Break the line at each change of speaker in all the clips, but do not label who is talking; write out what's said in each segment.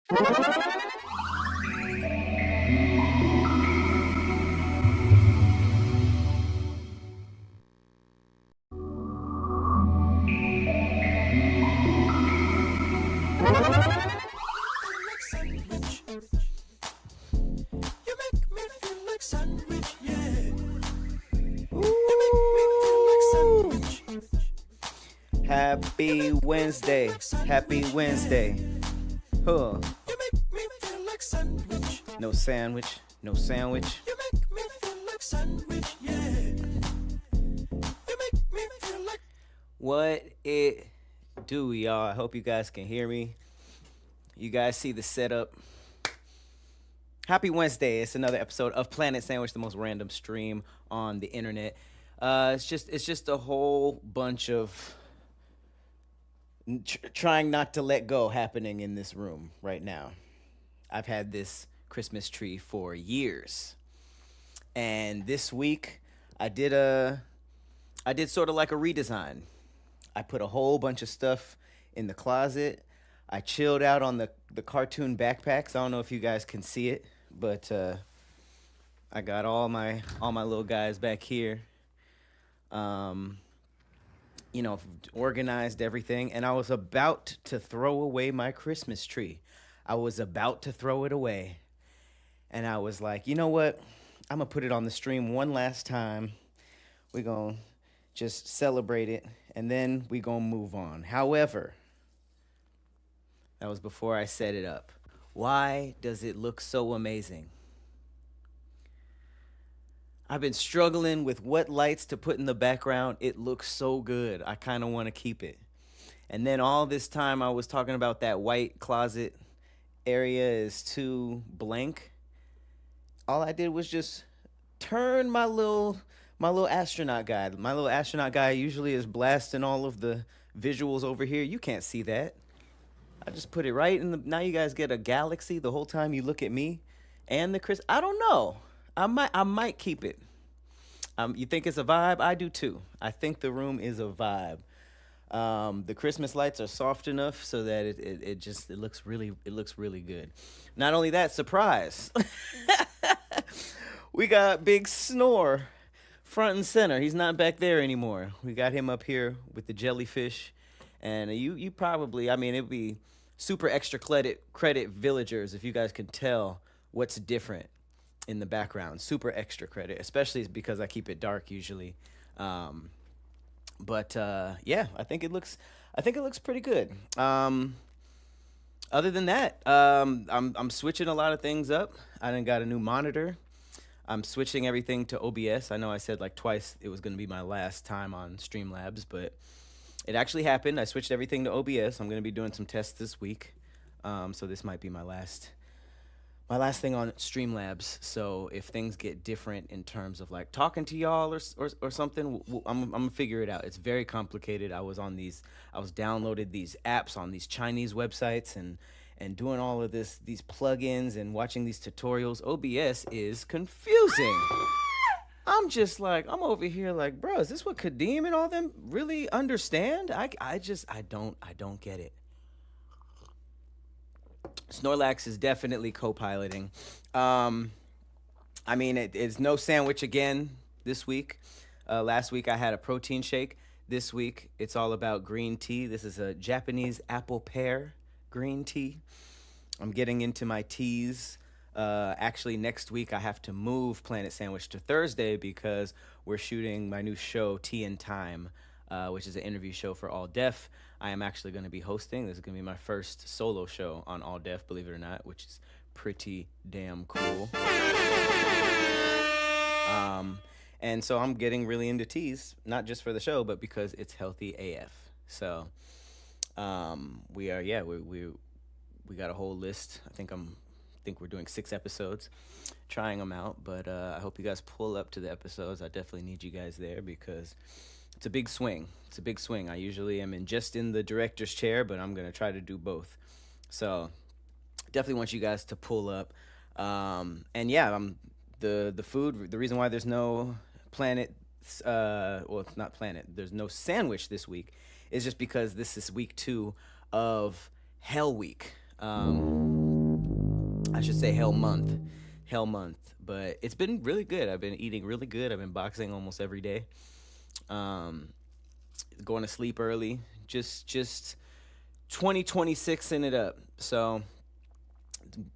Happy Wednesday. Happy Wednesday. Huh. No sandwich. No sandwich. What it do, y'all? I hope you guys can hear me. You guys see the setup. Happy Wednesday. It's another episode of Planet Sandwich, the most random stream on the internet. It's just a whole bunch of trying not to let go happening in this room right now. I've had this Christmas tree for years. And this week I did sort of like a redesign. I put a whole bunch of stuff in the closet. I chilled out on the cartoon backpacks. I don't know if you guys can see it, but I got all my little guys back here. Organized everything, and I was about to throw away my Christmas tree. I was about to throw it away. And I was like, you know what? I'm going to put it on the stream one last time. We're going to just celebrate it, and then we're going to move on. However, that was before I set it up. Why does it look so amazing? I've been struggling with what lights to put in the background. It looks so good. I kind of want to keep it. And then all this time I was talking about that white closet area is too blank. All I did was just turn my little astronaut guy. My little astronaut guy usually is blasting all of the visuals over here. You can't see that. I just put it right in the. Now you guys get a galaxy the whole time you look at me and the Chris. I don't know. I might keep it. You think it's a vibe? I do too. I think the room is a vibe. The Christmas lights are soft enough so that it looks really good. Not only that, surprise. We got Big Snore front and center. He's not back there anymore. We got him up here with the jellyfish. And you probably, it'd be super extra credit villagers if you guys can tell what's different in the background. Super extra credit, especially because I keep it dark usually. Yeah, I think it looks pretty good. Other than that, I'm switching a lot of things up. I done got a new monitor. I'm switching everything to OBS. I know I said like twice it was going to be my last time on Streamlabs, but it actually happened. I switched everything to OBS. I'm going to be doing some tests this week. So this might be my last thing on Streamlabs. So if things get different in terms of like talking to y'all or something, I'm gonna figure it out. It's very complicated. I was downloaded these apps on these Chinese websites and doing all of these plugins and watching these tutorials. OBS is confusing. I'm just like, I'm over here like, bro, is this what Kadeem and all them really understand? I don't get it. Snorlax is definitely co-piloting. It's no sandwich again this week. Last week I had a protein shake. This week it's all about green tea. This is a Japanese apple pear green tea. I'm getting into my teas. Actually, next week I have to move Planet Sandwich to Thursday because we're shooting my new show, Tea and Time, which is an interview show for All Deaf. I am actually going to be hosting. This is going to be my first solo show on All Deaf, believe it or not, which is pretty damn cool. And so I'm getting really into teas, not just for the show, but because it's healthy AF. So we got a whole list. I think we're doing 6 episodes, trying them out. But I hope you guys pull up to the episodes. I definitely need you guys there because it's a big swing. I usually am in the director's chair, but I'm going to try to do both. So definitely want you guys to pull up. And yeah, the food, the reason why there's no there's no sandwich this week is just because this is week 2 of Hell Week. I should say hell month. Hell month. But it's been really good. I've been eating really good. I've been boxing almost every day. Um, Going to sleep early. Just 2026 in it up. So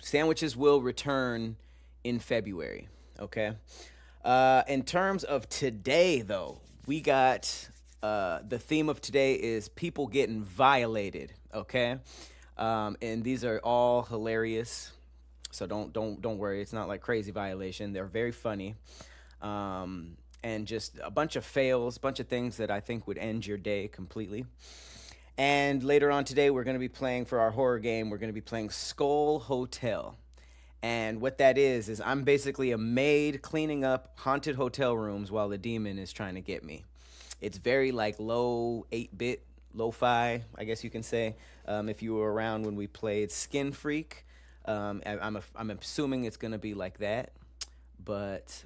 sandwiches will return in February. Okay. In terms of today, though, we got the theme of today is people getting violated. Okay, and these are all hilarious. So don't worry. It's not like crazy violation. They're very funny. And just a bunch of fails, a bunch of things that I think would end your day completely. And later on today, we're going to be playing for our horror game. We're going to be playing Skull Hotel. And what that is I'm basically a maid cleaning up haunted hotel rooms while the demon is trying to get me. It's very like low 8-bit, lo-fi, I guess you can say. If you were around when we played Skin Freak, I'm assuming it's gonna be like that. But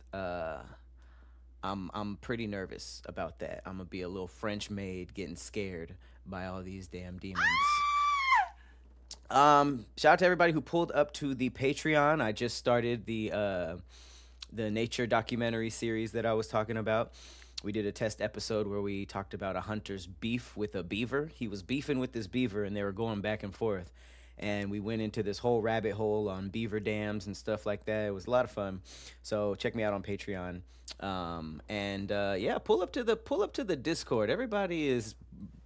I'm pretty nervous about that. I'm gonna be a little French maid getting scared by all these damn demons. Shout out to everybody who pulled up to the Patreon. I just started the nature documentary series that I was talking about. We did a test episode where we talked about a hunter's beef with a beaver. He was beefing with this beaver and they were going back and forth. And we went into this whole rabbit hole on beaver dams and stuff like that. It was a lot of fun. So check me out on Patreon. Yeah, pull up to the Discord. Everybody is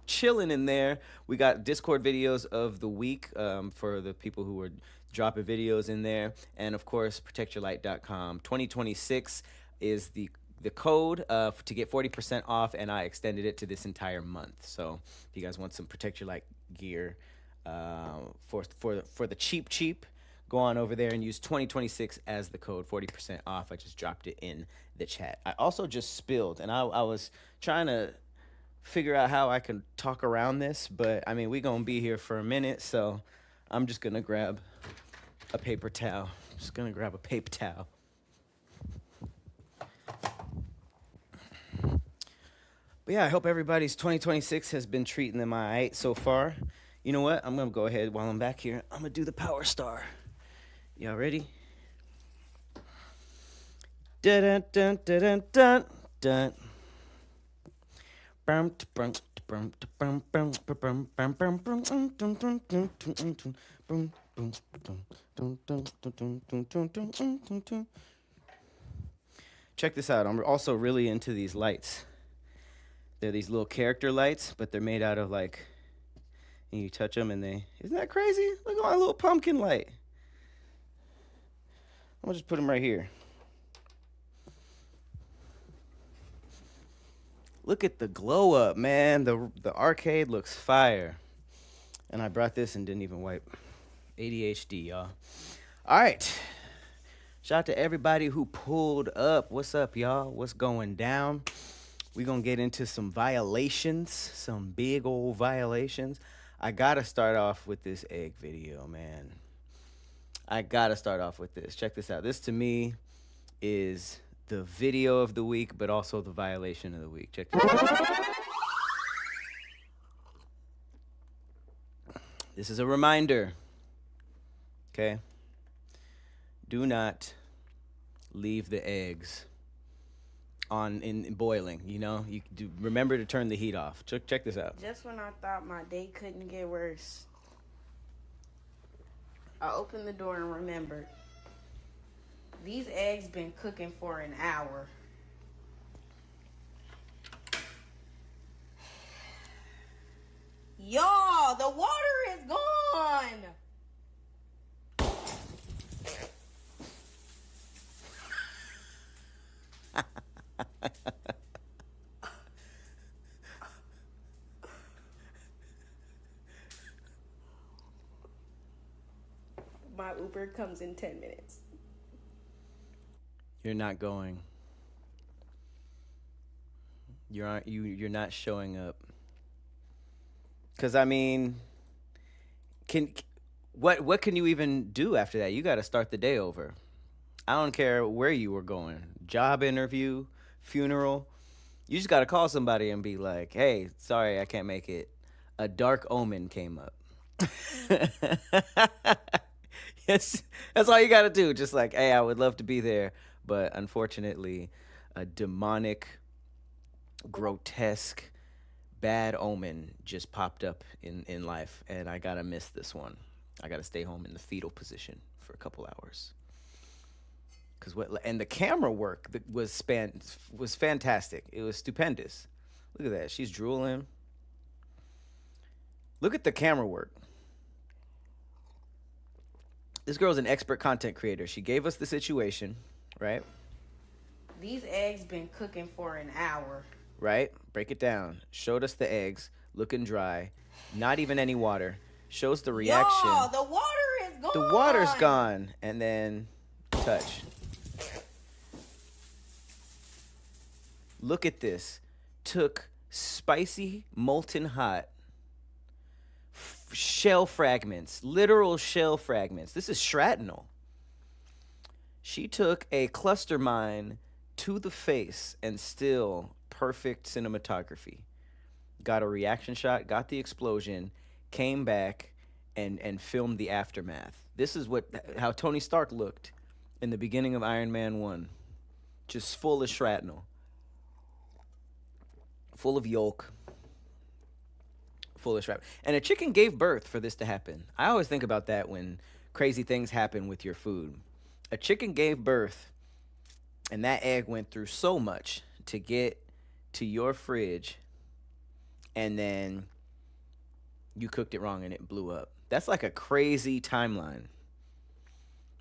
chilling in there. We got Discord videos of the week for the people who are dropping videos in there. And of course, protectyourlight.com. 2026 is the code to get 40% off, and I extended it to this entire month. So if you guys want some Protect Your Light gear for the cheap, go on over there and use 2026 as the code, 40% off. I just dropped it in the chat. I also just spilled, and I was trying to figure out how I can talk around this, but I mean, we gonna be here for a minute, so I'm just gonna grab a paper towel. But yeah, I hope everybody's 2026 has been treating them all right so far. You know what? I'm going to go ahead while I'm back here. I'm going to do the Power Star. Y'all ready? Dun dun dun dun dun dun. Check this out. I'm also really into these lights. They're these little character lights, but they're made out of like, and you touch them and isn't that crazy? Look at my little pumpkin light. I'm gonna just put them right here. Look at the glow up, man. The arcade looks fire. And I brought this and didn't even wipe. ADHD, y'all. All right. Shout out to everybody who pulled up. What's up, y'all? What's going down? We're going to get into some violations, some big old violations. I got to start off with this egg video, man. I got to start off with this. Check this out. This, to me, is the video of the week, but also the violation of the week. Check this out. This is a reminder, okay? Do not leave the eggs on in boiling, you know? You do remember to turn the heat off. Check this out.
Just when I thought my day couldn't get worse, I opened the door and remembered these eggs been cooking for an hour. Y'all, the water is gone. My Uber comes in 10 minutes.
You're not going. You're not showing up. Cause I mean, what can you even do after that? You got to start the day over. I don't care where you were going. Job interview, funeral. You just got to call somebody and be like, "Hey, sorry, I can't make it. A dark omen came up." Yes, that's all you got to do. Just like, hey, I would love to be there, but unfortunately, a demonic, grotesque, bad omen just popped up in life, and I gotta miss this one. I gotta stay home in the fetal position for a couple hours. Cause what and the camera work that was fantastic. It was stupendous. Look at that. She's drooling. Look at the camera work. This girl's an expert content creator. She gave us the situation, right?
These eggs been cooking for an hour.
Right? Break it down. Showed us the eggs looking dry, not even any water. Shows the reaction.
Y'all, the water is gone.
The water's gone, and then touch. Look at this. Took spicy molten hot shell fragments, literal shell fragments. This is shrapnel. She took a cluster mine to the face and still perfect cinematography. Got a reaction shot, got the explosion, came back and filmed the aftermath. This is how Tony Stark looked in the beginning of Iron Man 1. Just full of shrapnel. Full of yolk. Full of shrapnel. And a chicken gave birth for this to happen. I always think about that when crazy things happen with your food. A chicken gave birth, and that egg went through so much to get to your fridge, and then you cooked it wrong and it blew up. That's like a crazy timeline.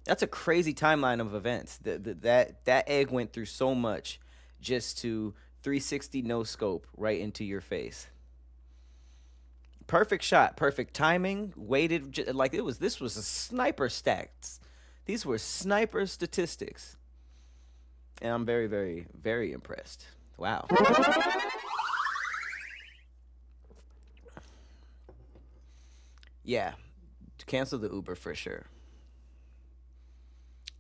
That's a crazy timeline of events. That egg went through so much just to 360 no scope right into your face. Perfect shot, perfect timing. Waited like it was. This was a sniper stats. These were sniper statistics, and I'm very, very, very impressed. Wow. Yeah, cancel the Uber for sure.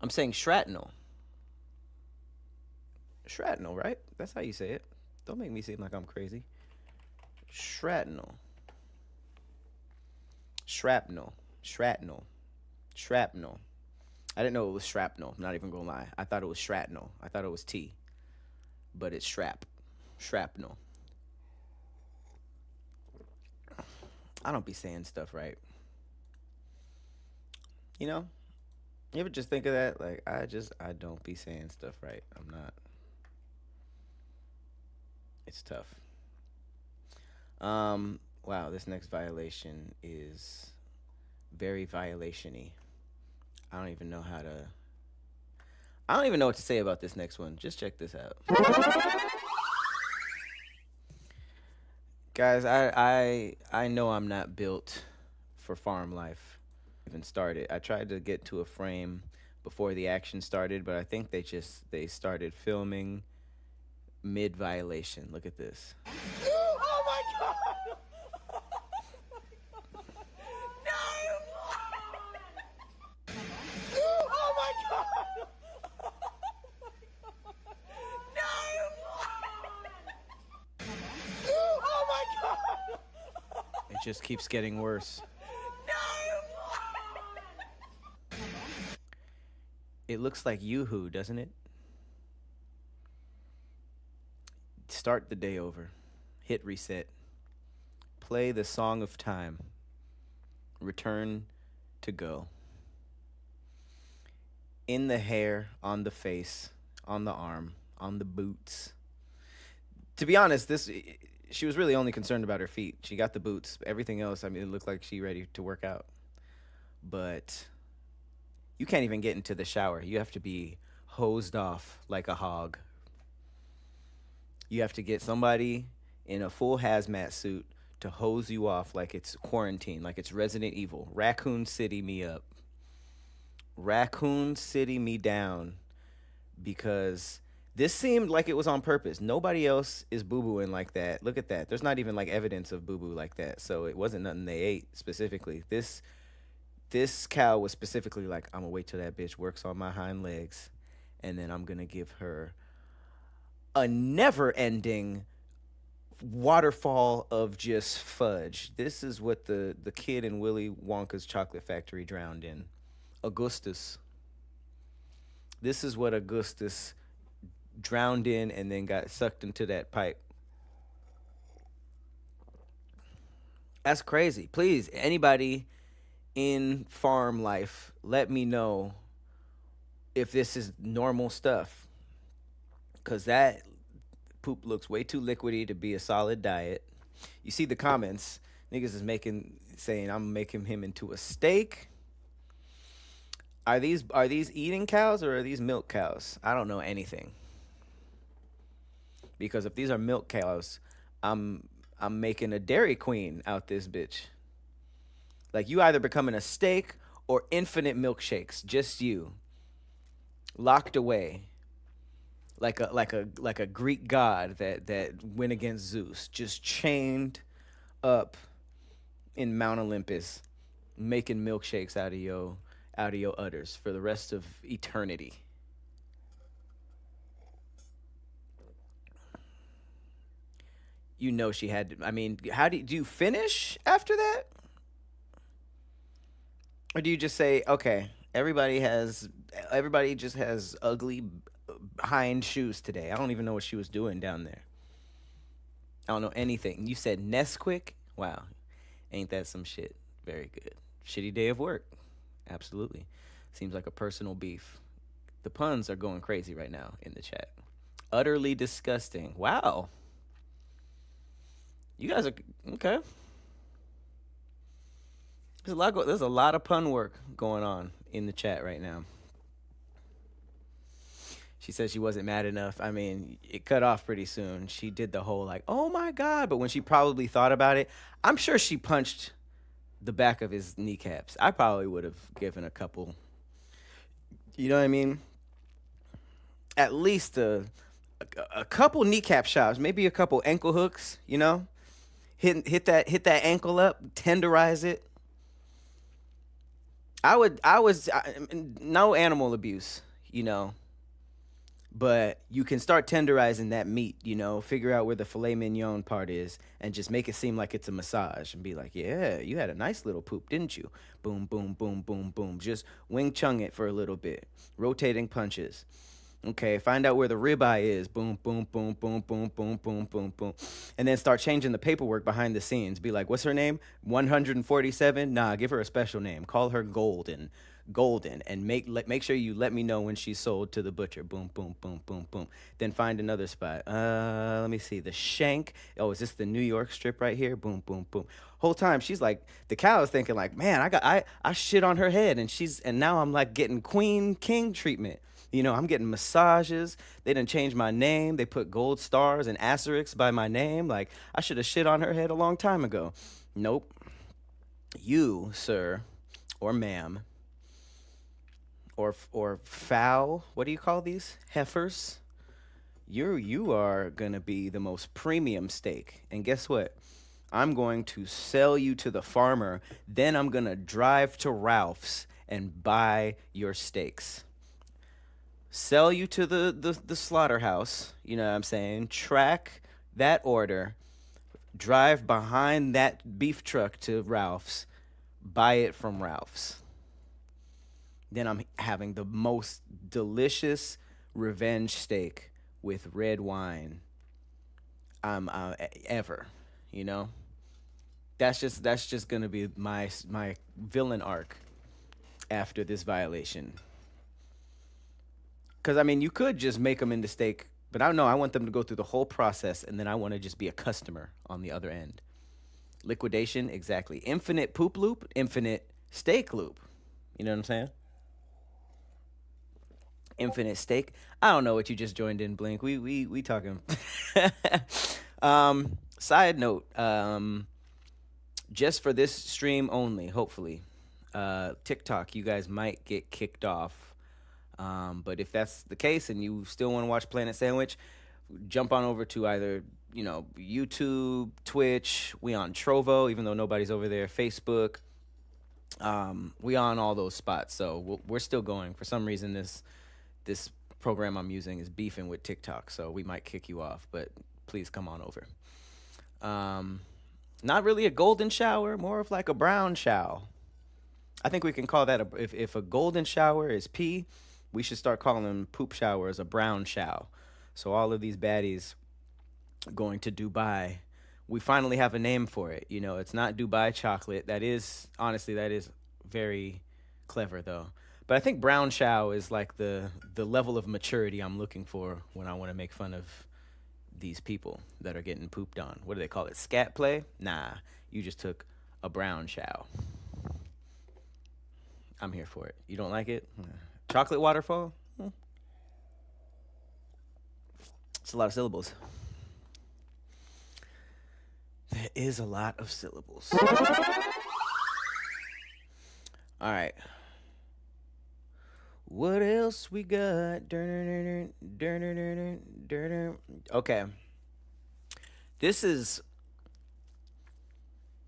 I'm saying shrapnel. Shrapnel, right? That's how you say it. Don't make me seem like I'm crazy. Shrapnel. Shrapnel. Shrapnel. Shrapnel. I didn't know it was shrapnel. I'm not even gonna lie. I thought it was shrapnel. I thought it was T. But it's shrapnel. I don't be saying stuff right. You know? You ever just think of that? Like, I don't be saying stuff right. I'm not. It's tough. Wow, this next violation is very violation-y. I don't even know what to say about this next one. Just check this out. Guys, I know I'm not built for farm life. Even started. I tried to get to a frame before the action started, but I think they started filming mid violation. Look at this.
Oh my god! No! Oh my god! No! Oh my god!
It just keeps getting worse. It looks like Yoo-hoo, doesn't it? Start the day over. Hit reset. Play the song of time. Return to go. In the hair, on the face, on the arm, on the boots. To be honest, she was really only concerned about her feet. She got the boots. Everything else, I mean, it looked like she ready to work out. But you can't even get into the shower. You have to be hosed off like a hog. You have to get somebody in a full hazmat suit to hose you off like it's quarantine, like it's Resident Evil. Raccoon City me up. Raccoon City me down. Because this seemed like it was on purpose. Nobody else is boo-booing like that. Look at that. There's not even like evidence of boo-boo like that. So it wasn't nothing they ate specifically. This cow was specifically like, I'm gonna wait till that bitch works on my hind legs, and then I'm gonna give her a never-ending waterfall of just fudge. This is what the kid in Willy Wonka's chocolate factory drowned in. Augustus. This is what Augustus drowned in and then got sucked into that pipe. That's crazy. Please, anybody in farm life, let me know if this is normal stuff. Because that poop looks way too liquidy to be a solid diet. You see the comments. Niggas is saying I'm making him into a steak. Are these eating cows or are these milk cows? I don't know anything. Because if these are milk cows, I'm I'm making a Dairy Queen out this bitch. Like you either becoming a steak or infinite milkshakes, just you, locked away, like a Greek god that went against Zeus, just chained up in Mount Olympus, making milkshakes out of your udders for the rest of eternity. You know she had to. I mean, how do you finish after that, or do you just say, okay, everybody just has ugly hind shoes today? I don't even know what she was doing down there. I don't know anything. You said Nesquik. Wow, ain't that some shit? Very good. Shitty day of work. Absolutely. Seems like a personal beef. The puns are going crazy right now in the chat. Utterly disgusting. Wow. You guys are okay. There's a lot of pun work going on in the chat right now. She said she wasn't mad enough. I mean, it cut off pretty soon. She did the whole like, "Oh my god," but when she probably thought about it, I'm sure she punched the back of his kneecaps. I probably would have given a couple. You know what I mean? At least a couple kneecap shots, maybe a couple ankle hooks. You know, hit that ankle up, tenderize it. No animal abuse, you know, but you can start tenderizing that meat, you know, figure out where the filet mignon part is and just make it seem like it's a massage and be like, yeah, you had a nice little poop, didn't you? Boom, boom, boom, boom, boom. Just Wing Chun it for a little bit, rotating punches. Okay, find out where the ribeye is. Boom, boom, boom, boom, boom, boom, boom, boom, boom. And then start changing the paperwork behind the scenes. Be like, what's her name? 147? Nah, give her a special name. Call her Golden. Golden. And make sure you let me know when she's sold to the butcher. Boom, boom, boom, boom, boom. Then find another spot. Let me see. The Shank. Oh, is this the New York strip right here? Boom, boom, boom. Whole time she's like, the cow is thinking like, man, I shit on her head and now I'm like getting queen king treatment. You know, I'm getting massages. They didn't change my name. They put gold stars and asterisks by my name. Like, I should have shit on her head a long time ago. Nope. You, sir, or ma'am, or fowl, what do you call these? Heifers? You are going to be the most premium steak. And guess what? I'm going to sell you to the farmer. Then I'm going to drive to Ralph's and buy your steaks. Sell you to the slaughterhouse, you know what I'm saying? Track that order, drive behind that beef truck to Ralph's, buy it from Ralph's. Then I'm having the most delicious revenge steak with red wine ever, you know? That's just gonna be my villain arc after this violation. Because, I mean, you could just make them into steak, but I don't know. I want them to go through the whole process, and then I want to just be a customer on the other end. Liquidation, exactly. Infinite poop loop, infinite steak loop. You know what I'm saying? Infinite steak. I don't know what you just joined in, Blink. We talking. Side note, just for this stream only, hopefully, TikTok, you guys might get kicked off. But if that's the case and you still want to watch Planet Sandwich, jump on over to either, YouTube, Twitch. We on Trovo, even though nobody's over there. Facebook. We on all those spots. So we're still going. For some reason, this program I'm using is beefing with TikTok, so we might kick you off. But please come on over. Not really a golden shower, more of like a brown shower. I think we can call that if a golden shower is pee, we should start calling poop showers a brown shower. So all of these baddies going to Dubai, we finally have a name for it. You know, it's not Dubai chocolate. That is honestly that is very clever though. But I think brown chow is like the level of maturity I'm looking for when I want to make fun of these people that are getting pooped on. What do they call it? Scat play? Nah, you just took a brown chow. I'm here for it. You don't like it? Chocolate waterfall? It's a lot of syllables. There is a lot of syllables. All right. What else we got? Okay. This is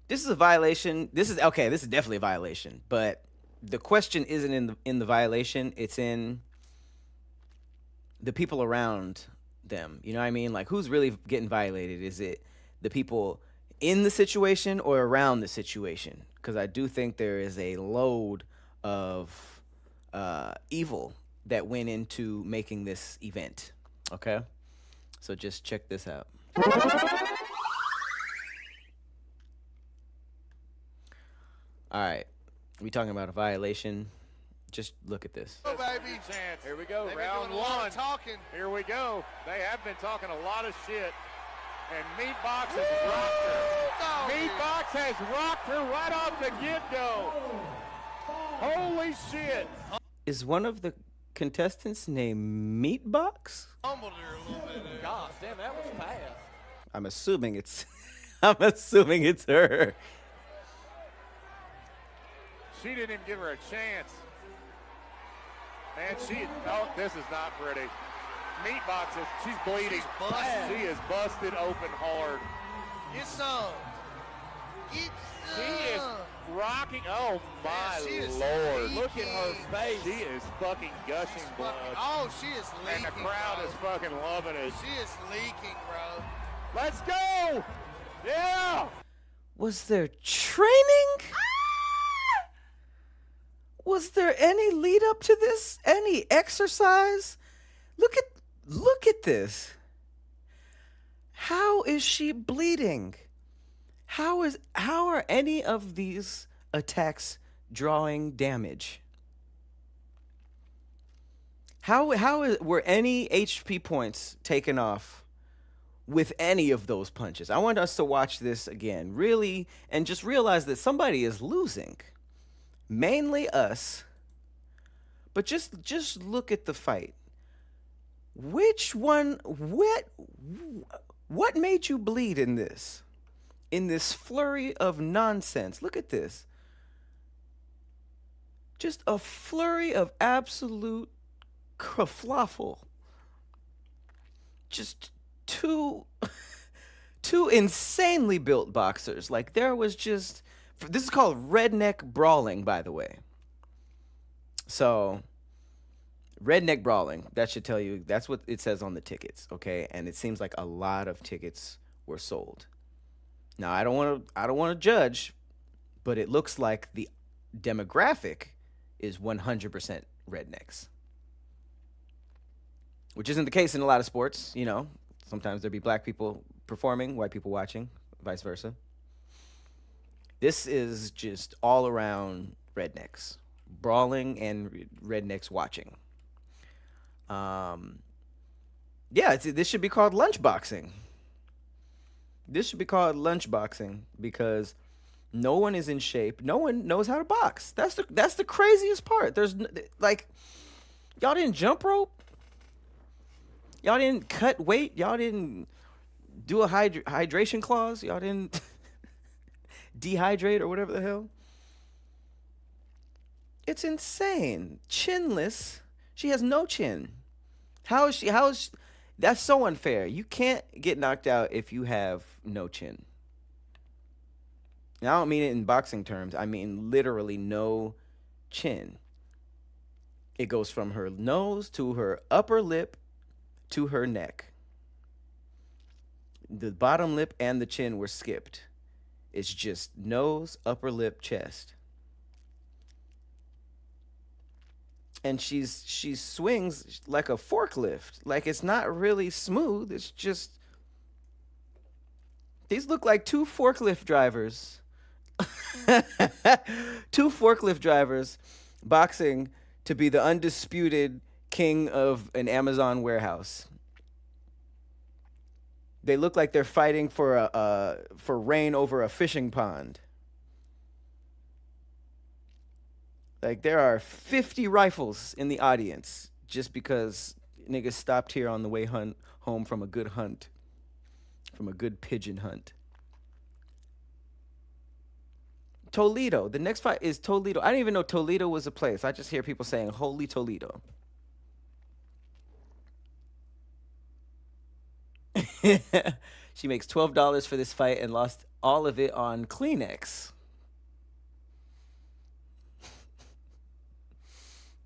this is a violation. This is okay, this is definitely a violation, but the question isn't in the violation, it's in the people around them. You know what I mean? Like who's really getting violated? Is it the people in the situation or around the situation? Because I do think there is a load of evil that went into making this event. Okay, so just check this out. All right, we talking about a violation. Just look at this.
Oh, baby. Chance. Here we go.
They've
Round
been doing a lot
one.
of talking.
Here we go. They have been talking a lot of shit. And Meatbox has rocked her. Meatbox has rocked her right off the get-go. Holy shit.
Is one of the contestants named Meatbox?
Humbled her a little bit there.
God damn, that was fast.
I'm assuming it's I'm assuming it's her.
She didn't even give her a chance. And this is not pretty. Meatbox she's bleeding.
She's busted.
She is busted open hard.
Get some. Get some.
She is rocking. Oh my
Man, she is
Lord.
leaking.
Look at her face. She is fucking gushing blood.
Oh, she is
And
leaking,
the crowd
bro.
is fucking loving it.
She is leaking, bro.
Let's go! Yeah!
Was there training? Was there any lead up to this? Any exercise? Look at this. How is she bleeding? How are any of these attacks drawing damage? Were any HP points taken off with any of those punches? I want us to watch this again, really, and just realize that somebody is losing. Mainly us. But just look at the fight. Which one what made you bleed in this? In this flurry of nonsense. Look at this. Just a flurry of absolute kerfluffle. Just two insanely built boxers. Like there was just this is called redneck brawling, by the way. So redneck brawling, that should tell you, that's what it says on the tickets, okay? And it seems like a lot of tickets were sold. Now, I don't want to judge, but it looks like the demographic is 100% rednecks. Which isn't the case in a lot of sports, you know. Sometimes there'll be black people performing, white people watching, vice versa. This is just all around rednecks. Brawling and rednecks watching. This should be called lunchboxing. This should be called lunchboxing because no one is in shape. No one knows how to box. That's the craziest part. There's like, y'all didn't jump rope. Y'all didn't cut weight. Y'all didn't do a hydration clause. Y'all didn't dehydrate or whatever the hell. It's insane. Chinless. She has no chin. How is she? That's so unfair. You can't get knocked out if you have no chin. And I don't mean it in boxing terms. I mean literally no chin. It goes from her nose to her upper lip to her neck. The bottom lip and the chin were skipped. It's just nose, upper lip, chest. and she swings like a forklift. Like it's not really smooth. It's just these look like two forklift drivers. Two forklift drivers boxing to be the undisputed king of an Amazon warehouse. They look like they're fighting for reign over a fishing pond. Like there are 50 rifles in the audience just because niggas stopped here on the way home from a good hunt, from a good pigeon hunt. Toledo. The next fight is Toledo. I didn't even know Toledo was a place. I just hear people saying, "Holy Toledo." She makes $12 for this fight and lost all of it on Kleenex.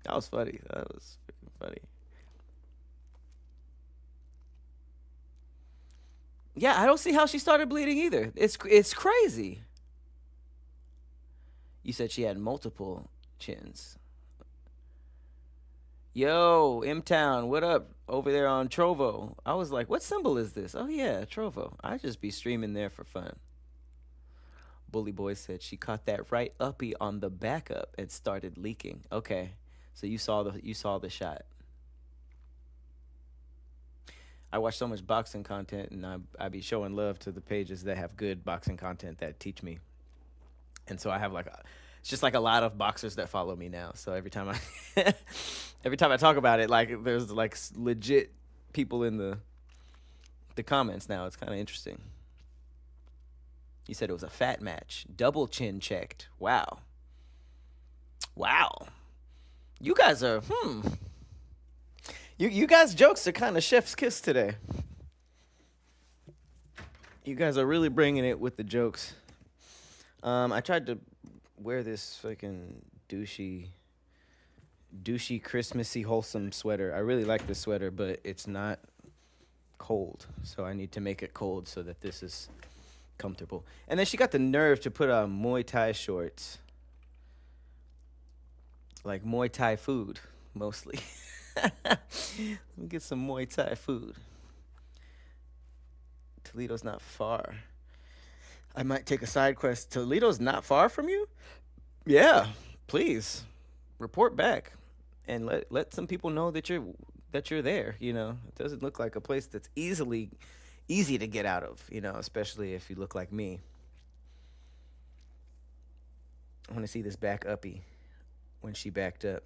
That was funny. That was freaking funny. Yeah, I don't see how she started bleeding either. It's crazy. You said she had multiple chins. Yo, M-Town, what up? Over there on Trovo. I was like, what symbol is this? Oh, yeah, Trovo. I just be streaming there for fun. Bully Boy said she caught that right uppie on the backup and started leaking. Okay, so you saw the shot. I watch so much boxing content, and I be showing love to the pages that have good boxing content that teach me. And so I have it's just like a lot of boxers that follow me now. So every time I talk about it, like there's like legit people in the comments now. It's kind of interesting. You said it was a fat match, double chin checked. Wow. You guys are You guys' jokes are kind of chef's kiss today. You guys are really bringing it with the jokes. I tried to wear this fucking douchey, Christmassy, wholesome sweater. I really like this sweater, but it's not cold. So I need to make it cold so that this is comfortable. And then she got the nerve to put on Muay Thai shorts. Like Muay Thai food, mostly. Let me get some Muay Thai food. Toledo's not far. I might take a side quest. Toledo's not far from you? Yeah, please. Report back and let some people know that you're there, you know. It doesn't look like a place that's easy to get out of, you know, especially if you look like me. I want to see this back uppie when she backed up.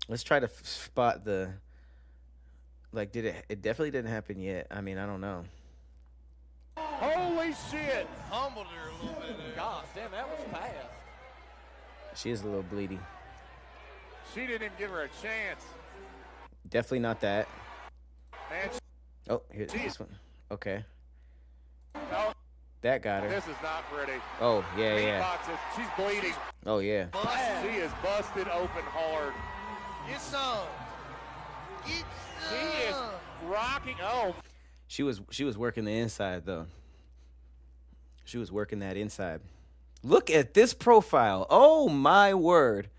Let's try to spot the, like, it definitely didn't happen yet. I mean, I don't know.
Holy shit!
Humbled her a little bit there.
God damn, that was fast.
She is a little bleedy.
She didn't even give her a chance.
Definitely not that.
Man,
Oh, here's this one. Okay.
no,
That got her.
this is not pretty.
Oh, yeah,
Meat
yeah.
boxes. She's bleeding.
Oh, yeah.
She is busted open hard.
Get some. Get
She is
some.
rocking. Oh,
She was working the inside, though. She was working that inside. Look at this profile. Oh, my word.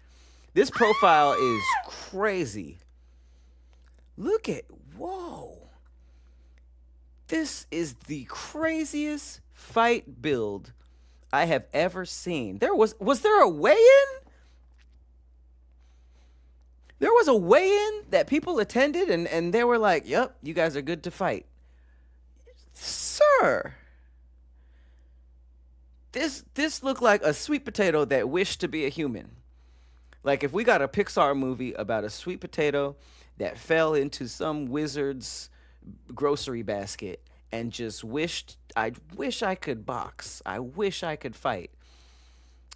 This profile is crazy. Look at, whoa. This is the craziest fight build I have ever seen. Was there a weigh-in? There was a weigh-in that people attended and they were like, yep, you guys are good to fight. Sir. This looked like a sweet potato that wished to be a human. Like if we got a Pixar movie about a sweet potato that fell into some wizard's grocery basket and just I wish I could box. I wish I could fight.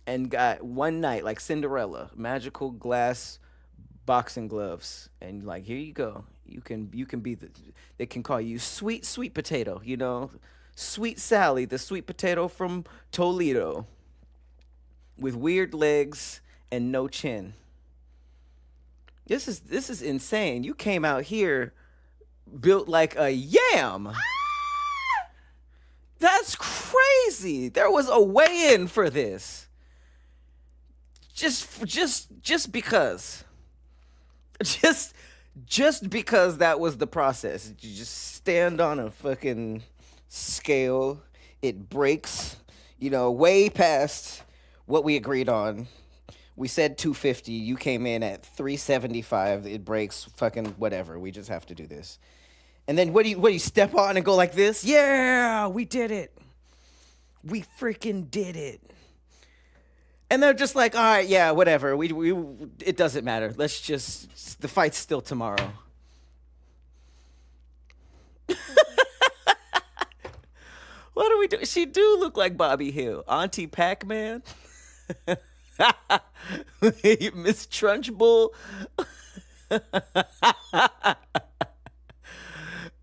And got one night, like Cinderella, magical glass boxing gloves. And like, here you go. You can be they can call you sweet potato, you know? Sweet Sally, the sweet potato from Toledo. With weird legs and no chin. This is insane. You came out here built like a yam. That's crazy. There was a weigh-in for this. Just because. Just because that was the process. You just stand on a fucking scale, it breaks, way past what we agreed on. We said 250, you came in at 375, it breaks, fucking whatever. We just have to do this. And then what do you step on and go like this? Yeah, we did it. We freaking did it. And they're just like, all right, yeah, whatever. It doesn't matter. Let's just, the fight's still tomorrow. What do we do? She do look like Bobby Hill. Auntie Pac-Man. Miss Trunchbull.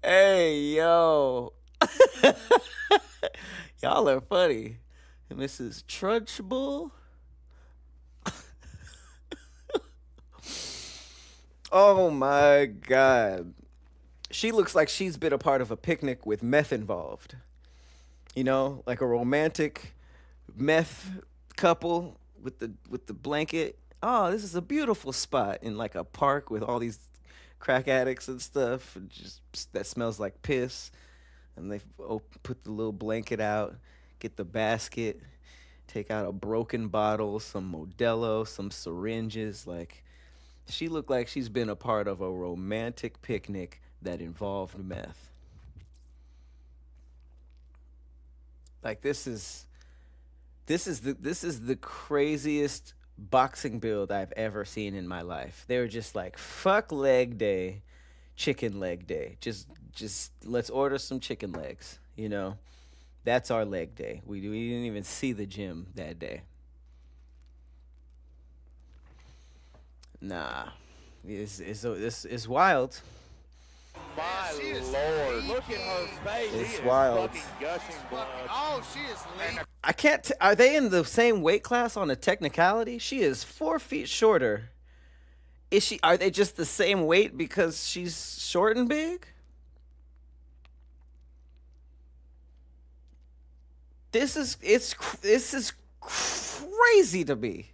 Hey, yo. Y'all are funny. Mrs. Trunchbull. Oh my God. She looks like she's been a part of a picnic with meth involved. Like a romantic meth couple with the blanket. Oh, this is a beautiful spot in like a park with all these crack addicts and stuff. And just that smells like piss. And they put the little blanket out, get the basket, take out a broken bottle, some Modelo, some syringes. Like, she looked like she's been a part of a romantic picnic that involved meth. Like, this is the craziest boxing build I've ever seen in my life. They were just like, fuck leg day, chicken leg day. Just let's order some chicken legs, That's our leg day. We didn't even see the gym that day. Nah. It's wild.
My
she is
Lord,
leaking.
look at her face.
It's
She is
wild.
fucking gushing blood.
Oh, she is leaking.
I can't. Are they in the same weight class on a technicality? She is 4 feet shorter. Is she? Are they just the same weight because she's short and big? This is crazy to me.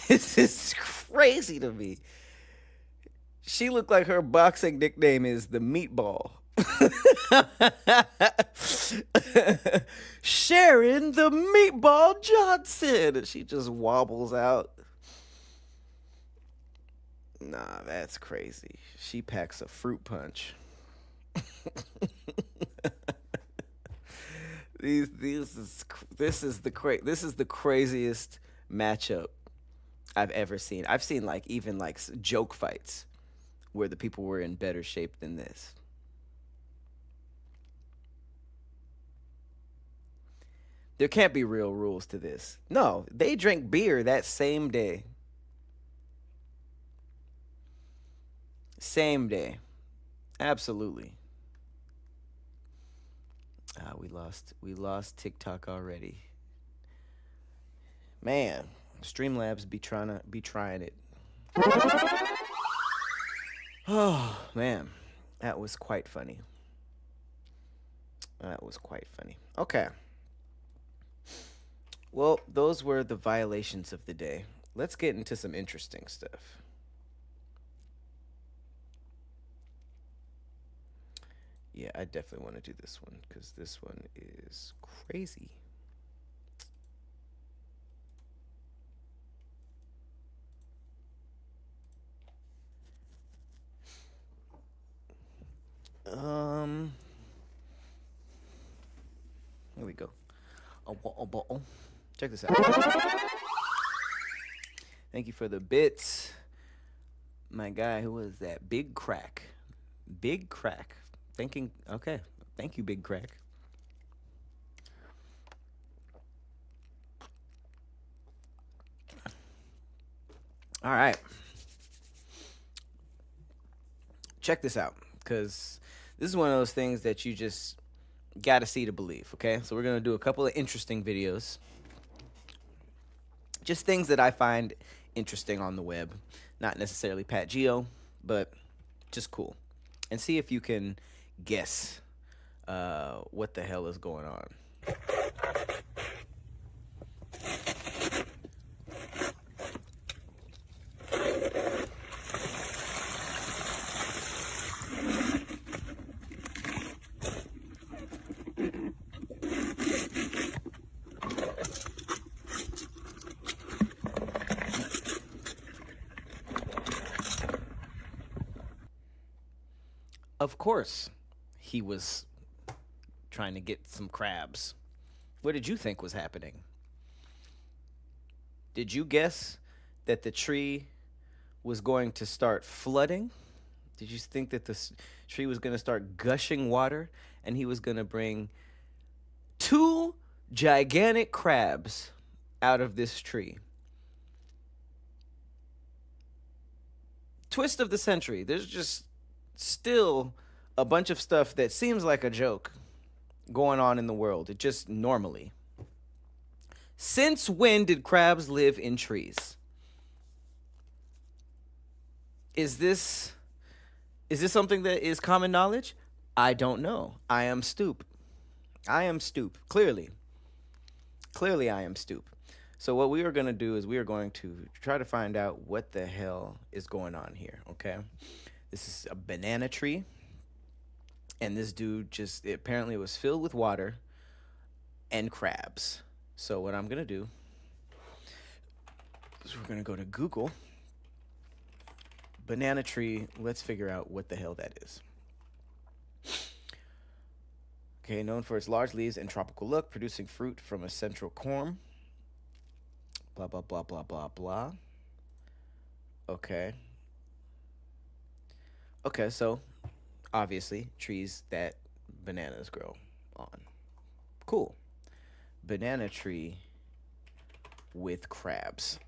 This is crazy to me. She looked like her boxing nickname is the Meatball. Sharon the Meatball Johnson. She just wobbles out. Nah, that's crazy. She packs a fruit punch. This is the craziest matchup I've ever seen. I've seen even joke fights where the people were in better shape than this. There can't be real rules to this. No, they drank beer that same day. Same day. Absolutely. We lost TikTok already. Man, Streamlabs be trying it. Oh, man. That was quite funny. Okay. Well, those were the violations of the day. Let's get into some interesting stuff. Yeah, I definitely want to do this one because this one is crazy. Here we go. Check this out. Thank you for the bits. My guy, who was that? Big Crack. Okay. Thank you, Big Crack. All right. Check this out, because this is one of those things that you just got to see to believe, okay? So we're going to do a couple of interesting videos. Just things that I find interesting on the web. Not necessarily Pat Geo, but just cool. And see if you can guess what the hell is going on. Of course, he was trying to get some crabs. What did you think was happening? Did you guess that the tree was going to start flooding? Did you think that the tree was going to start gushing water and he was going to bring two gigantic crabs out of this tree? Twist of the century. There's just still a bunch of stuff that seems like a joke going on in the world. It just normally. Since when did crabs live in trees? Is this something that is common knowledge? I don't know. I am stoop. Clearly. Clearly I am stoop. So what we are going to do is we are going to try to find out what the hell is going on here, okay? This is a banana tree. And this dude apparently was filled with water and crabs. So what I'm going to do is we're going to go to Google. Banana tree. Let's figure out what the hell that is. Okay, known for its large leaves and tropical look, producing fruit from a central corm. Blah, blah, blah, blah, blah, blah. Okay. Okay, so obviously trees that bananas grow on. Cool. Banana tree with crabs.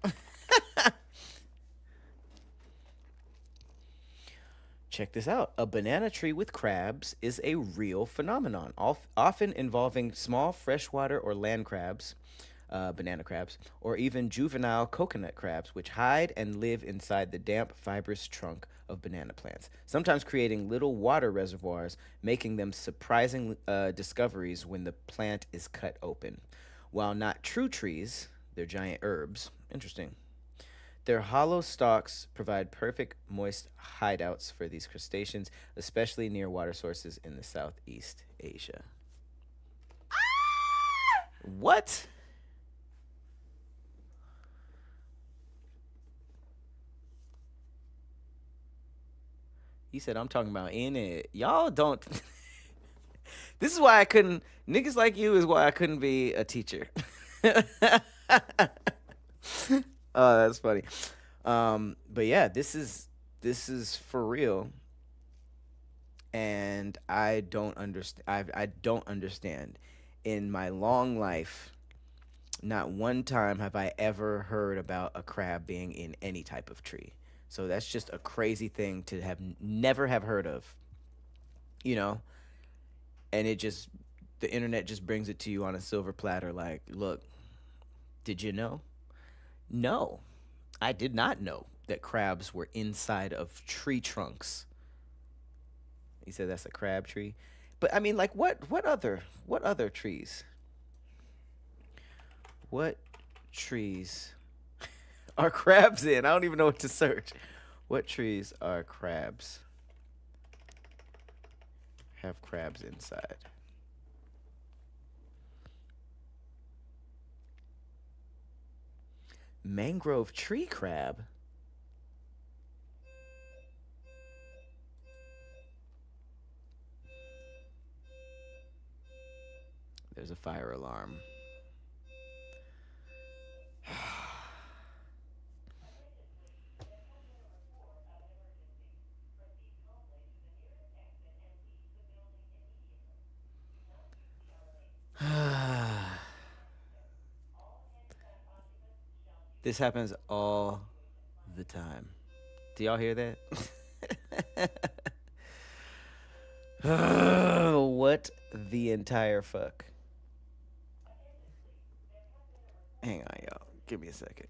Check this out. A banana tree with crabs is a real phenomenon, often involving small freshwater or land crabs, banana crabs, or even juvenile coconut crabs, which hide and live inside the damp, fibrous trunk of banana plants, sometimes creating little water reservoirs, making them surprising discoveries when the plant is cut open. While not true trees, they're giant herbs. Interesting. Their hollow stalks provide perfect moist hideouts for these crustaceans, especially near water sources in the Southeast Asia. What? He said, I'm talking about in it. Y'all don't. This is why I couldn't. Niggas like you is why I couldn't be a teacher. Oh, that's funny. But yeah, this is for real. And I don't understand. I don't understand. In my long life, not one time have I ever heard about a crab being in any type of tree. So that's just a crazy thing to have never have heard of. You know, and the internet just brings it to you on a silver platter. Like, look, did you know? No, I did not know that crabs were inside of tree trunks. He said that's a crab tree. But I mean, like, what other trees? What trees are crabs in? I don't even know what to search. What trees are crabs? Have crabs inside. Mangrove tree crab. There's a fire alarm. This happens all the time. Do y'all hear that? What the entire fuck? Hang on, y'all. Give me a second.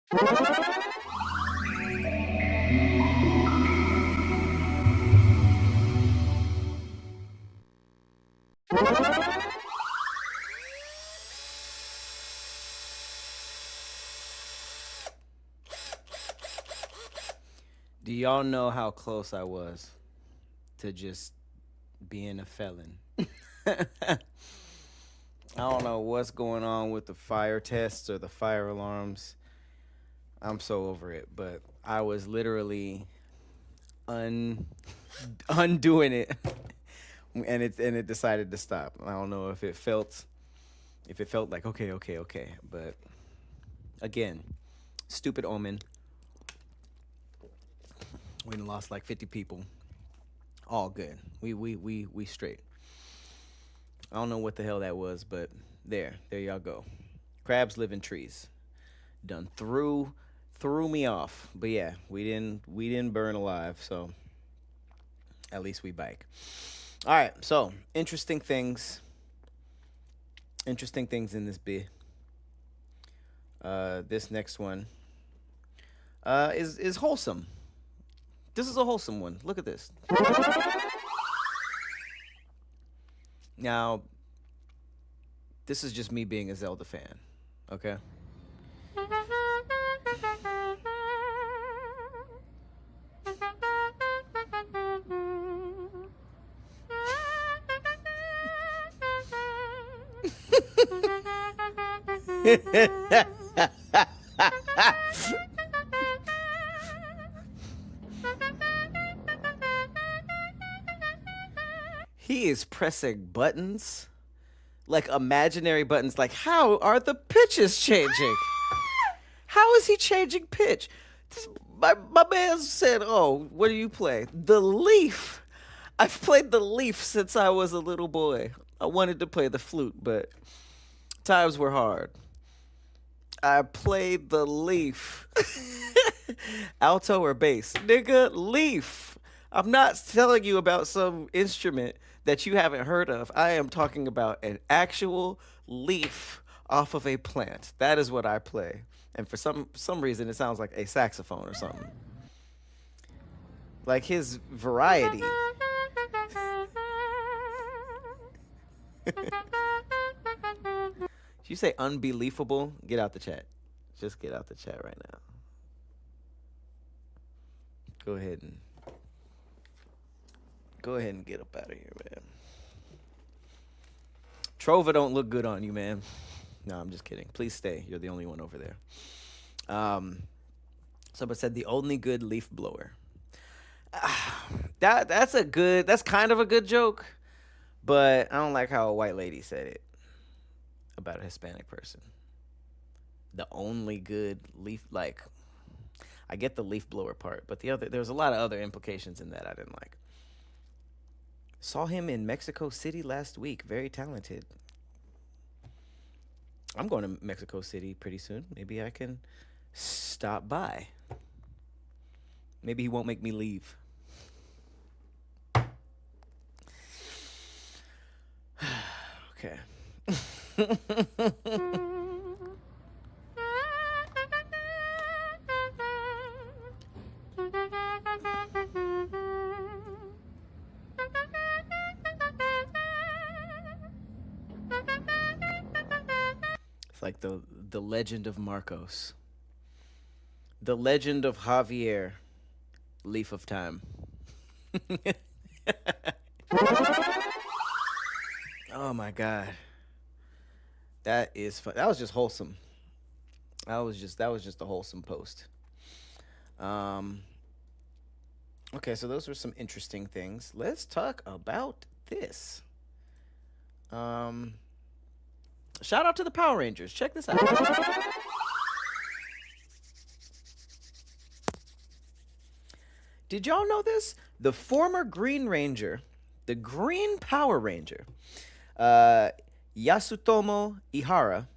Do y'all know how close I was to just being a felon? I don't know what's going on with the fire tests or the fire alarms. I'm so over it, but I was literally undoing it, and it decided to stop. I don't know if it felt like okay, but again, stupid omen. We done lost like 50 people. All good. We straight. I don't know what the hell that was, but there y'all go. Crabs live in trees. Done threw me off. But yeah, we didn't burn alive, so at least we bike. All right, so interesting things in this bit. This next one is wholesome. This is a wholesome one. Look at this. Now, this is just me being a Zelda fan, okay? He is pressing buttons, like imaginary buttons. Like, how are the pitches changing? How is he changing pitch? My man said, oh, what do you play? The Leaf. I've played the Leaf since I was a little boy. I wanted to play the flute, but times were hard. I played the Leaf. Alto or bass? Nigga, Leaf. I'm not telling you about some instrument that you haven't heard of. I am talking about an actual leaf off of a plant. That is what I play. And for some reason, it sounds like a saxophone or something. Like his variety. Did you say unbelievable? Get out the chat. Just get out the chat right now. Go ahead and get up out of here, man. Trova don't look good on you, man. No, I'm just kidding. Please stay. You're the only one over there. Someone said the only good leaf blower. That's kind of a good joke, but I don't like how a white lady said it about a Hispanic person. The only good leaf, like, I get the leaf blower part, but there's a lot of other implications in that I didn't like. Saw him in Mexico City last week. Very talented. I'm going to Mexico City pretty soon. Maybe I can stop by. Maybe he won't make me leave. Okay. It's like the legend of Marcos. The legend of Javier. Leaf of Time. Oh my God. That is fun. That was just wholesome. That was just a wholesome post. Okay, so those were some interesting things. Let's talk about this. Shout out to the Power Rangers. Check this out. Did y'all know this? The former Green Ranger, the Green Power Ranger, Yasutomo Ihara,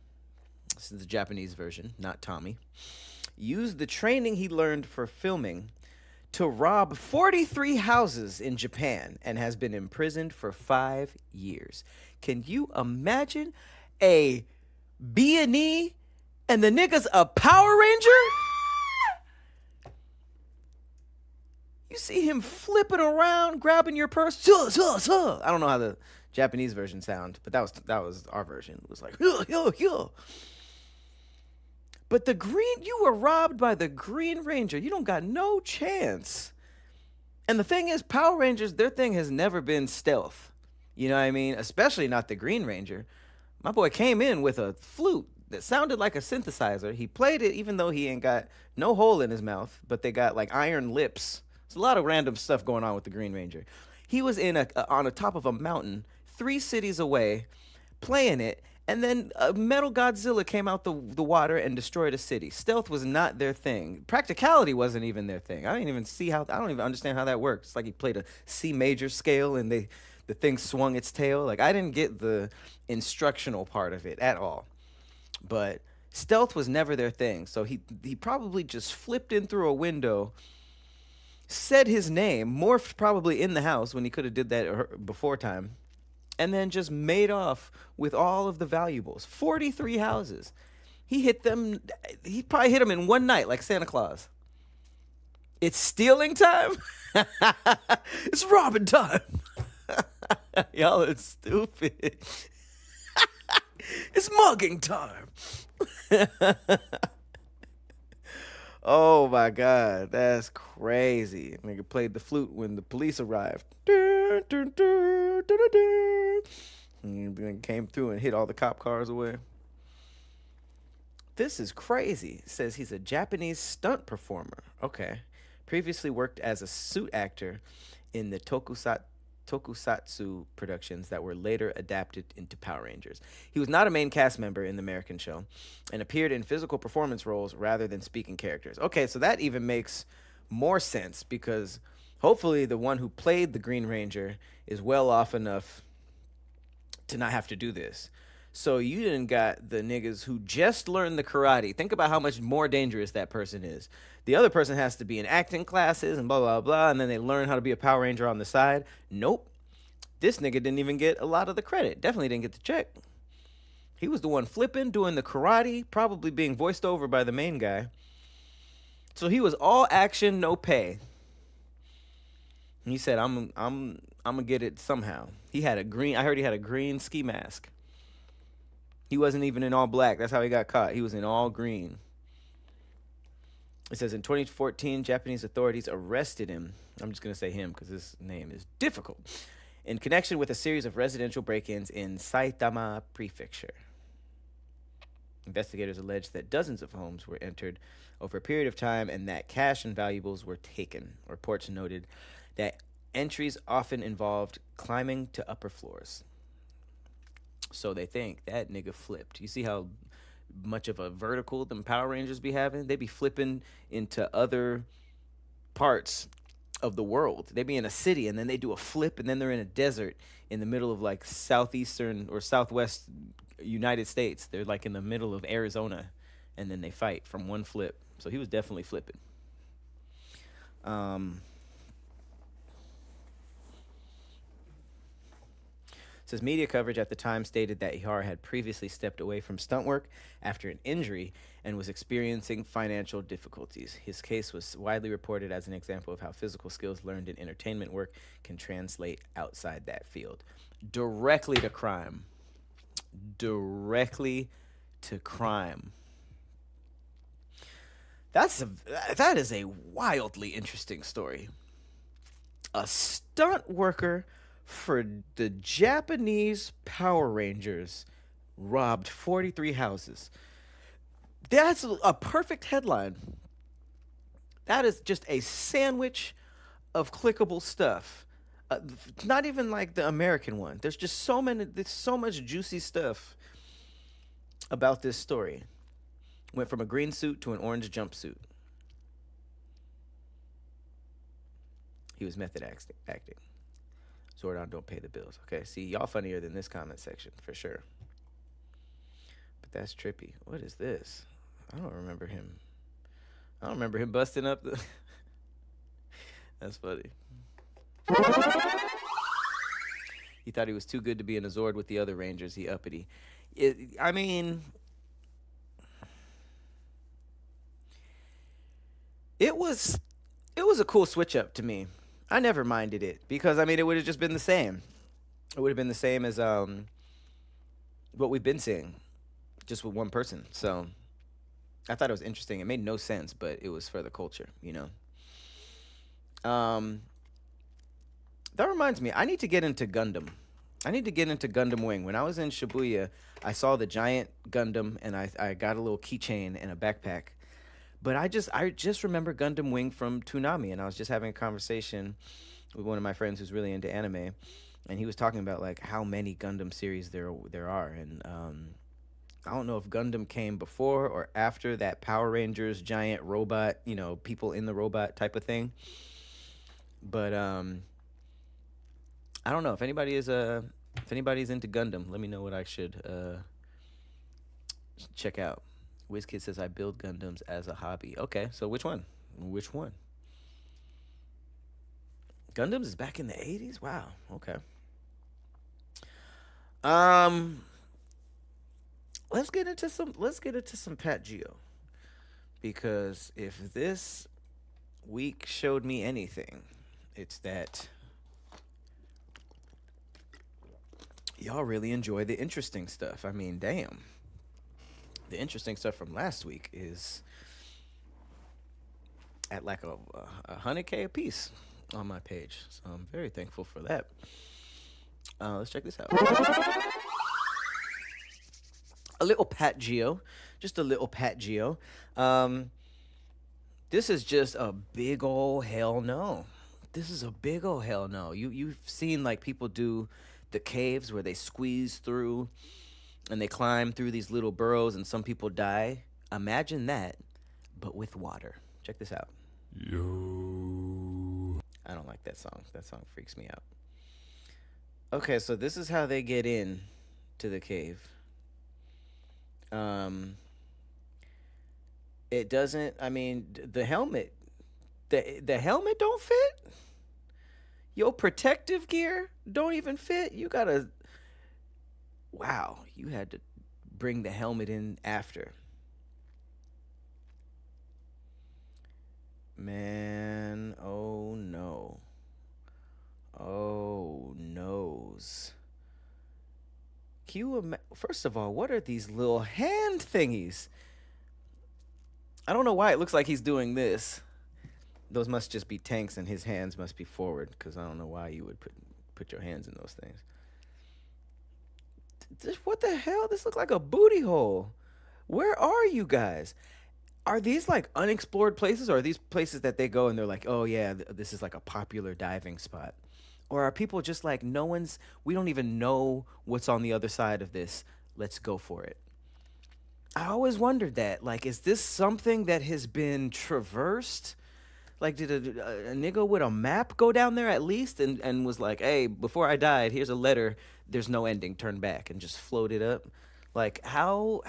this is the Japanese version, not Tommy, used the training he learned for filming to rob 43 houses in Japan and has been imprisoned for 5 years. Can you imagine a B&E and the nigga's a Power Ranger? You see him flipping around, grabbing your purse. Huh, huh, huh. I don't know how the Japanese version sound, but that was our version. It was like, huh, huh, huh. But you were robbed by the Green Ranger. You don't got no chance. And the thing is, Power Rangers, their thing has never been stealth. You know what I mean? Especially not the Green Ranger. My boy came in with a flute that sounded like a synthesizer. He played it even though he ain't got no hole in his mouth, but they got like iron lips. There's a lot of random stuff going on with the Green Ranger. He was on the top of a mountain 3 cities away playing it, and then a metal Godzilla came out the water and destroyed a city. Stealth was not their thing. Practicality wasn't even their thing. I don't even understand how that worked. It's like he played a C major scale and the thing swung its tail. Like, I didn't get the instructional part of it at all. But stealth was never their thing. So he probably just flipped in through a window, said his name, morphed probably in the house when he could have did that before time, and then just made off with all of the valuables. 43 houses. He probably hit them in one night like Santa Claus. It's stealing time? It's robbing time. Y'all are stupid. It's mugging time. Oh my God, that's crazy. Nigga played the flute when the police arrived. And then came through and hit all the cop cars away. This is crazy. It says he's a Japanese stunt performer. Okay. Previously worked as a suit actor in the tokusatsu productions that were later adapted into Power Rangers. He was not a main cast member in the American show and appeared in physical performance roles rather than speaking characters. Okay, so that even makes more sense because hopefully the one who played the Green Ranger is well off enough to not have to do this. So you didn't got the niggas who just learned the karate. Think about how much more dangerous that person is. The other person has to be in acting classes and blah, blah, blah, and then they learn how to be a Power Ranger on the side. Nope. This nigga didn't even get a lot of the credit. Definitely didn't get the check. He was the one flipping, doing the karate, probably being voiced over by the main guy. So he was all action, no pay. And he said, I'm gonna get it somehow. I heard he had a green ski mask. He wasn't even in all black. That's how he got caught. He was in all green. It says in 2014, Japanese authorities arrested him. I'm just going to say him because his name is difficult. In connection with a series of residential break-ins in Saitama Prefecture. Investigators alleged that dozens of homes were entered over a period of time and that cash and valuables were taken. Reports noted that entries often involved climbing to upper floors. So they think that nigga flipped. You see how much of a vertical them Power Rangers be having? They be flipping into other parts of the world. They be in a city and then they do a flip and then they're in a desert in the middle of like southeastern or southwest United States. They're like in the middle of Arizona and then they fight from one flip. So he was definitely flipping. Says media coverage at the time stated that Ihara had previously stepped away from stunt work after an injury and was experiencing financial difficulties. His case was widely reported as an example of how physical skills learned in entertainment work can translate outside that field. Directly to crime. Directly to crime. That is a wildly interesting story. A stunt worker for the Japanese Power Rangers robbed 43 houses. That's a perfect headline. That is just a sandwich of clickable stuff. Not even like the American one. There's so much juicy stuff about this story. Went from a green suit to an orange jumpsuit. He was method acting. Zordon don't pay the bills. Okay, see, y'all funnier than this comment section, for sure. But that's trippy. What is this? I don't remember him busting up the... That's funny. He thought he was too good to be in a Zord with the other Rangers. He uppity. It was It was a cool switch up to me. I never minded it because I mean it would have just been the same. It would have been the same as what we've been seeing, just with one person. So I thought it was interesting. It made no sense, but it was for the culture, you know. That reminds me, I need to get into Gundam. I need to get into Gundam Wing. When I was in Shibuya, I saw the giant Gundam, and I got a little keychain and a backpack. But I just remember Gundam Wing from Toonami, and I was just having a conversation with one of my friends who's really into anime, and he was talking about like how many Gundam series there are, and I don't know if Gundam came before or after that Power Rangers giant robot, you know, people in the robot type of thing. But I don't know if anybody's into Gundam. Let me know what I should check out. WizKid says I build Gundams as a hobby. Okay, so which one? Which one? Gundams is back in the 80s? Wow. Okay. Um let's get into some Pat Geo, because if this week showed me anything, it's that y'all really enjoy the interesting stuff. I mean, damn. The interesting stuff from last week is at like a 100K a piece on my page. So I'm very thankful for that. Let's check this out. A little Pat Geo. Just a little Pat Geo. This is just a big ol' hell no. This is a big ol' hell no. You've seen like people do the caves where they squeeze through and they climb through these little burrows and some people die. Imagine that, but with water. Check this out. Yo. I don't like that song. That song freaks me out. Okay, so this is how they get in to the cave. It doesn't, I mean, the helmet, the helmet don't fit. Your protective gear don't even fit. You gotta, wow, you had to bring the helmet in after. Man, oh no. Oh, noes. First of all, what are these little hand thingies? I don't know why it looks like he's doing this. Those must just be tanks and his hands must be forward, because I don't know why you would put your hands in those things. What the hell? This looks like a booty hole. Where are you guys? Are these like unexplored places, or are these places that they go and they're like, oh yeah, this is like a popular diving spot? Or are people just like, we don't even know what's on the other side of this. Let's go for it. I always wondered that. Like, is this something that has been traversed? Like, did a nigga with a map go down there at least and was like, hey, before I died, here's a letter. There's no ending. Turn back, and just float it up? Like, how?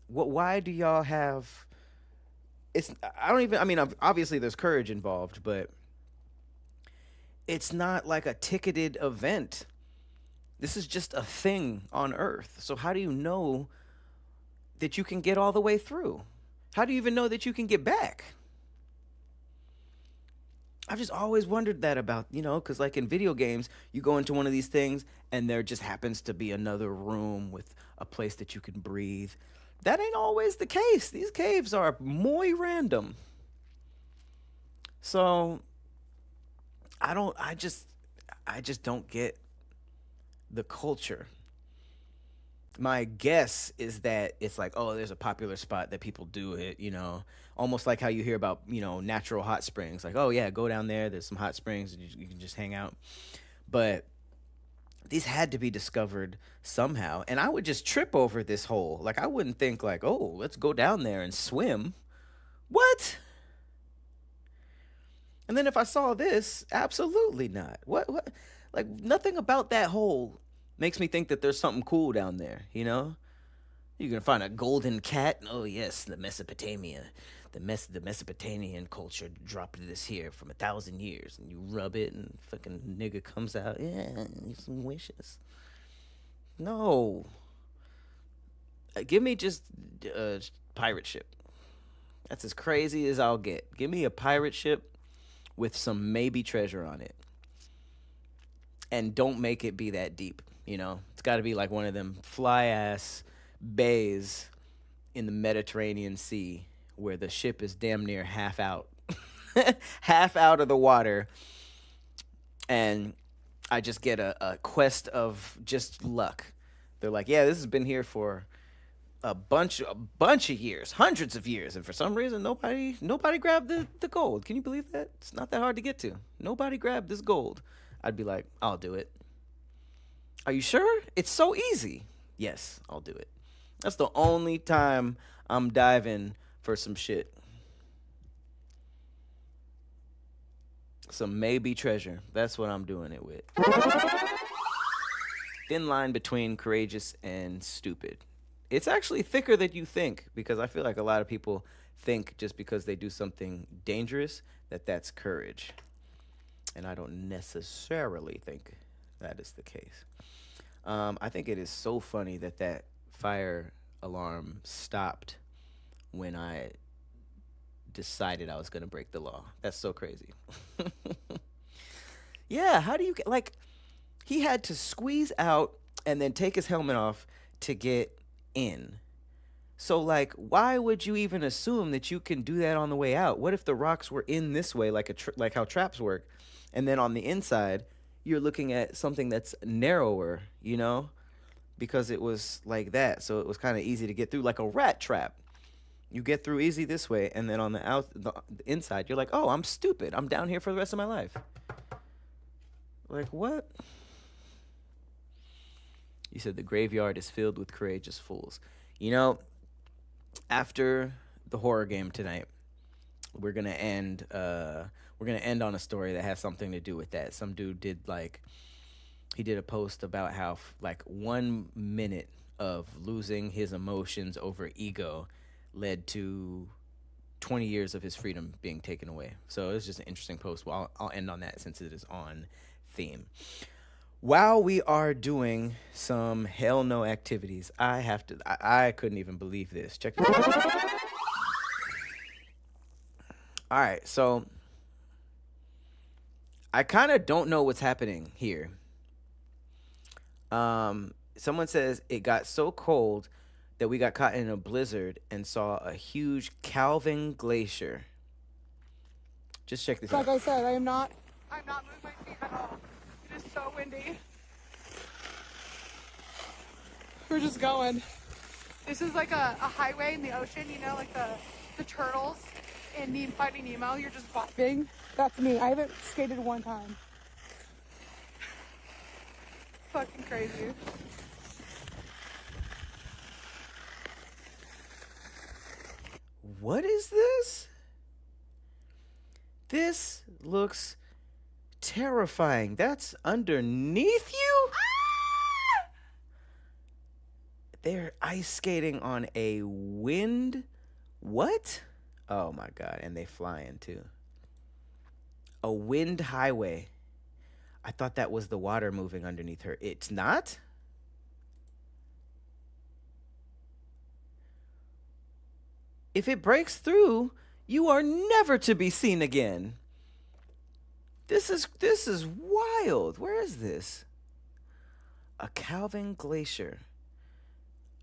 Why do y'all have... I mean, obviously there's courage involved, but it's not like a ticketed event. This is just a thing on Earth. So how do you know that you can get all the way through? How do you even know that you can get back? I've just always wondered that about, because like in video games, you go into one of these things and there just happens to be another room with a place that you can breathe. That ain't always the case. These caves are muy random. So I just don't get the culture. My guess is that it's like, oh, there's a popular spot that people do it, almost like how you hear about, natural hot springs. Like, oh yeah, go down there. There's some hot springs and you can just hang out. But these had to be discovered somehow. And I would just trip over this hole. Like, I wouldn't think like, oh, let's go down there and swim. What? And then if I saw this, absolutely not. What? Like, nothing about that hole makes me think that there's something cool down there, You're going to find a golden cat? Oh, yes, the Mesopotamian culture dropped this here from 1,000 years. And you rub it and fucking nigga comes out. Yeah, some wishes. No. Give me just pirate ship. That's as crazy as I'll get. Give me a pirate ship with some maybe treasure on it. And don't make it be that deep, you know? It's got to be like one of them fly ass bays in the Mediterranean Sea where the ship is damn near half out. Half out of the water, and I just get a quest of just luck. They're like, yeah, this has been here for a bunch of years, hundreds of years, and for some reason nobody grabbed the gold. Can you believe that? It's not that hard to get to. Nobody grabbed this gold. I'd be like, I'll do it. Are you sure? It's so easy. Yes, I'll do it. That's the only time I'm diving for some shit. Some maybe treasure. That's what I'm doing it with. Thin line between courageous and stupid. It's actually thicker than you think, because I feel like a lot of people think just because they do something dangerous that that's courage. And I don't necessarily think that is the case. I think it is so funny that that fire alarm stopped when I decided I was going to break the law. That's so crazy. Yeah, how do you get, like, he had to squeeze out and then take his helmet off to get in. So, like, why would you even assume that you can do that on the way out? What if the rocks were in this way, like like how traps work, and then on the inside, you're looking at something that's narrower, you know, because it was like that. So it was kind of easy to get through, like a rat trap. You get through easy this way, and then on the inside, you're like, oh, I'm stupid. I'm down here for the rest of my life. Like, what? You said the graveyard is filled with courageous fools. You know, after the horror game tonight, we're gonna end on a story that has something to do with that. Some dude did he did a post about how like 1 minute of losing his emotions over ego led to 20 years of his freedom being taken away. So it was just an interesting post. Well, I'll end on that since it is on theme. While we are doing some hell no activities, I couldn't even believe this. Check this out. All right, so I kind of don't know what's happening here. Someone says it got so cold that we got caught in a blizzard and saw a huge Calvin glacier. Just check this out.
Like I said, I'm not moving my feet at all. It is so windy. We're just going. This is like a highway in the ocean, you know, like the turtles in Finding Nemo. You're just vibing. That's me. I haven't skated one time. Fucking crazy.
What is this? This looks terrifying. That's underneath you? Ah! They're ice skating on a wind. What? Oh my God. And they flying too. A wind highway. I thought that was the water moving underneath her. It's not? If it breaks through, you are never to be seen again. This is wild. Where is this? A Calvin glacier.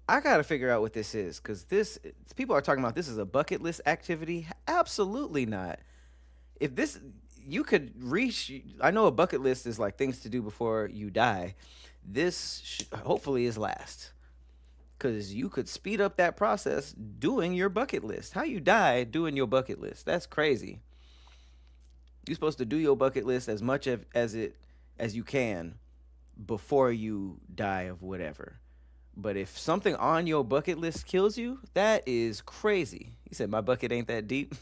I gotta figure out what this is, because people are talking about this is a bucket list activity. Absolutely not. If this, you could reach, I know a bucket list is like things to do before you die. This hopefully is last, because you could speed up that process doing your bucket list. How you die doing your bucket list? That's crazy. You're supposed to do your bucket list as much as you can before you die of whatever. But if something on your bucket list kills you, that is crazy. He said, my bucket ain't that deep.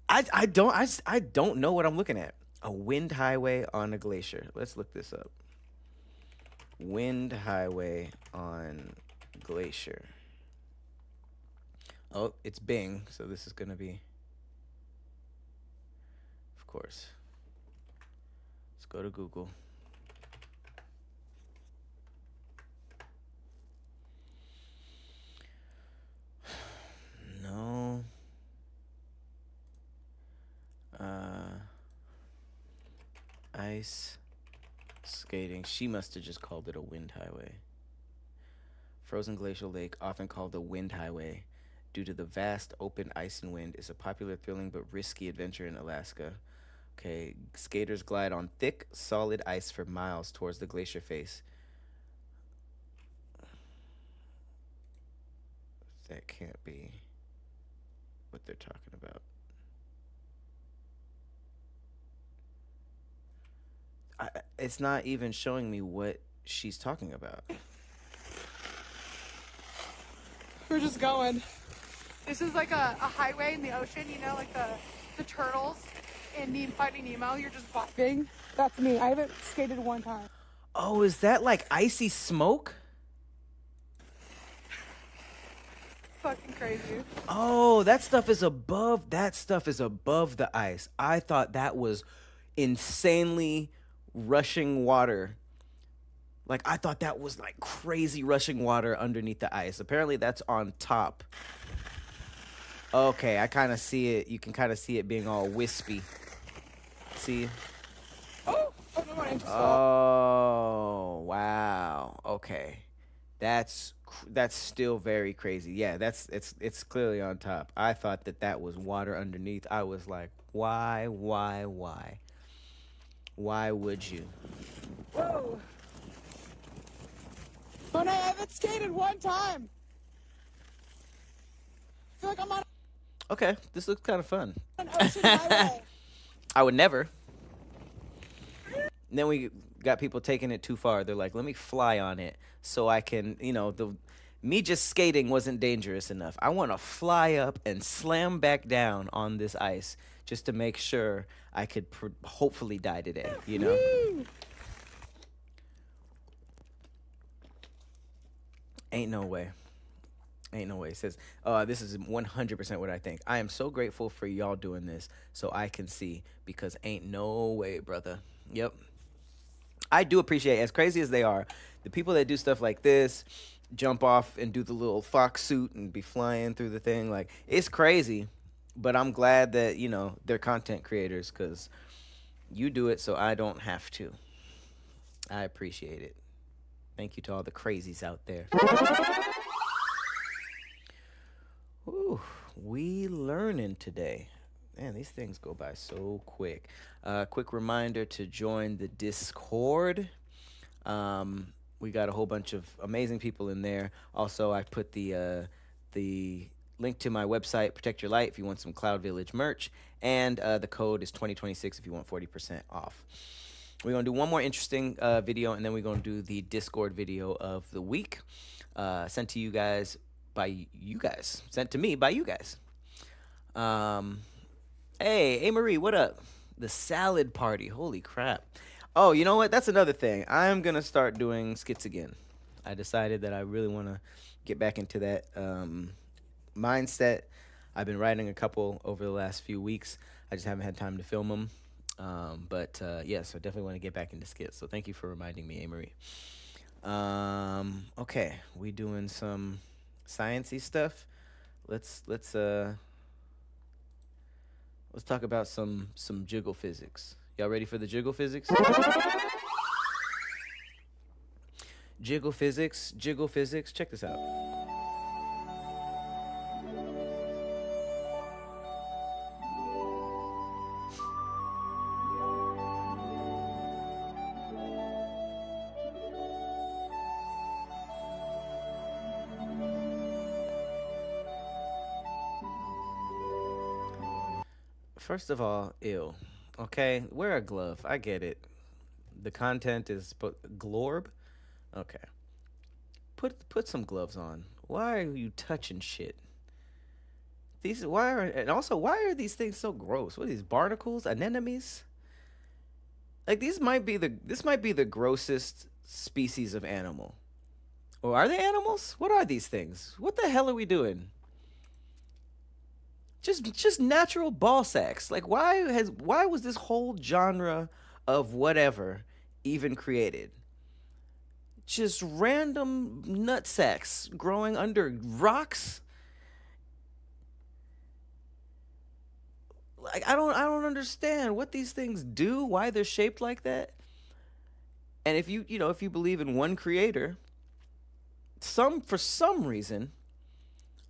I don't know what I'm looking at. A wind highway on a glacier. Let's look this up. Wind highway on glacier. Oh, it's Bing, so this is going to be, of course. Let's go to Google. ice skating. She must have just called it a wind highway. Frozen glacial lake, often called the wind highway, due to the vast open ice and wind, is a popular, thrilling, but risky adventure in Alaska. Okay, skaters glide on thick, solid ice for miles towards the glacier face. That can't be what they're talking about. It's not even showing me what she's talking about.
We're just going. This is like a highway in the ocean, you know, like the turtles in Finding Nemo. You're just bopping. That's me. I haven't skated one time.
Oh, is that like icy smoke?
Fucking crazy.
Oh, that stuff is above the ice. I thought that was insanely rushing water. Like, I thought that was like crazy rushing water underneath the ice. Apparently that's on top. Okay, I kind of see it. You can kind of see it being all wispy. See?
Oh, no, I just
Oh, wow. Okay. That's still very crazy. Yeah, it's clearly on top. I thought that was water underneath. I was like, why? Why would you?
Whoa. But I haven't skated one time. I feel like I'm on
Okay, this looks kind of fun.
an ocean highway.
I would never. And then we got people taking it too far. They're like, let me fly on it so I can, me just skating wasn't dangerous enough. I want to fly up and slam back down on this ice just to make sure I could hopefully die today,
Woo.
Ain't no way. It says, this is 100% what I think. I am so grateful for y'all doing this so I can see, because ain't no way, brother. Yep. I do appreciate, as crazy as they are, the people that do stuff like this, jump off and do the little fox suit and be flying through the thing. Like, it's crazy, but I'm glad that, they're content creators, because you do it so I don't have to. I appreciate it. Thank you to all the crazies out there. Ooh, we learning today. Man, these things go by so quick. Quick reminder to join the Discord. We got a whole bunch of amazing people in there. Also, I put the link to my website, Protect Your Light, if you want some Cloud Village merch. And the code is 2026 if you want 40% off. We're going to do one more interesting video, and then we're going to do the Discord video of the week. Sent to you guys by you guys. Sent to me by you guys. Hey, Marie, what up? The salad party. Holy crap. Oh, you know what? That's another thing. I'm going to start doing skits again. I decided that I really want to get back into that mindset. I've been writing a couple over the last few weeks. I just haven't had time to film them. But yes, I definitely want to get back into skits. So thank you for reminding me, Marie. Okay, we doing some sciencey stuff. Let's talk about some jiggle physics. Y'all ready for the jiggle physics? Jiggle physics. Check this out. First of all, ew. Okay, wear a glove. I get it. The content is glorb. Okay. Put some gloves on. Why are you touching shit? Why are these things so gross? What are these, barnacles, anemones? Like, this might be the grossest species of animal. Or are they animals? What are these things? What the hell are we doing? Just natural ball sacks. Like, why was this whole genre of whatever even created? Just random nut sacks growing under rocks. Like I don't understand what these things do, why they're shaped like that. And if if you believe in one creator, for some reason,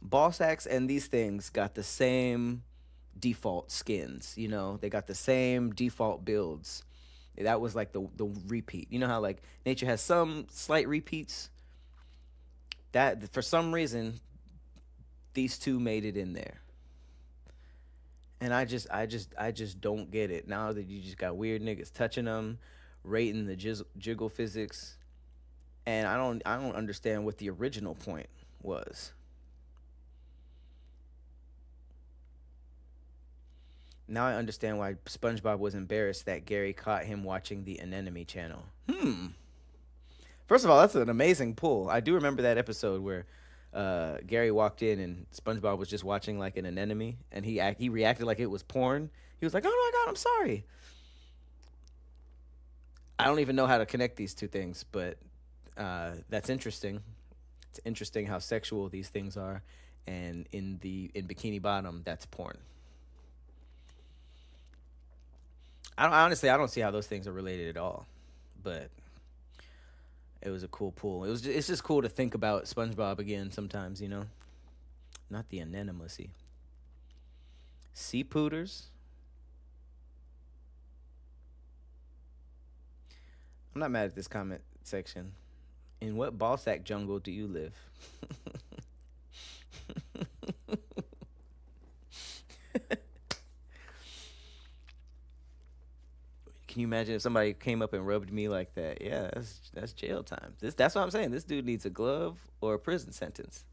ball sacks and these things got the same default skins. They got the same default builds. That was like the repeat. You know how like nature has some slight repeats. That for some reason, these two made it in there. And I just don't get it. Now that you just got weird niggas touching them, rating the jiggle physics, and I don't understand what the original point was. Now I understand why SpongeBob was embarrassed that Gary caught him watching the Anemone channel. First of all, that's an amazing pull. I do remember that episode where Gary walked in and SpongeBob was just watching like an anemone, and he reacted like it was porn. He was like, "Oh my god, I'm sorry." I don't even know how to connect these two things, but that's interesting. It's interesting how sexual these things are, and in Bikini Bottom, that's porn. I don't see how those things are related at all, but it was a cool pull. It's just cool to think about SpongeBob again sometimes, Not the anemomecy. Sea pooters. I'm not mad at this comment section. In what ballsack jungle do you live? Can you imagine if somebody came up and rubbed me like that? Yeah, that's jail time. That's what I'm saying. This dude needs a glove or a prison sentence.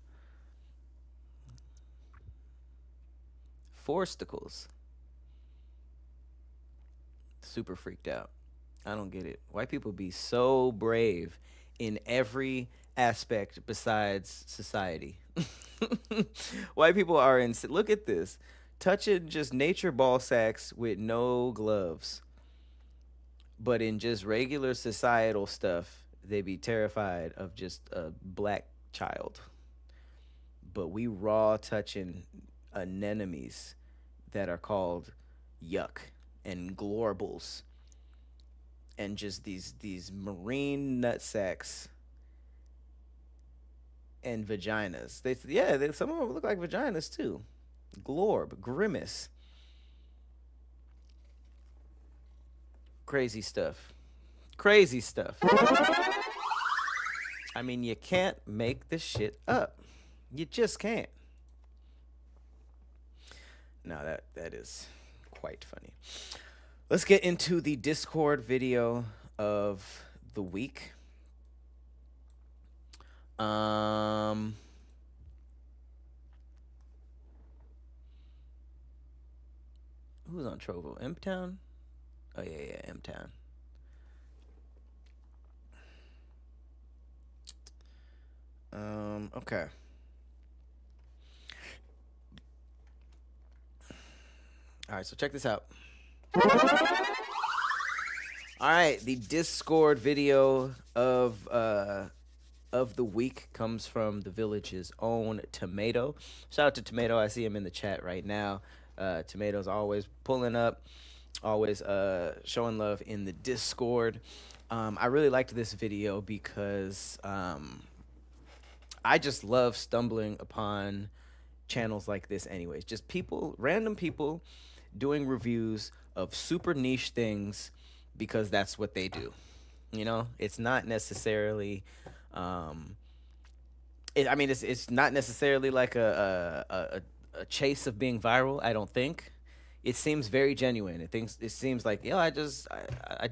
Forsticles. Super freaked out. I don't get it. White people be so brave in every aspect besides society. White people are in. Look at this. Touching just nature ball sacks with no gloves. But in just regular societal stuff, they be terrified of just a black child. But we raw touching anemones that are called yuck and glorbles and just these marine nutsacks and vaginas. Some of them look like vaginas too. Glorb, grimace. Crazy stuff. Crazy stuff. I mean, you can't make this shit up. You just can't. No, that is quite funny. Let's get into the Discord video of the week. Who's on Trovo? M-Town? Oh, yeah, M-Town. Okay. All right, so check this out. All right, the Discord video of the week comes from the Village's own Tomato. Shout out to Tomato. I see him in the chat right now. Tomato's always pulling up, always showing love in the Discord. I really liked this video because I just love stumbling upon channels like this anyways. Just random people doing reviews of super niche things because that's what they do. It's not necessarily it's not necessarily like a chase of being viral, I don't think. It seems very genuine. It seems like, I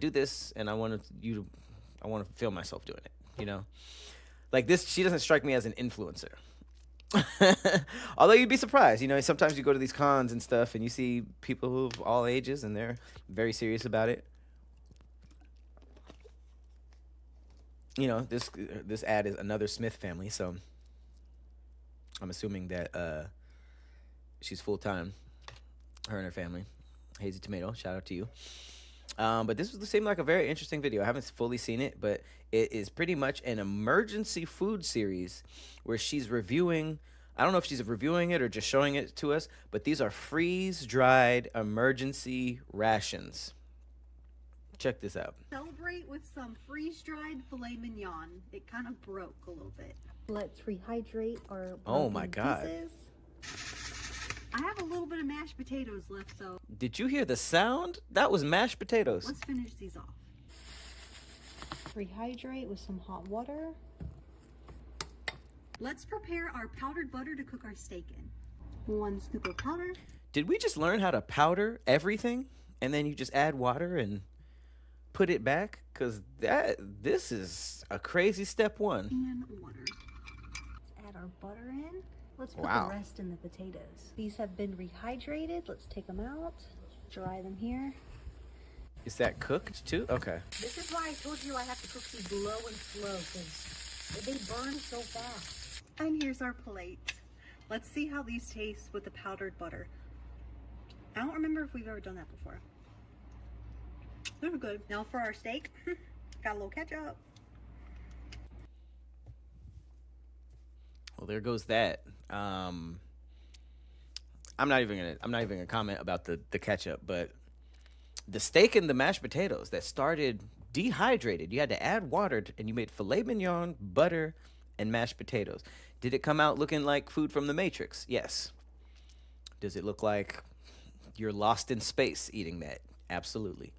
do this and I want to feel myself doing it, Like this, she doesn't strike me as an influencer. Although you'd be surprised, sometimes you go to these cons and stuff and you see people of all ages and they're very serious about it. This ad is another Smith family, so I'm assuming that she's full-time, her and her family. Hazy Tomato, shout out to you. But this seemed like a very interesting video. I haven't fully seen it, but it is pretty much an emergency food series where she's reviewing I don't know if she's reviewing it or just showing it to us, but these are freeze-dried emergency rations. Check this out.
Celebrate with some freeze-dried filet mignon. It kind of broke a little bit. Let's rehydrate our
Oh my
broken
God.
pieces. I have a little bit of mashed potatoes left, so
Did you hear the sound? That was mashed potatoes.
let's finish these off. Rehydrate with some hot water. Let's prepare our powdered butter to cook our steak in. 1 scoop of powder.
Did we just learn how to powder everything and then you just add water and put it back? Because this is a crazy step one.
And water. Let's add our butter in. Let's put
Wow.
the rest in the potatoes. These have been rehydrated. Let's take them out. Dry them here.
Is that cooked too? Okay.
This is why I told you I have to cook these low and slow, because they burn so fast. And here's our plate. Let's see how these taste with the powdered butter. I don't remember if we've ever done that before. They're good. Now for our steak, got a little ketchup.
Well, there goes that. I'm not even gonna comment about the ketchup, but the steak and the mashed potatoes that started dehydrated. You had to add water and you made filet mignon, butter, and mashed potatoes. Did it come out looking like food from the Matrix? Yes. Does it look like you're lost in space eating that? Absolutely.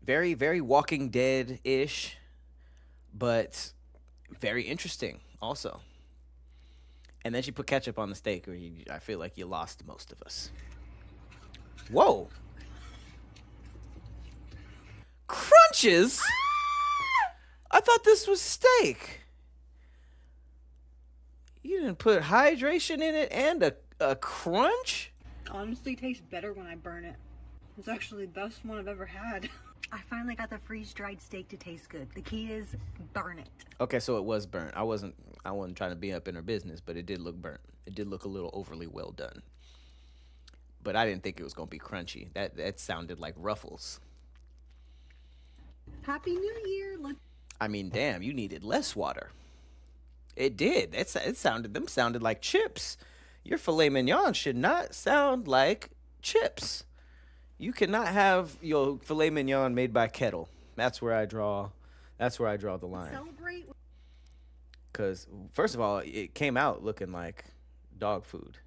Very, very Walking Dead-ish, but very interesting also. And then she put ketchup on the steak, or I feel like you lost most of us. Whoa. Crunches? I thought this was steak. You didn't put hydration in it and a crunch?
Honestly, tastes better when I burn it. It's actually the best one I've ever had. I finally got the freeze-dried steak to taste good. The key is burn it.
Okay, so it was burnt. I wasn't trying to be up in her business, but it did look burnt. It did look a little overly well done. But I didn't think it was gonna be crunchy. That sounded like Ruffles.
Happy New Year!
I mean, damn, you needed less water. It did. It sounded like chips. Your filet mignon should not sound like chips. You cannot have your filet mignon made by kettle. That's where I draw the line.
Celebrate.
Because first of all, it came out looking like dog food,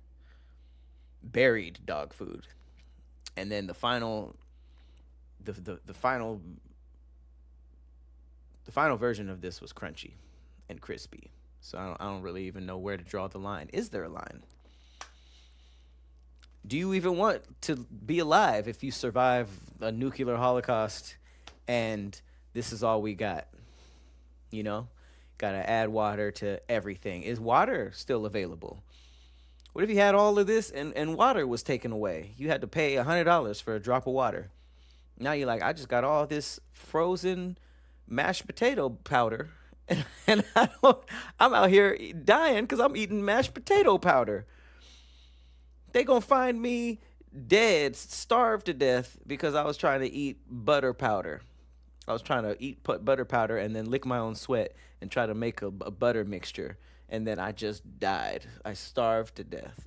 buried dog food, and then the final version of this was crunchy and crispy. So I don't really even know where to draw the line. Is there a line? Do you even want to be alive if you survive a nuclear holocaust and this is all we got? You know? Gotta add water to everything. Is water still available? What if you had all of this and water was taken away? You had to pay $100 for a drop of water. Now you're like, I just got all this frozen mashed potato powder and I'm out here dying because I'm eating mashed potato powder. They gonna find me dead, starved to death because I was trying to eat butter powder. I was trying to put butter powder and then lick my own sweat and try to make a butter mixture. And then I just died. I starved to death.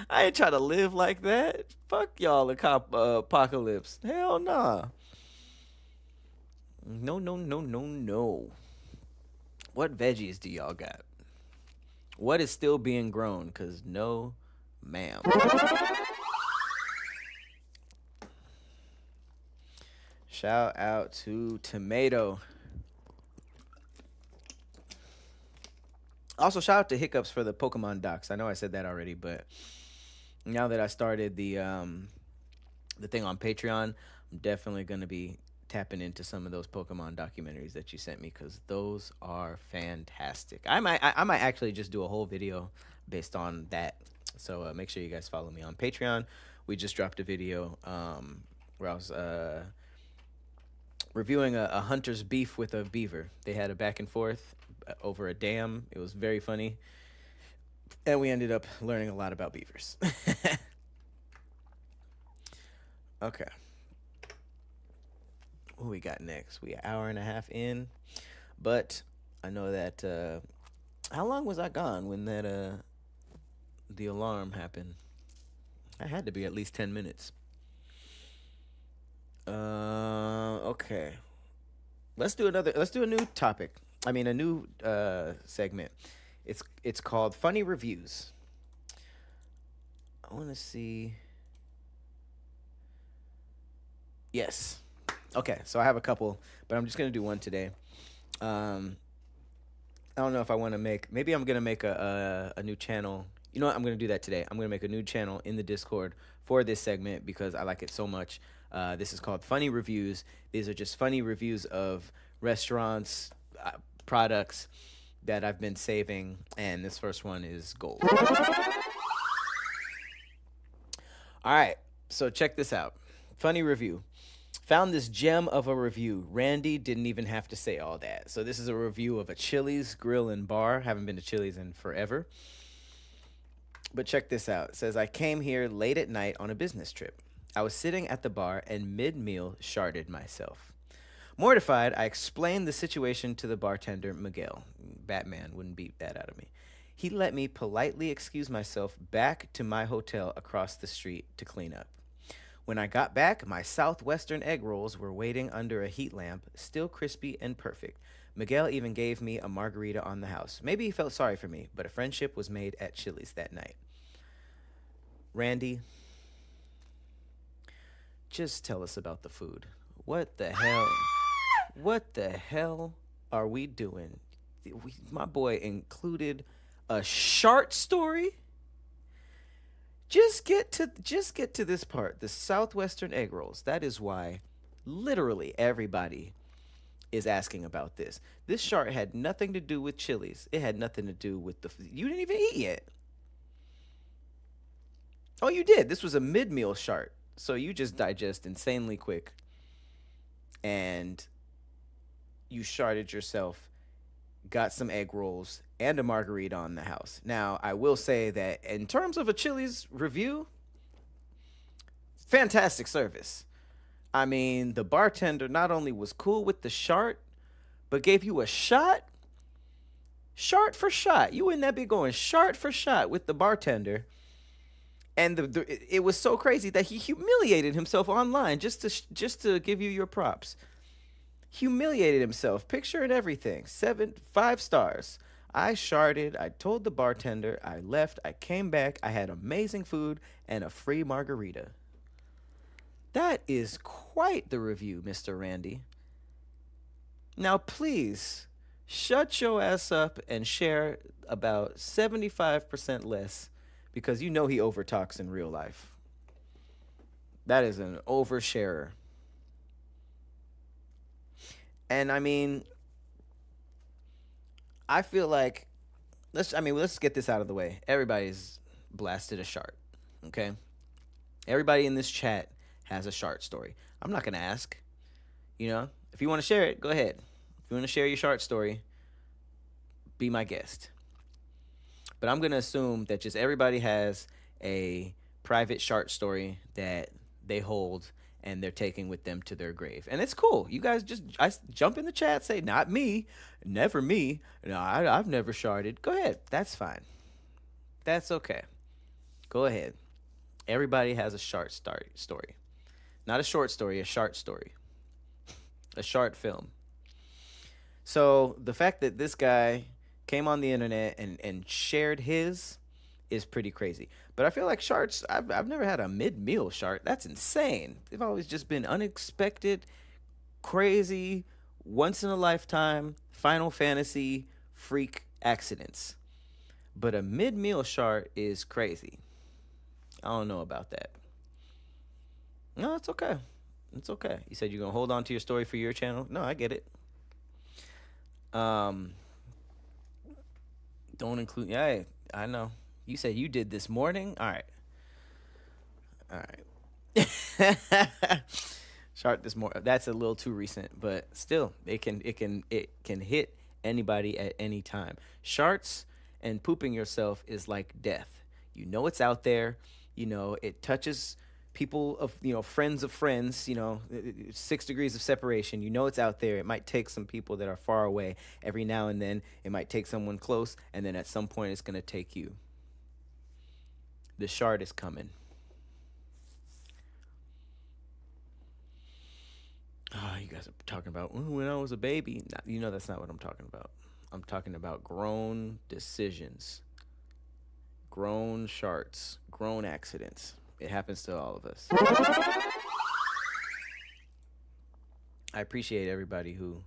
I ain't trying to live like that. Fuck y'all, apocalypse. Hell nah. No, no, no, no, no. What veggies do y'all got? What is still being grown? Because no, ma'am. Shout out to Tomato. Also, shout out to Hiccups for the Pokemon docs. I know I said that already, but now that I started the thing on Patreon, I'm definitely going to be tapping into some of those Pokemon documentaries that you sent me because those are fantastic. I might actually just do a whole video based on that. So make sure you guys follow me on Patreon. We just dropped a video where I was reviewing a hunter's beef with a beaver. They had a back and forth over a dam. It was very funny. And we ended up learning a lot about beavers. Okay. What we got next? We an hour and a half in. But I know that. How long was I gone when that the alarm happened? I had to be at least 10 minutes. Okay. Let's do another. Let's do a new topic. I mean, a new segment. It's called Funny Reviews. I want to see. Yes. Okay, so I have a couple, but I'm just gonna do one today. Um, I don't know if I want to make. Maybe I'm gonna make a new channel. You know what? I'm gonna do that today. I'm gonna make a new channel in the Discord for this segment because I like it so much. This is called Funny Reviews. These are just funny reviews of restaurants, products that I've been saving, and this first one is gold. All right, so check this out. Funny review. Found this gem of a review. Randy didn't even have to say all that. So this is a review of a Chili's Grill and Bar. Haven't been to Chili's in forever. But check this out. It says, I came here late at night on a business trip. I was sitting at the bar and mid-meal sharded myself. Mortified, I explained the situation to the bartender, Miguel. Batman wouldn't beat that out of me. He let me politely excuse myself back to my hotel across the street to clean up. When I got back, my southwestern egg rolls were waiting under a heat lamp, still crispy and perfect. Miguel even gave me a margarita on the house. Maybe he felt sorry for me, but a friendship was made at Chili's that night. Randy, just tell us about the food. What the hell? What the hell are we doing? My boy included a short story. Just get to this part. The southwestern egg rolls. That is why literally everybody is asking about this. This chart had nothing to do with Chili's. It had nothing to do with you didn't even eat yet. Oh, you did. This was a mid-meal chart. So you just digest insanely quick. And you sharded yourself, got some egg rolls, and a margarita on the house. Now, I will say that in terms of a Chili's review, fantastic service. I mean, the bartender not only was cool with the shart, but gave you a shot. Shart for shot. You wouldn't that be going shart for shot with the bartender. And it was so crazy that he humiliated himself online just to give you your props. Humiliated himself, picture and everything. 5 stars. I sharded. I told the bartender. I left. I came back. I had amazing food and a free margarita. That is quite the review, Mr. Randy. Now, please, shut your ass up and share about 75% less because you know he overtalks in real life. That is an oversharer. And I mean, I feel like let's get this out of the way. Everybody's blasted a shart, okay? Everybody in this chat has a shart story. I'm not gonna ask. You know, if you want to share it, go ahead. If you want to share your shart story, be my guest. But I'm gonna assume that just everybody has a private shart story that they hold and they're taking with them to their grave. And it's cool. You guys jump in the chat, say, not me, never me. No, I've never sharded. Go ahead. That's fine. That's okay. Go ahead. Everybody has a shart story. Not a short story, a shart story. A shart film. So the fact that this guy came on the internet and shared his is pretty crazy. But I feel like sharts, I've never had a mid-meal shart. That's insane. They've always just been unexpected, crazy, once in a lifetime, Final Fantasy freak accidents. But a mid-meal shart is crazy. I don't know about that. No, it's okay. It's okay. You said you're going to hold on to your story for your channel? No, I get it. Don't include, yeah, I know. You said you did this morning? All right. Shart this morning. That's a little too recent, but still, it can hit anybody at any time. Sharts and pooping yourself is like death. You know it's out there. You know it touches people of, friends of friends, 6 degrees of separation. It's out there. It might take some people that are far away. Every now and then, it might take someone close, and then at some point, it's going to take you. The shard is coming. Oh, you guys are talking about when I was a baby. That's not what I'm talking about. I'm talking about grown decisions, grown shards, grown accidents. It happens to all of us. I appreciate everybody who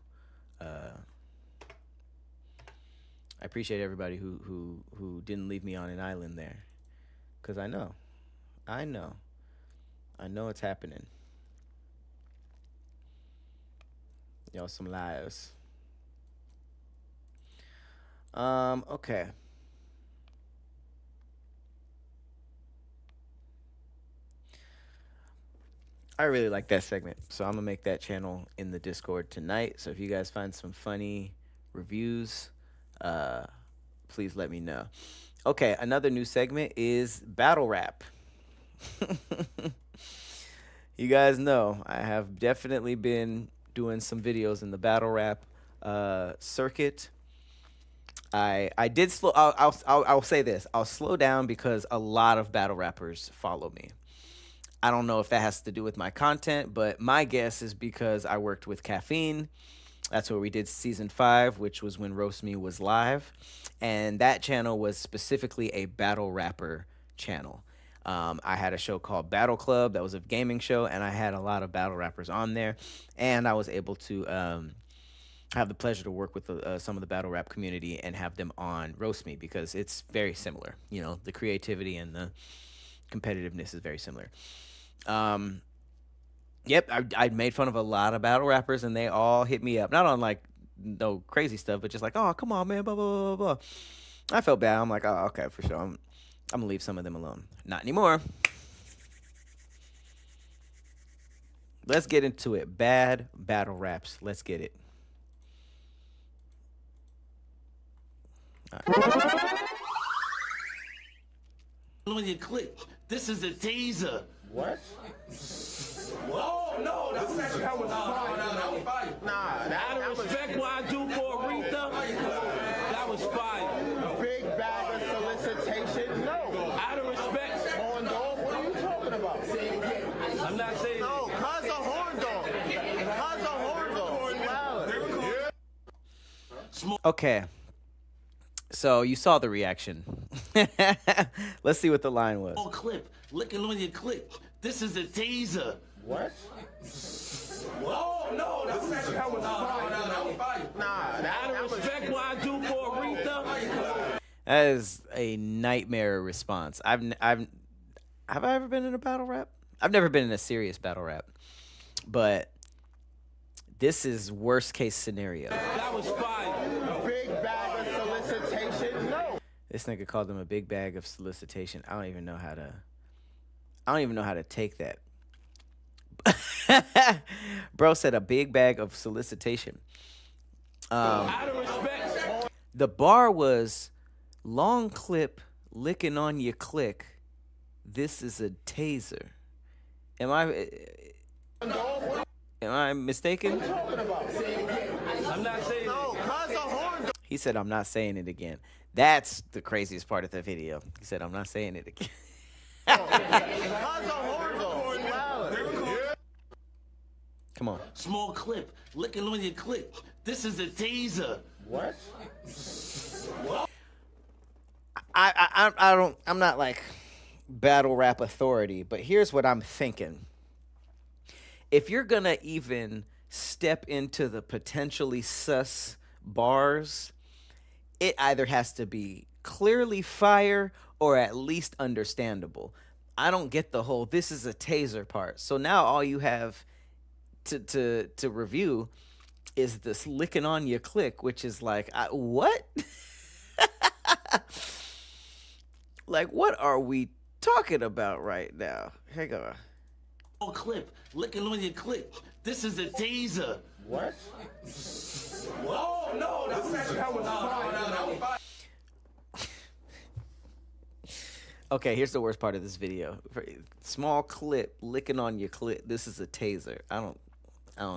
didn't leave me on an island there, because I know it's happening. Y'all some liars. Okay. I really like that segment, so I'm gonna make that channel in the Discord tonight. So if you guys find some funny reviews, please let me know. Okay, another new segment is battle rap. You guys know I have definitely been doing some videos in the battle rap circuit. I did slow. I'll say this. I'll slow down because a lot of battle rappers follow me. I don't know if that has to do with my content, but my guess is because I worked with Caffeine. That's where we did season 5, which was when Roast Me was live, and that channel was specifically a battle rapper channel. I had a show called Battle Club that was a gaming show, and I had a lot of battle rappers on there, and I was able to have the pleasure to work with some of the battle rap community and have them on Roast Me because it's very similar. The creativity and the competitiveness is very similar. Yep, I made fun of a lot of battle rappers, and they all hit me up. Not on, like, no crazy stuff, but just like, oh, come on, man, blah, blah, blah, blah. I felt bad. I'm like, oh, okay, for sure. I'm going to leave some of them alone. Not anymore. Let's get into it. Bad battle raps. Let's get it.
When you click, this is a teaser.
What? Oh, no, that was fire.
Out of respect what I do for Aretha, that was fire.
Big bag of solicitation? No.
Out of respect.
Horn dog? What are you talking about?
I'm not saying
No, cuz a horn dog. Cuz a horn dog.
Okay. So you saw the reaction. Let's see what the line was.
Oh, clip. Licking when you click. This is a teaser.
What? Oh, no, that was fire.
Out of respect what I do for Aretha.
That is a nightmare response. Have I ever been in a battle rap? I've never been in a serious battle rap, but this is worst case scenario.
That was fire.
Big bag of solicitation? No.
This nigga called them a big bag of solicitation. I don't even know how to take that. Bro said a big bag of solicitation.
Out of respect.
The bar was long clip licking on your click. This is a taser. Am I mistaken?
I'm not saying
No, cuz a horn dog.
He said, I'm not saying it again. That's the craziest part of the video. He said, I'm not saying it again.
Cuz a horn dog.
Come on.
small clip. Licking when you click. This is a teaser.
What?
I'm not like battle rap authority, but here's what I'm thinking. If you're gonna even step into the potentially sus bars, it either has to be clearly fire or at least understandable. I don't get the whole this is a taser part. So now all you have to review is this licking on your click, which is like, what? Like, what are we talking about right now? Hang on.
Oh, clip. Licking when you click. This is a teaser.
What? Oh, no, that was fire.
Okay, here's the worst part of this video. Small clip licking on your clit. This is a taser. I don't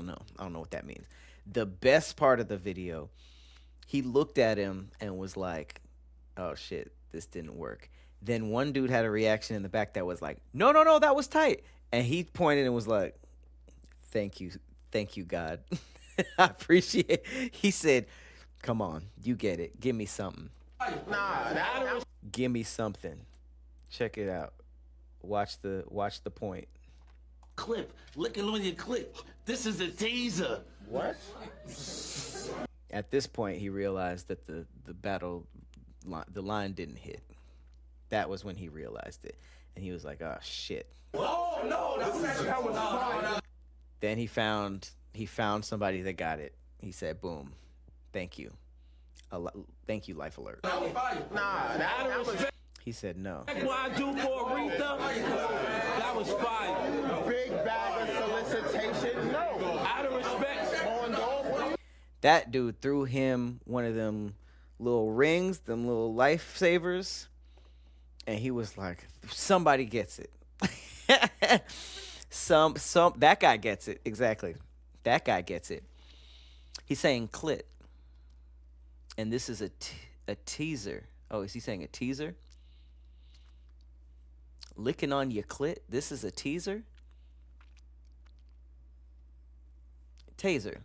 know. I don't know what that means. The best part of the video, he looked at him and was like, "Oh shit, this didn't work." Then one dude had a reaction in the back that was like, "No, no, no, that was tight." And he pointed and was like, "Thank you, God." I appreciate it. He said, "Come on, you get it. Give me something. Give me something." Check it out. Watch the point.
Clip, licking on your clip. This is a teaser.
What?
At this point, he realized that the line didn't hit. That was when he realized it, and he was like, "Oh shit."
Oh no, that was fine.
Then he found somebody that got it. He said, "Boom, thank you, thank you, Life Alert."
Nah, that was
He said no.
What I do for Aretha, that was fire.
big bag of solicitation. No.
Out of respect.
On dog.
That dude threw him one of them little rings, them little lifesavers, and he was like, "Somebody gets it." That guy gets it. Exactly. That guy gets it. He's saying clit. And this is a teaser. Oh, is he saying a teaser? Licking on your clit. This is a teaser? Taser.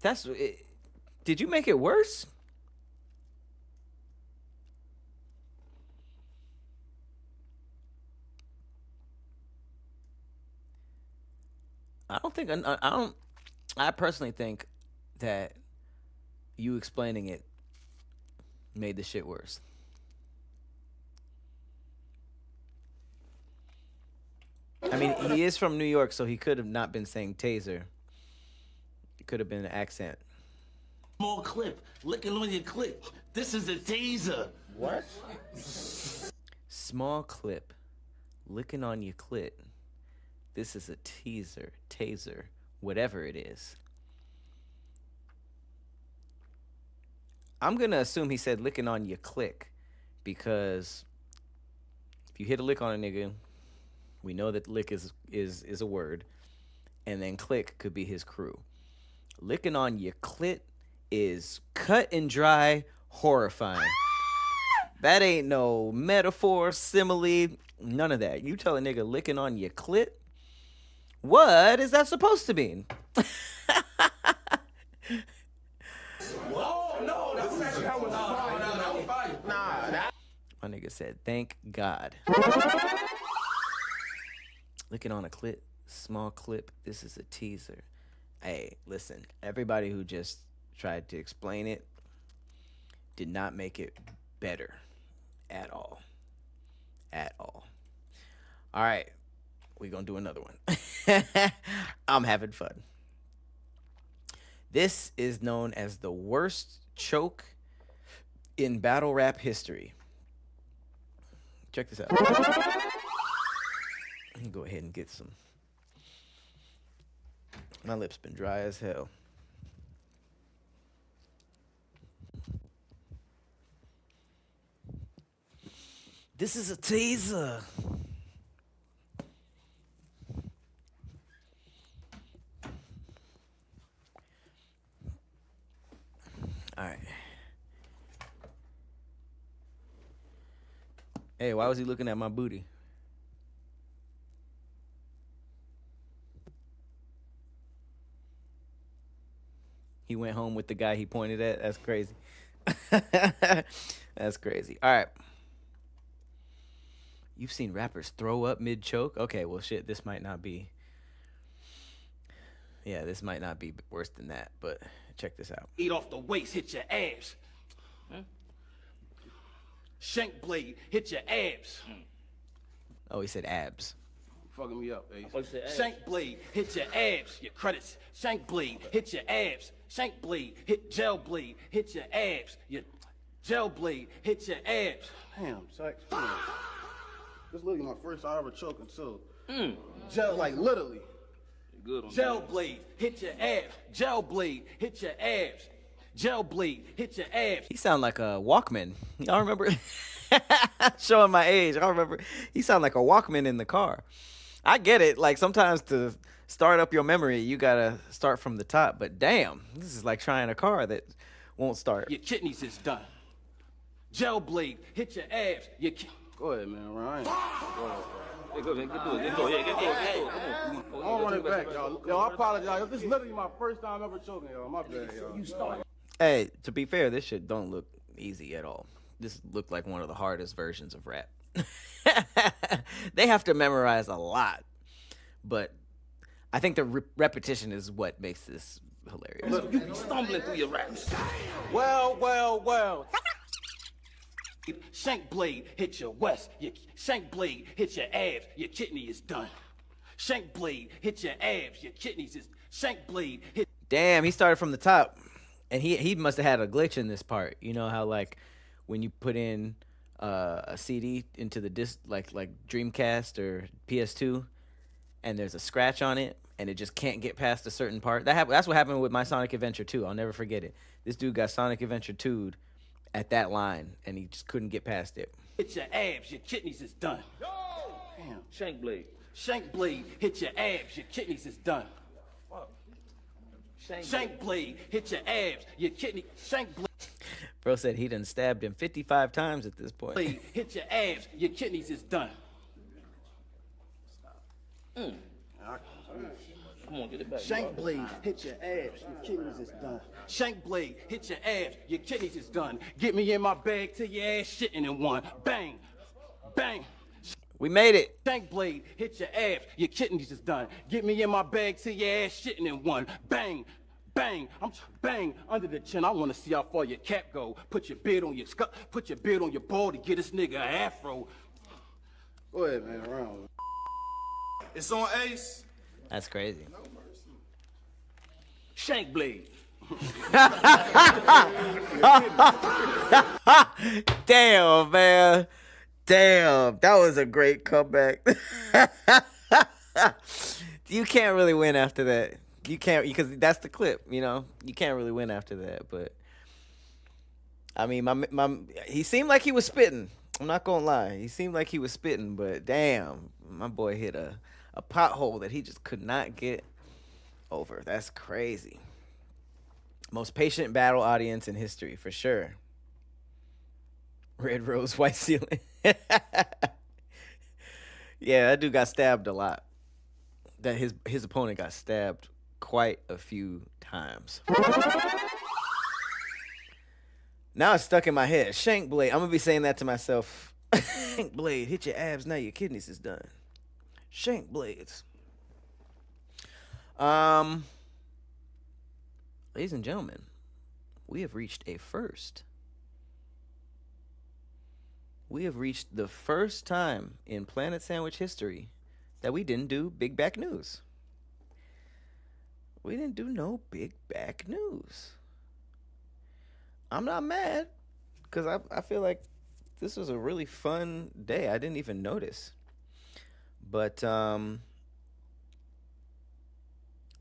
That's it. Did you make it worse? I personally think that you explaining it made the shit worse. I mean, he is from New York, so he could have not been saying taser. It could have been an accent.
Small clip, licking on your clip. This is a teaser.
What?
Small clip, licking on your clit. This is a taser, whatever it is. I'm going to assume he said licking on your click, because if you hit a lick on a nigga, we know that lick is a word, and then click could be his crew. Licking on your clit is cut and dry horrifying. That ain't no metaphor, simile, none of that. You tell a nigga licking on your clit, what is that supposed to mean?
Oh no, that was fire.
Nah, that.
My nigga said, "Thank God." Licking on a clit, small clip. This is a teaser. Hey, listen, everybody who just tried to explain it did not make it better at all. At all. All right, we're going to do another one. I'm having fun. This is known as the worst choke in battle rap history. Check this out. Let me go ahead and get some. My lips been dry as hell. This is a teaser. All right. Hey, why was he looking at my booty? He went home with the guy he pointed at. That's crazy. That's crazy. All right. You've seen rappers throw up mid-choke? Okay, well, shit, this might not be... Yeah, this might not be worse than that, but check this out.
Eat off the waist, hit your abs. Shank blade, hit your abs.
Oh, he said abs.
Fucking me up, Ace. Shank blade, hit your abs. Your credits. Shank blade, hit your abs. Shank blade, hit gel blade, hit your abs. Your gel blade, hit your abs.
Damn, Sax. This is literally my first time ever choking too. Gel, like literally.
Good on gel blade, hit your abs. Gel blade, hit your abs. Gel blade, hit your abs.
He sound like a Walkman. Y'all remember? Showing my age. I remember he sounded like a Walkman in the car. I get it. Like sometimes to start up your memory, you gotta start from the top. But damn, this is like trying a car that won't start.
Your kidneys is done. Gel blade, hit your abs.
Go ahead, man. Ryan. Go ahead.
Hey, go ahead, get through it. Get through it. Come on.
I don't run it back, y'all. Yo, I apologize. This is literally my first time ever choking, y'all. My bad, y'all.
You start.
Hey, to be fair, this shit don't look easy at all. This looked like one of the hardest versions of rap. They have to memorize a lot, but I think the repetition is what makes this hilarious.
You be stumbling through your raps.
Well.
Shank blade, hit your west. Shank blade, hit your abs. Your kidney is done. Shank blade, hit your abs. Your kidneys is. Shank blade, hit.
Damn, he started from the top, and he must have had a glitch in this part. You know how like when you put in a CD into the disc, like Dreamcast or PS2, and there's a scratch on it, and it just can't get past a certain part. That's what happened with my Sonic Adventure 2. I'll never forget it. This dude got Sonic Adventure 2'd at that line, and he just couldn't get past it.
Hit your abs, your kidneys is done.
Damn. Shank blade.
Shank blade, hit your abs, your kidneys is done.
Fuck.
Shank blade, hit your abs, your kidney. Shank blade.
Bro said he done stabbed him 55 times at this point.
Hit your abs, your kidneys is done.
Come on, get it back.
Shank blade, hit your abs, your kidneys is done. Shank blade, hit your abs, your kidneys is done. Get me in my bag till your ass shitting in one. Bang, bang.
We made it.
Shank blade, hit your abs, your kidneys is done. Get me in my bag till your ass shitting in one. Bang, bang. Bang under the chin. I want to see how far your cap go. Put your beard on your put your beard on your ball to get this nigga an afro.
Go ahead, man. Round.
It's on Ace.
That's crazy.
Shank blade.
Damn, man. Damn, that was a great comeback. You can't really win after that. You can't, because that's the clip, you know. You can't really win after that. But I mean, he seemed like he was spitting. I'm not gonna lie, he seemed like he was spitting. But damn, my boy hit a pothole that he just could not get over. That's crazy. Most patient battle audience in history, for sure. Red rose, white ceiling. Yeah, that dude got stabbed a lot. That his opponent got stabbed quite a few times. Now it's stuck in my head. Shank blade. I'm gonna be saying that to myself. Shank blade, hit your abs, now your kidneys is done. Shank blades. Ladies and gentlemen, we have reached a first. We have reached the first time in Planet Sandwich history that we didn't do Big Back News. We didn't do no Big Back News. I'm not mad, because I feel like this was a really fun day. I didn't even notice. But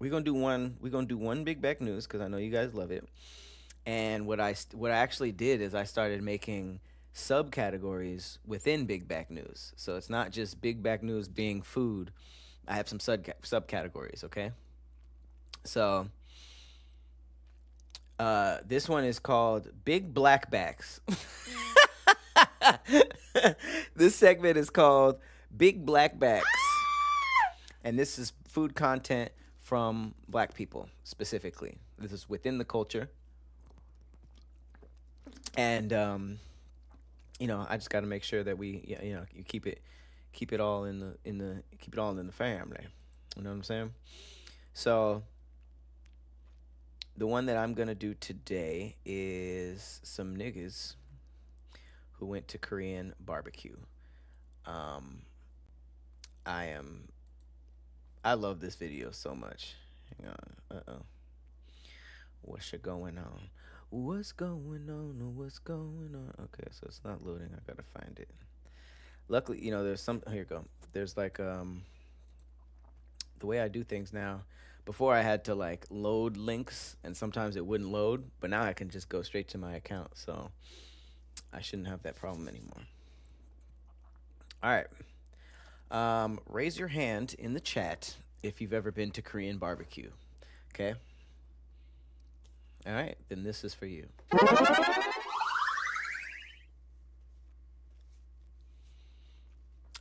we're gonna do one Big Back News, because I know you guys love it. And what I actually did is I started making subcategories within Big Back News. So it's not just Big Back News being food. I have some subcategories, okay? So this one is called Big Black Backs. This segment is called Big Black Backs. And this is food content from black people specifically. This is within the culture. And you know, I just got to make sure that we, you know, you keep it all in the family. You know what I'm saying? So the one that I'm gonna do today is some niggas who went to Korean barbecue. I love this video so much. Hang on. What's going on? What's going on? What's going on? Okay, so it's not loading. I gotta find it. Luckily, you know, there's some. Here you go. There's like the way I do things now. Before I had to like load links, and sometimes it wouldn't load. But now I can just go straight to my account, so I shouldn't have that problem anymore. All right. Raise your hand in the chat if you've ever been to Korean barbecue. Okay. All right. Then this is for you.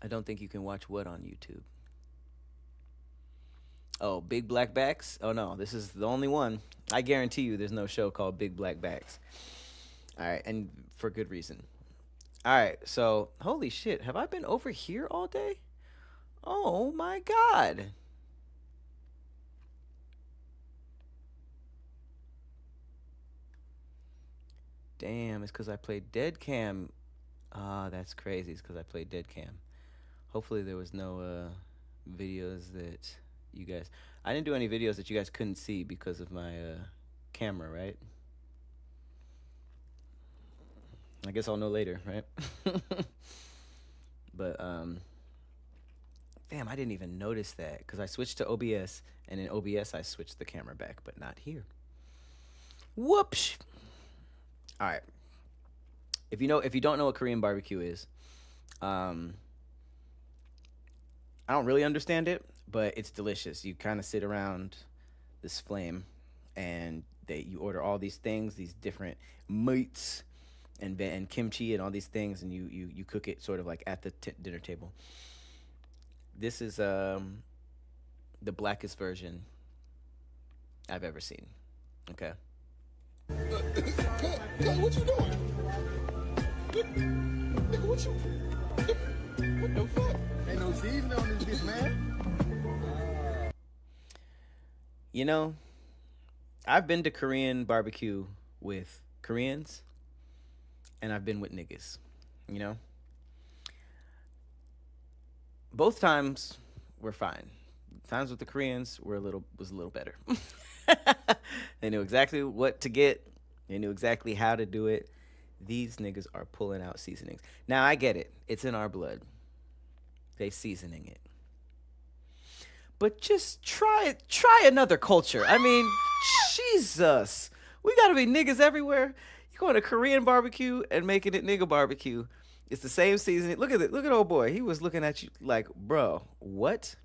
I don't think you can watch what on YouTube. Oh, Big Black Backs? Oh, no. This is the only one. I guarantee you there's no show called Big Black Backs. All right. And for good reason. All right. So, holy shit. Have I been over here all day? Oh, my God. Damn. It's because I played Dead Cam. Ah, that's crazy. It's because I played Dead Cam. Hopefully there was no videos that you guys... I didn't do any videos that you guys couldn't see because of my camera, right? I guess I'll know later, right? But, damn, I didn't even notice that because I switched to OBS, and in OBS I switched the camera back, but not here. Whoops! All right. If you don't know what Korean barbecue is, I don't really understand it, but it's delicious. You kind of sit around this flame, and you order all these things, these different meats, and kimchi and all these things, and you cook it sort of like at the dinner table. This is the blackest version I've ever seen. Okay.
What you doing? What the fuck? Ain't no seasoning on this bitch, man.
You know, I've been to Korean barbecue with Koreans, and I've been with niggas, you know? Both times were fine. Times with the Koreans was a little better. They knew exactly what to get. They knew exactly how to do it. These niggas are pulling out seasonings. Now, I get it. It's in our blood. They seasoning it. But just try another culture. I mean, Jesus. We got to be niggas everywhere. You going to Korean barbecue and making it nigga barbecue. It's the same seasoning. Look at it. Look at old boy. He was looking at you like, bro, what?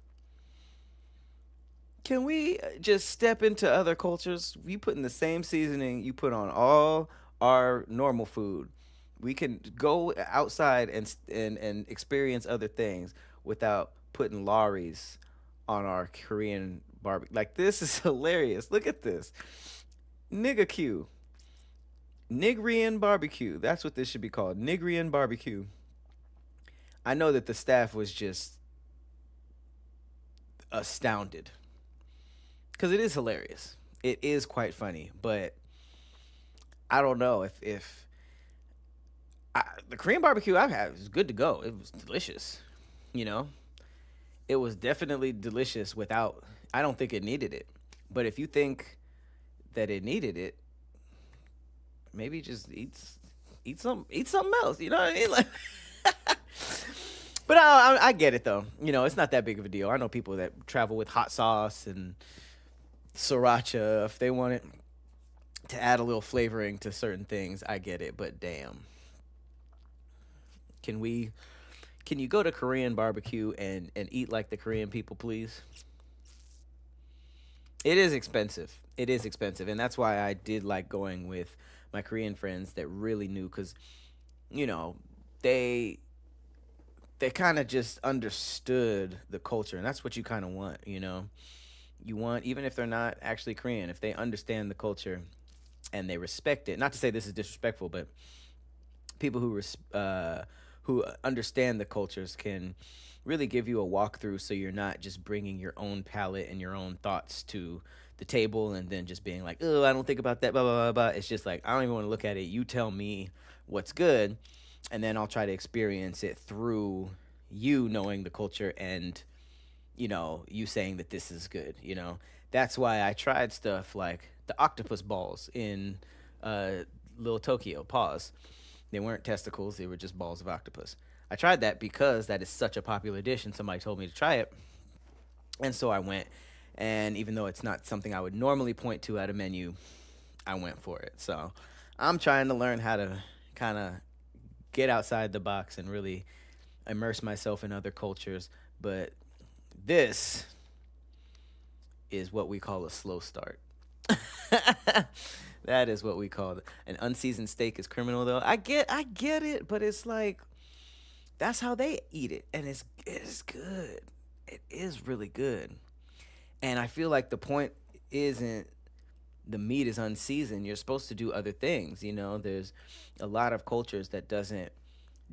Can we just step into other cultures? We put in the same seasoning you put on all our normal food. We can go outside and experience other things without putting lorries on our Korean barbecue. Like, this is hilarious. Look at this. Nigga Q. Nigerian barbecue. That's what this should be called. Nigerian barbecue. I know that the staff was just astounded. Because it is hilarious. It is quite funny. But I don't know if the Korean barbecue I've had was good to go. It was delicious. You know? It was definitely delicious without... I don't think it needed it. But if you think that it needed it, maybe just eat something else. You know what I mean? Like, but I get it though. You know, it's not that big of a deal. I know people that travel with hot sauce and sriracha if they want it to add a little flavoring to certain things. I get it, but damn. Can you go to Korean barbecue and eat like the Korean people, please? It is expensive. It is expensive. And that's why I did like going with my Korean friends that really knew, because, you know, they kind of just understood the culture. And that's what you kind of want, you know. You want, even if they're not actually Korean, if they understand the culture and they respect it. Not to say this is disrespectful, but people who understand the cultures can really give you a walkthrough, so you're not just bringing your own palate and your own thoughts to the table and then just being like, oh, I don't think about that, blah, blah, blah, blah. It's just like, I don't even want to look at it. You tell me what's good, and then I'll try to experience it through you knowing the culture and, you know, you saying that this is good, you know. That's why I tried stuff like the octopus balls in Little Tokyo. Pause. They weren't testicles. They were just balls of octopus. I tried that because that is such a popular dish, and somebody told me to try it. And so I went, and even though it's not something I would normally point to at a menu, I went for it. So I'm trying to learn how to kind of get outside the box and really immerse myself in other cultures, but this is what we call a slow start. That is what we call it. An unseasoned steak is criminal, though. I get it, but it's like that's how they eat it, and it's good. It is really good, and I feel like the point isn't the meat is unseasoned. You're supposed to do other things. There's a lot of cultures that doesn't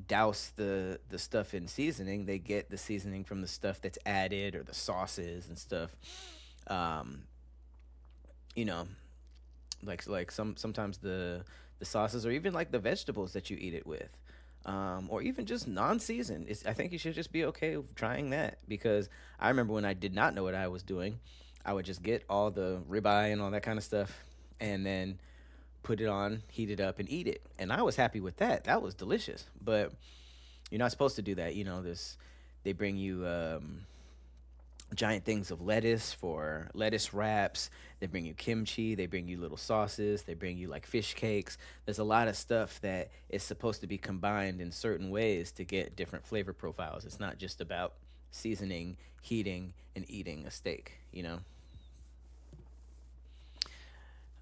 douse the stuff in seasoning. They get the seasoning from the stuff that's added or the sauces and stuff. You know, like sometimes the sauces or even like the vegetables that you eat it with. Or even just non-seasoned. I think you should just be okay with trying that, because I remember when I did not know what I was doing, I would just get all the ribeye and all that kind of stuff and then put it on, heat it up, and eat it. And I was happy with that. That was delicious. But you're not supposed to do that. They bring you giant things of lettuce for lettuce wraps. They bring you kimchi. They bring you little sauces. They bring you like fish cakes. There's a lot of stuff that is supposed to be combined in certain ways to get different flavor profiles. It's not just about seasoning, heating, and eating a steak,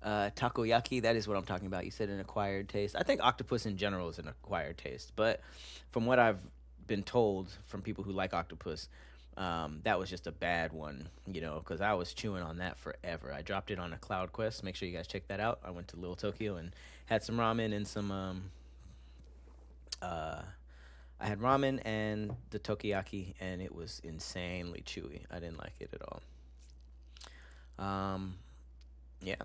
Takoyaki, that is what I'm talking about. You said an acquired taste. I think octopus in general is an acquired taste, but from what I've been told from people who like octopus, that was just a bad one, because I was chewing on that forever. I dropped it on a Cloud Quest. Make sure you guys check that out. I went to Little Tokyo and had some ramen and some, I had ramen and the takoyaki, and it was insanely chewy. I didn't like it at all. Yeah,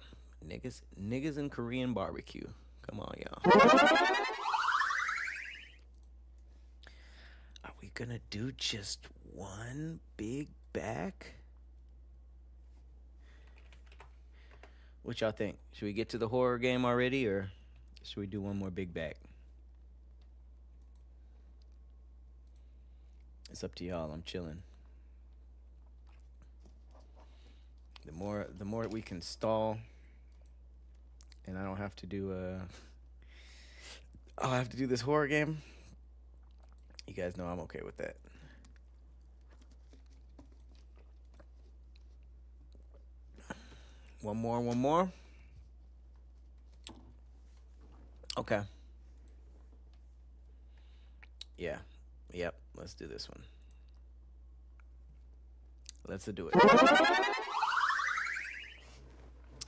niggas in Korean barbecue. Come on, y'all. Are we gonna do just one big back? What y'all think? Should we get to the horror game already, or should we do one more big back? It's up to y'all. I'm chilling. The more we can stall, and I don't have to do I'll have to do this horror game. You guys know I'm okay with that. One more. Okay. Yeah. Yep. Let's do this one. Let's do it.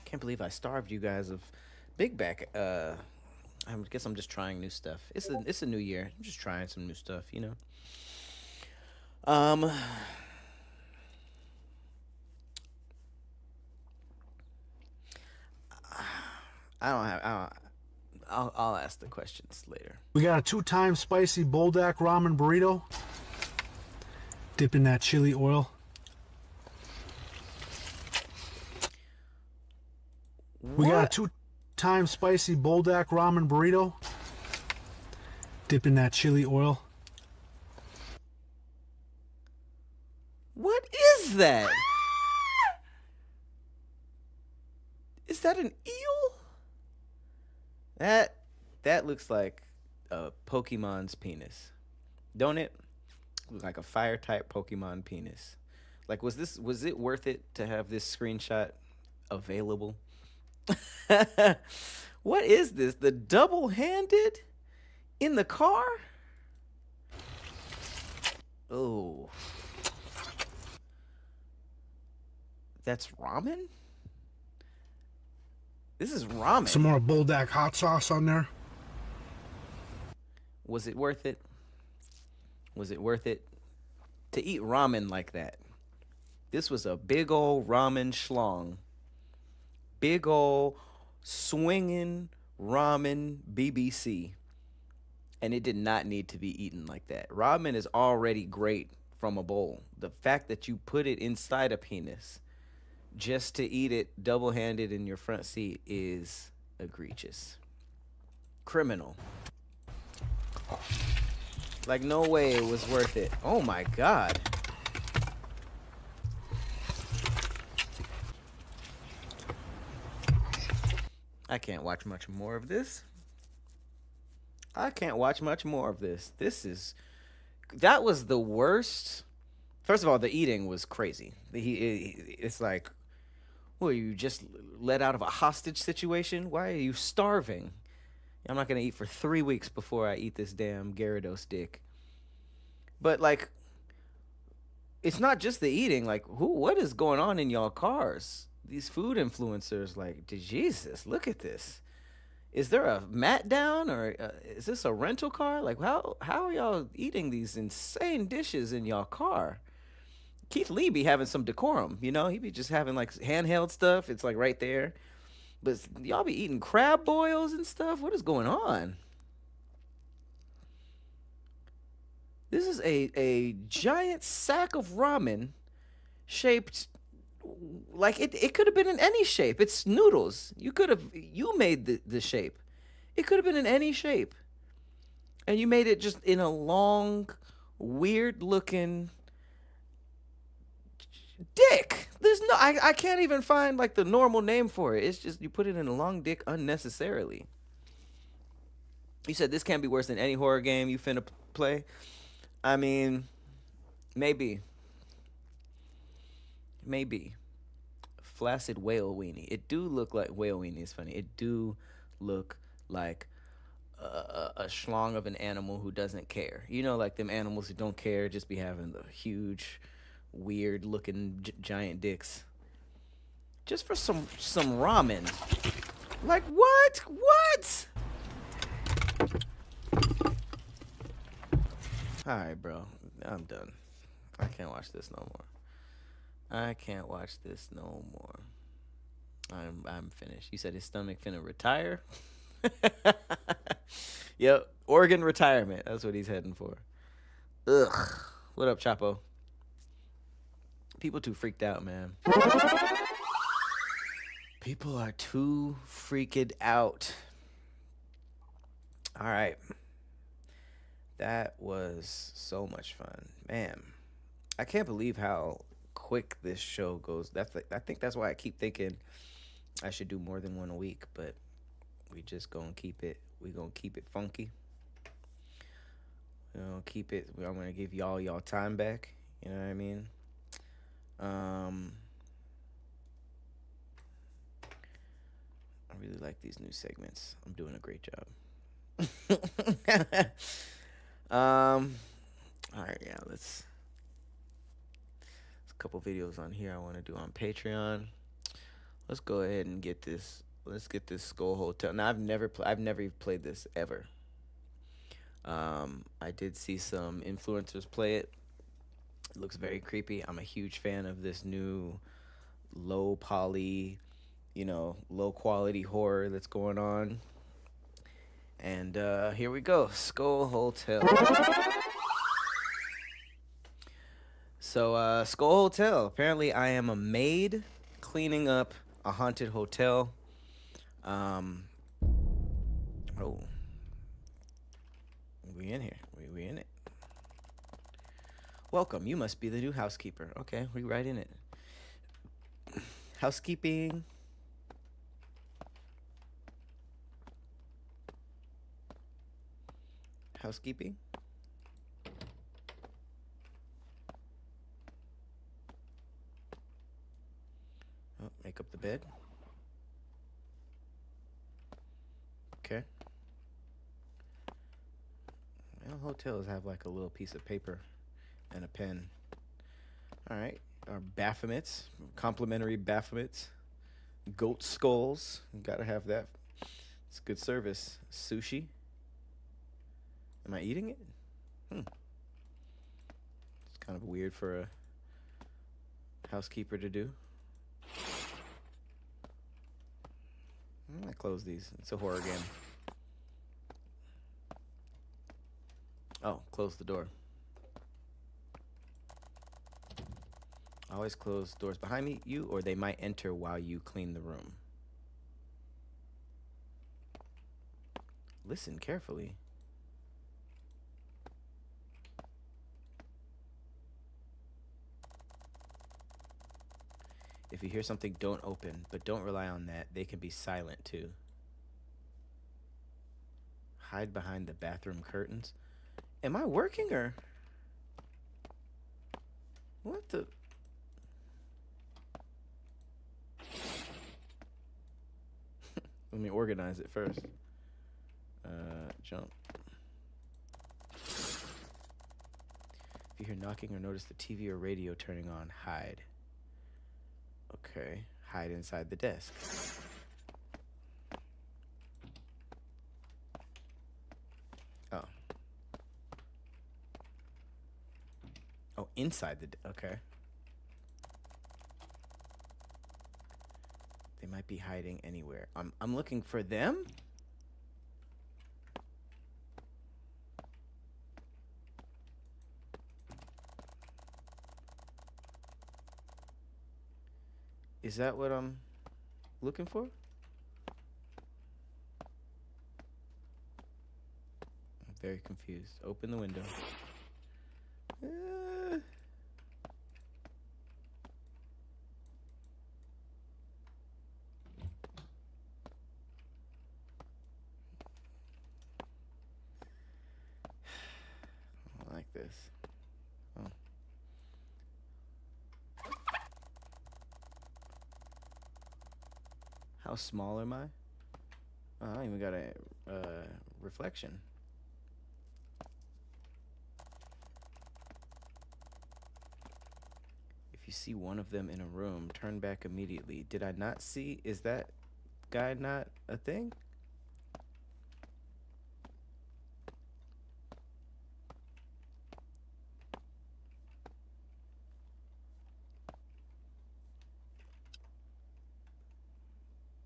Can't believe I starved you guys of Big Back. I guess I'm just trying new stuff. It's a new year. I'm just trying some new stuff, I'll ask the questions later.
We got a 2-time spicy Buldak ramen burrito. Dip in that chili oil. We got a 2-time spicy Buldak ramen burrito. Dip in that chili oil.
What is that? Is that an eel? That looks like a Pokemon's penis. Don't it? Looks like a fire type Pokemon penis. Like, was it worth it to have this screenshot available? What is this? The double-handed in the car? Oh. That's ramen? This is ramen.
Some more Buldak hot sauce on there.
Was it worth it? Was it worth it to eat ramen like that? This was a big old ramen schlong. Big old swinging ramen BBC. And it did not need to be eaten like that. Ramen is already great from a bowl. The fact that you put it inside a penis just to eat it double-handed in your front seat is egregious. Criminal. Like, no way it was worth it. Oh my God. I can't watch much more of this. This is that was the worst. First of all, the eating was crazy. It's like, well, you just let out of a hostage situation? Why are you starving? I'm not gonna eat for 3 weeks before I eat this damn Gyarados dick. But like, it's not just the eating. Like, what is going on in y'all cars? These food influencers, like, Jesus, look at this. Is there a mat down, or is this a rental car? Like, how are y'all eating these insane dishes in y'all car? Keith Lee be having some decorum, you know? He be just having like handheld stuff. It's like right there. But y'all be eating crab boils and stuff. What is going on? This is a giant sack of ramen shaped like it could have been in any shape. It's noodles. You made the shape. It could have been in any shape. And you made it just in a long, weird looking dick. There's no I can't even find like the normal name for it. It's just you put it in a long dick unnecessarily. You said this can't be worse than any horror game you finna play. I mean, maybe. Flaccid whale weenie. It do look like whale weenie. It's funny. It do look like a schlong of an animal who doesn't care. You know, like them animals who don't care, just be having the huge, weird looking giant dicks. Just for some ramen. Like what? What? All right, bro. I'm done. I can't watch this no more. I'm finished. You said his stomach finna retire? Yep. Organ retirement. That's what he's heading for. Ugh. What up, Chapo? People too freaked out, man. People are too freaked out. All right. That was so much fun. Man, I can't believe how quick this show goes. I think that's why I keep thinking I should do more than one a week, but we just gonna keep it. We gonna keep it funky. You know, keep it. I'm gonna give y'all time back. You know what I mean? I really like these new segments. I'm doing a great job. All right, yeah, there's a couple videos on here I want to do on Patreon. Let's go ahead and get this. Let's get this Skull Hotel. Now I've never even played this ever. I did see some influencers play it. It looks very creepy. I'm a huge fan of this new low poly, low quality horror that's going on. And here we go, Skull Hotel. So, Skull Hotel. Apparently, I am a maid cleaning up a haunted hotel. Oh, we in here. We in it. Welcome. You must be the new housekeeper. Okay, we right in it. Housekeeping. Housekeeping. Oh, make up the bed. Okay. Well, hotels have like a little piece of paper and a pen. All right. Our Baphomets, complimentary Baphomets, goat skulls. You gotta have that. It's good service. Sushi. Am I eating it? It's kind of weird for a housekeeper to do. I close these. It's a horror game. Oh, close the door. Always close doors behind you, or they might enter while you clean the room. Listen carefully. If you hear something, don't open, but don't rely on that. They can be silent too. Hide behind the bathroom curtains. Am I working or? What the? Let me organize it first. Jump. If you hear knocking or notice the TV or radio turning on, hide. Okay, hide inside the desk. Oh. Oh, inside the... Okay. They might be hiding anywhere. I'm looking for them? Is that what I'm looking for? I'm very confused. Open the window. I don't like this. Oh. How small am I? Oh, I don't even got a reflection. If you see one of them in a room, turn back immediately. Did I not see? Is that guy not a thing?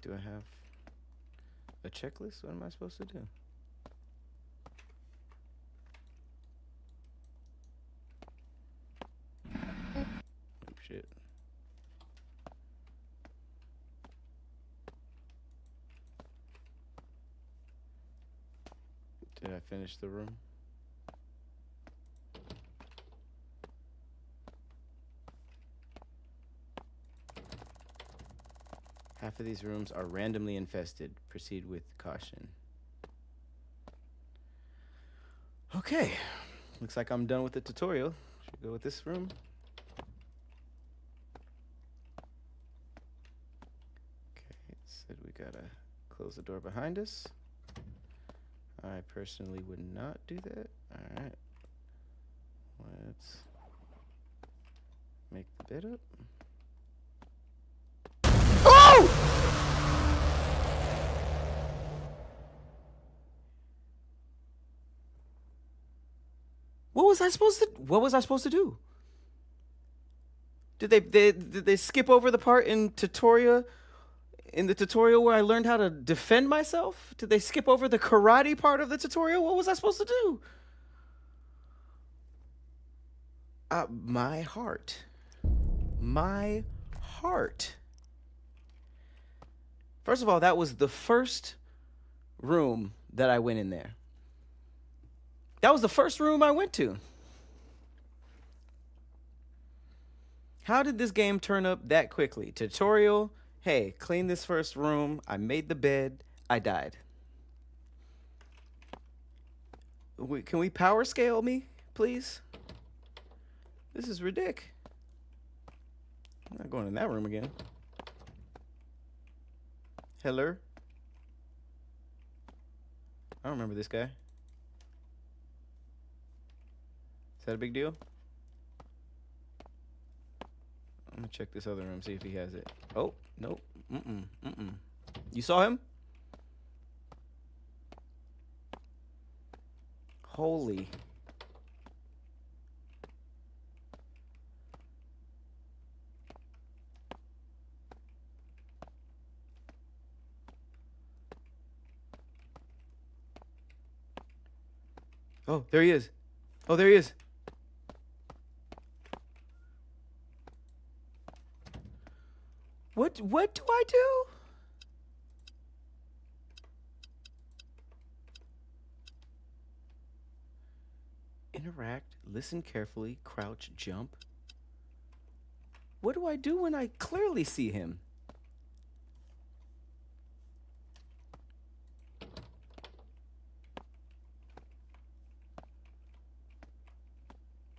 Do I have a checklist? What am I supposed to do? Oh, shit. Did I finish the room? Half of these rooms are randomly infested. Proceed with caution. Okay. Looks like I'm done with the tutorial. Should we go with this room? Okay, it said we gotta close the door behind us. I personally would not do that. Alright. Let's make the bed up. What was I supposed to do? Did they skip over the part in the tutorial where I learned how to defend myself? Did they skip over the karate part of the tutorial? What was I supposed to do? My heart. My heart. First of all, that was the first room that I went in there. That was the first room I went to. How did this game turn up that quickly? Tutorial, hey, clean this first room. I made the bed. I died. Can we power scale me, please? This is ridiculous. I'm not going in that room again. Hello? I don't remember this guy. Is that a big deal? I'm gonna check this other room, see if he has it. Oh, nope. You saw him? Holy. Oh, there he is. Oh, there he is. What do I do? Interact, listen carefully, crouch, jump. What do I do when I clearly see him?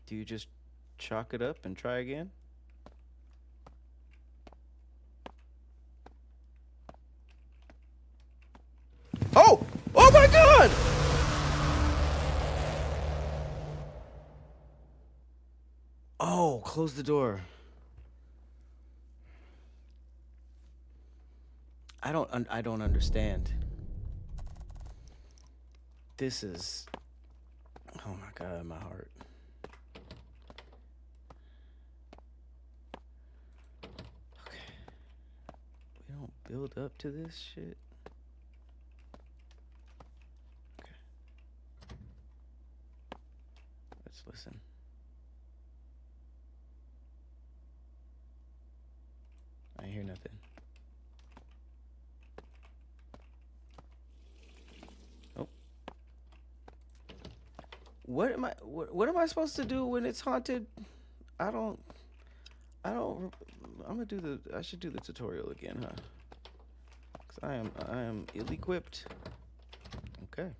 Do you just chalk it up and try again. Oh! Oh my God! Oh, close the door. I don't understand. This is, oh my God, my heart. Okay. We don't build up to this shit. Okay. Let's listen. I hear nothing. Oh. What am I supposed to do when it's haunted? I don't I should do the tutorial again, huh? 'Cause I am ill-equipped. Okay.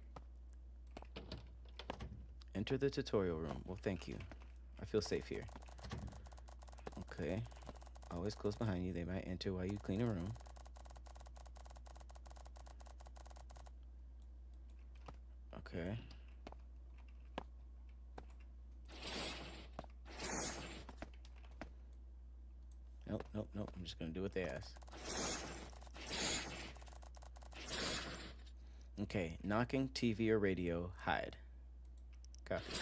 Enter the tutorial room. Well, thank you. I feel safe here. Okay. Always close behind you. They might enter while you clean a room. Okay. Nope. I'm just gonna do what they ask. Okay. Knocking, TV or radio, hide. Copy.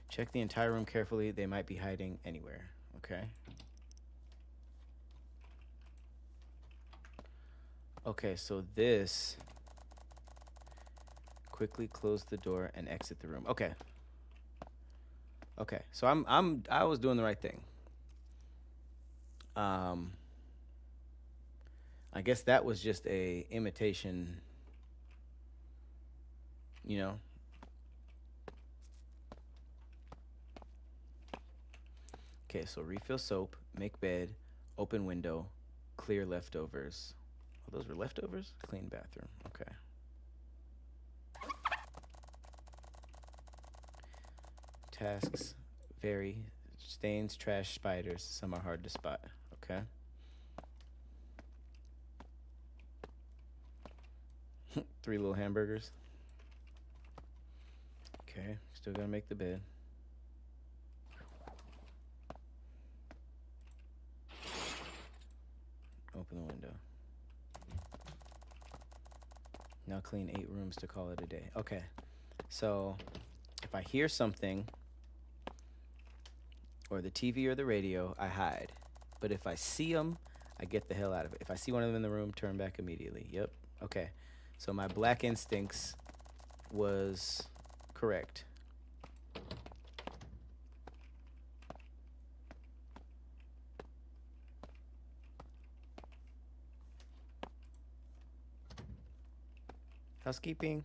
Check the entire room carefully. They might be hiding anywhere. Okay. Okay, so this. Quickly close the door and exit the room. Okay. Okay. So I was doing the right thing. I guess that was just a imitation, you know. Okay, so refill soap, make bed, open window, clear leftovers. Oh, those were leftovers? Clean bathroom. Okay. Tasks vary. Stains, trash, spiders. Some are hard to spot. Okay. Three little hamburgers. Okay. Still gotta make the bed. Open the window. Now clean 8 rooms to call it a day. Okay. So if I hear something, or the TV or the radio, I hide. But if I see them, I get the hell out of it. If I see one of them in the room, turn back immediately. Yep. Okay. So my black instincts was correct. Housekeeping.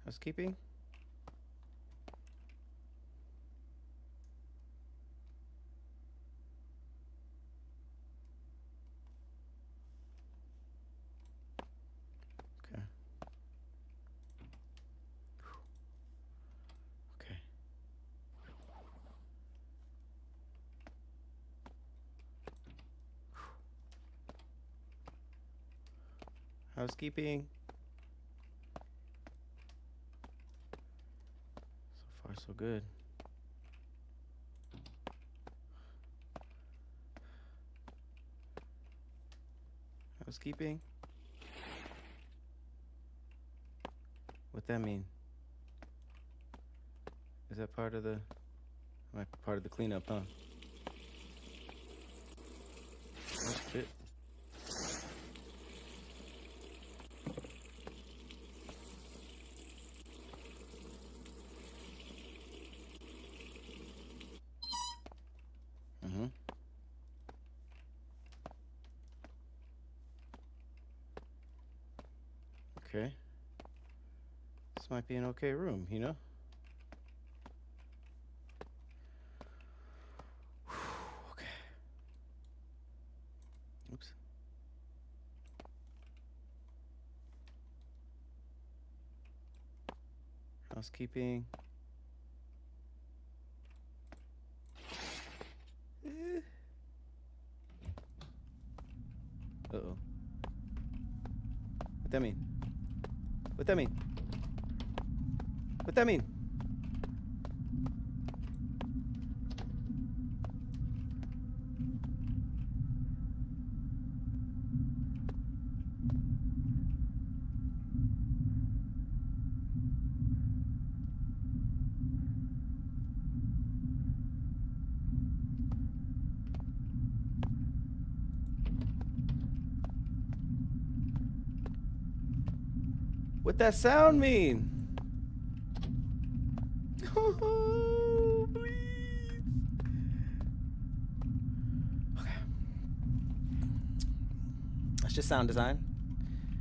Housekeeping. Okay. Okay. Housekeeping. So far, so good. Housekeeping. What that mean? Is that part of the cleanup, huh? Oh, shit. Mm-hmm. Okay. This might be an okay room, you know? Housekeeping. Uh-oh. What that mean? What that mean? What that mean? What that sound mean? Oh, please. Okay. That's just sound design.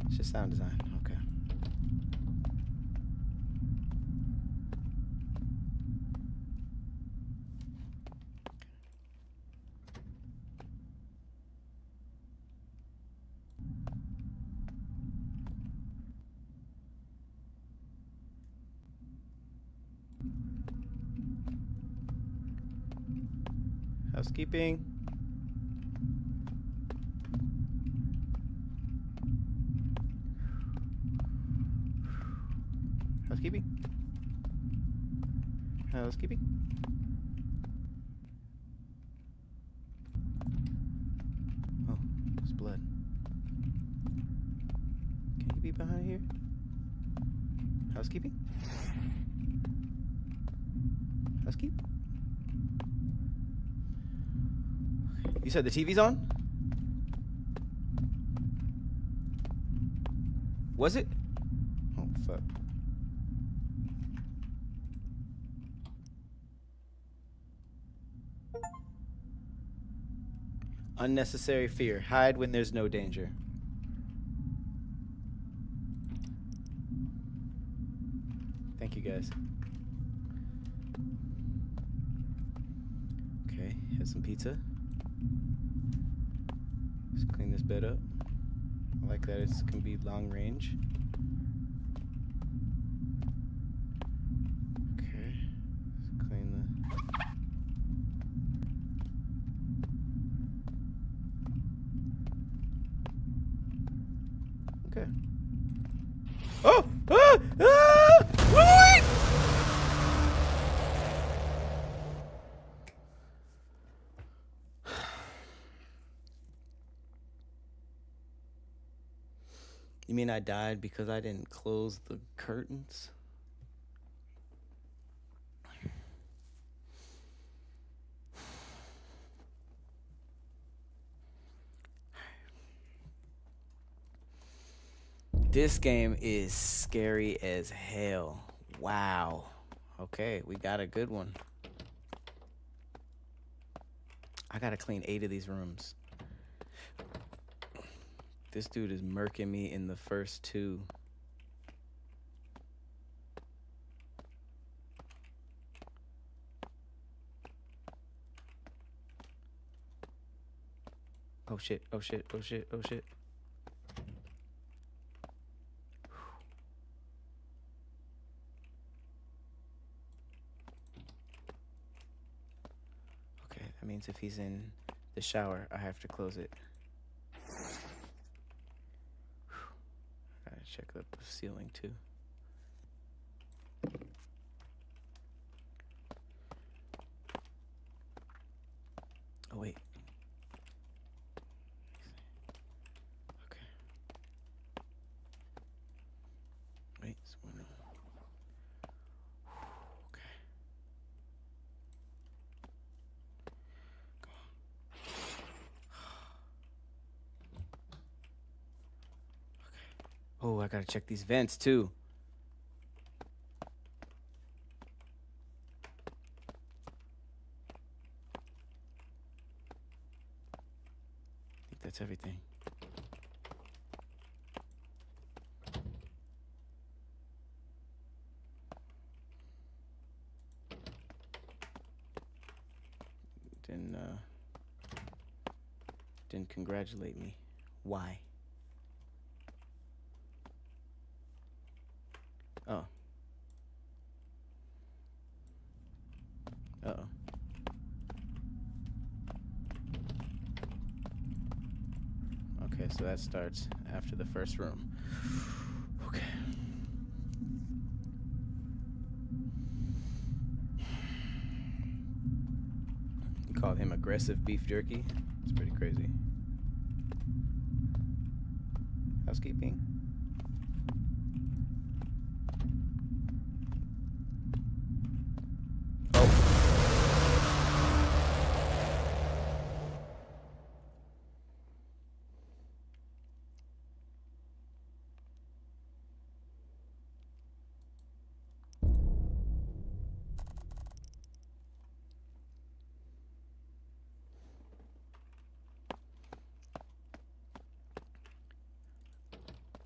It's just sound design. Okay. Housekeeping. Housekeeping. Housekeeping. Oh, it's blood. Can you be behind here? Housekeeping. Housekeeping. You said the TV's on? Was it? Oh, fuck. Unnecessary fear. Hide when there's no danger. Thank you, guys. Okay, have some pizza. Let's clean this bed up. I like that it can be long range. Okay, let's clean the... Okay. Oh! Ah! Ah! Wait! You mean I died because I didn't close the curtains? This game is scary as hell. Wow. Okay, we got a good one. I gotta clean 8 of these rooms. This dude is murking me in the first 2. Oh shit, oh shit, oh shit, oh shit. Okay, that means if he's in the shower, I have to close it. Gotta check the ceiling too. Oh wait. Okay. Wait. Okay. Come on. Oh, I gotta check these vents too. I think that's everything. Didn't congratulate me. Why? Oh. So that starts after the first room. Okay. You call him aggressive beef jerky? It's pretty crazy. Housekeeping.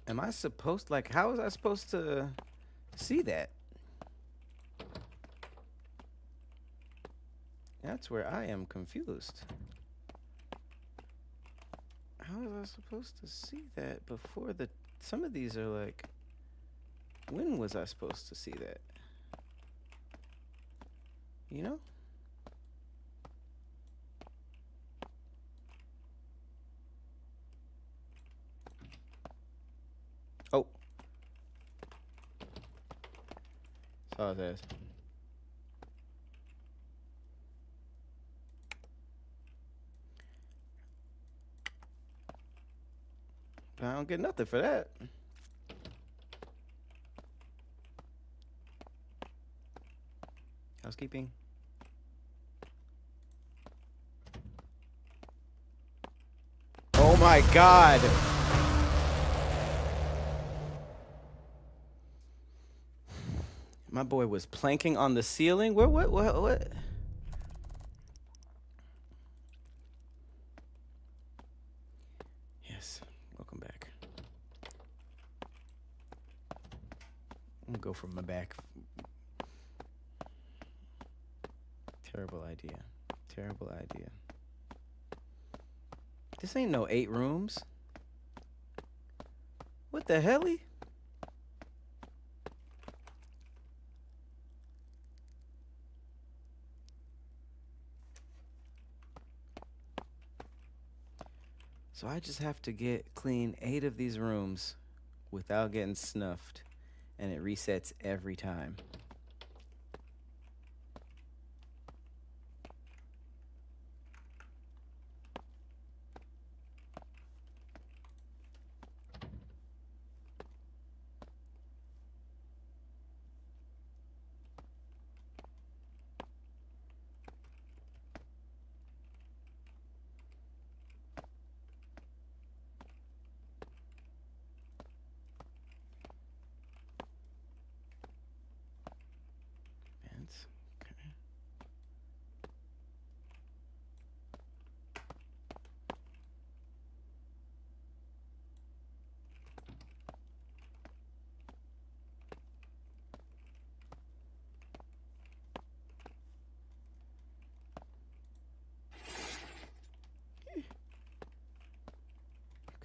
Am I supposed, like, how was I supposed to see that? That's where I am confused. How was I supposed to see that before the, some of these are like, when was I supposed to see that? You know? Oh. Saw his ass. I don't get nothing for that. Housekeeping. Oh my God. My boy was planking on the ceiling. What? Yes, welcome back. I'm gonna go from my back. Terrible idea. Terrible idea. This ain't no 8 rooms. What the helly? So I just have to clean 8 of these rooms without getting snuffed, and it resets every time.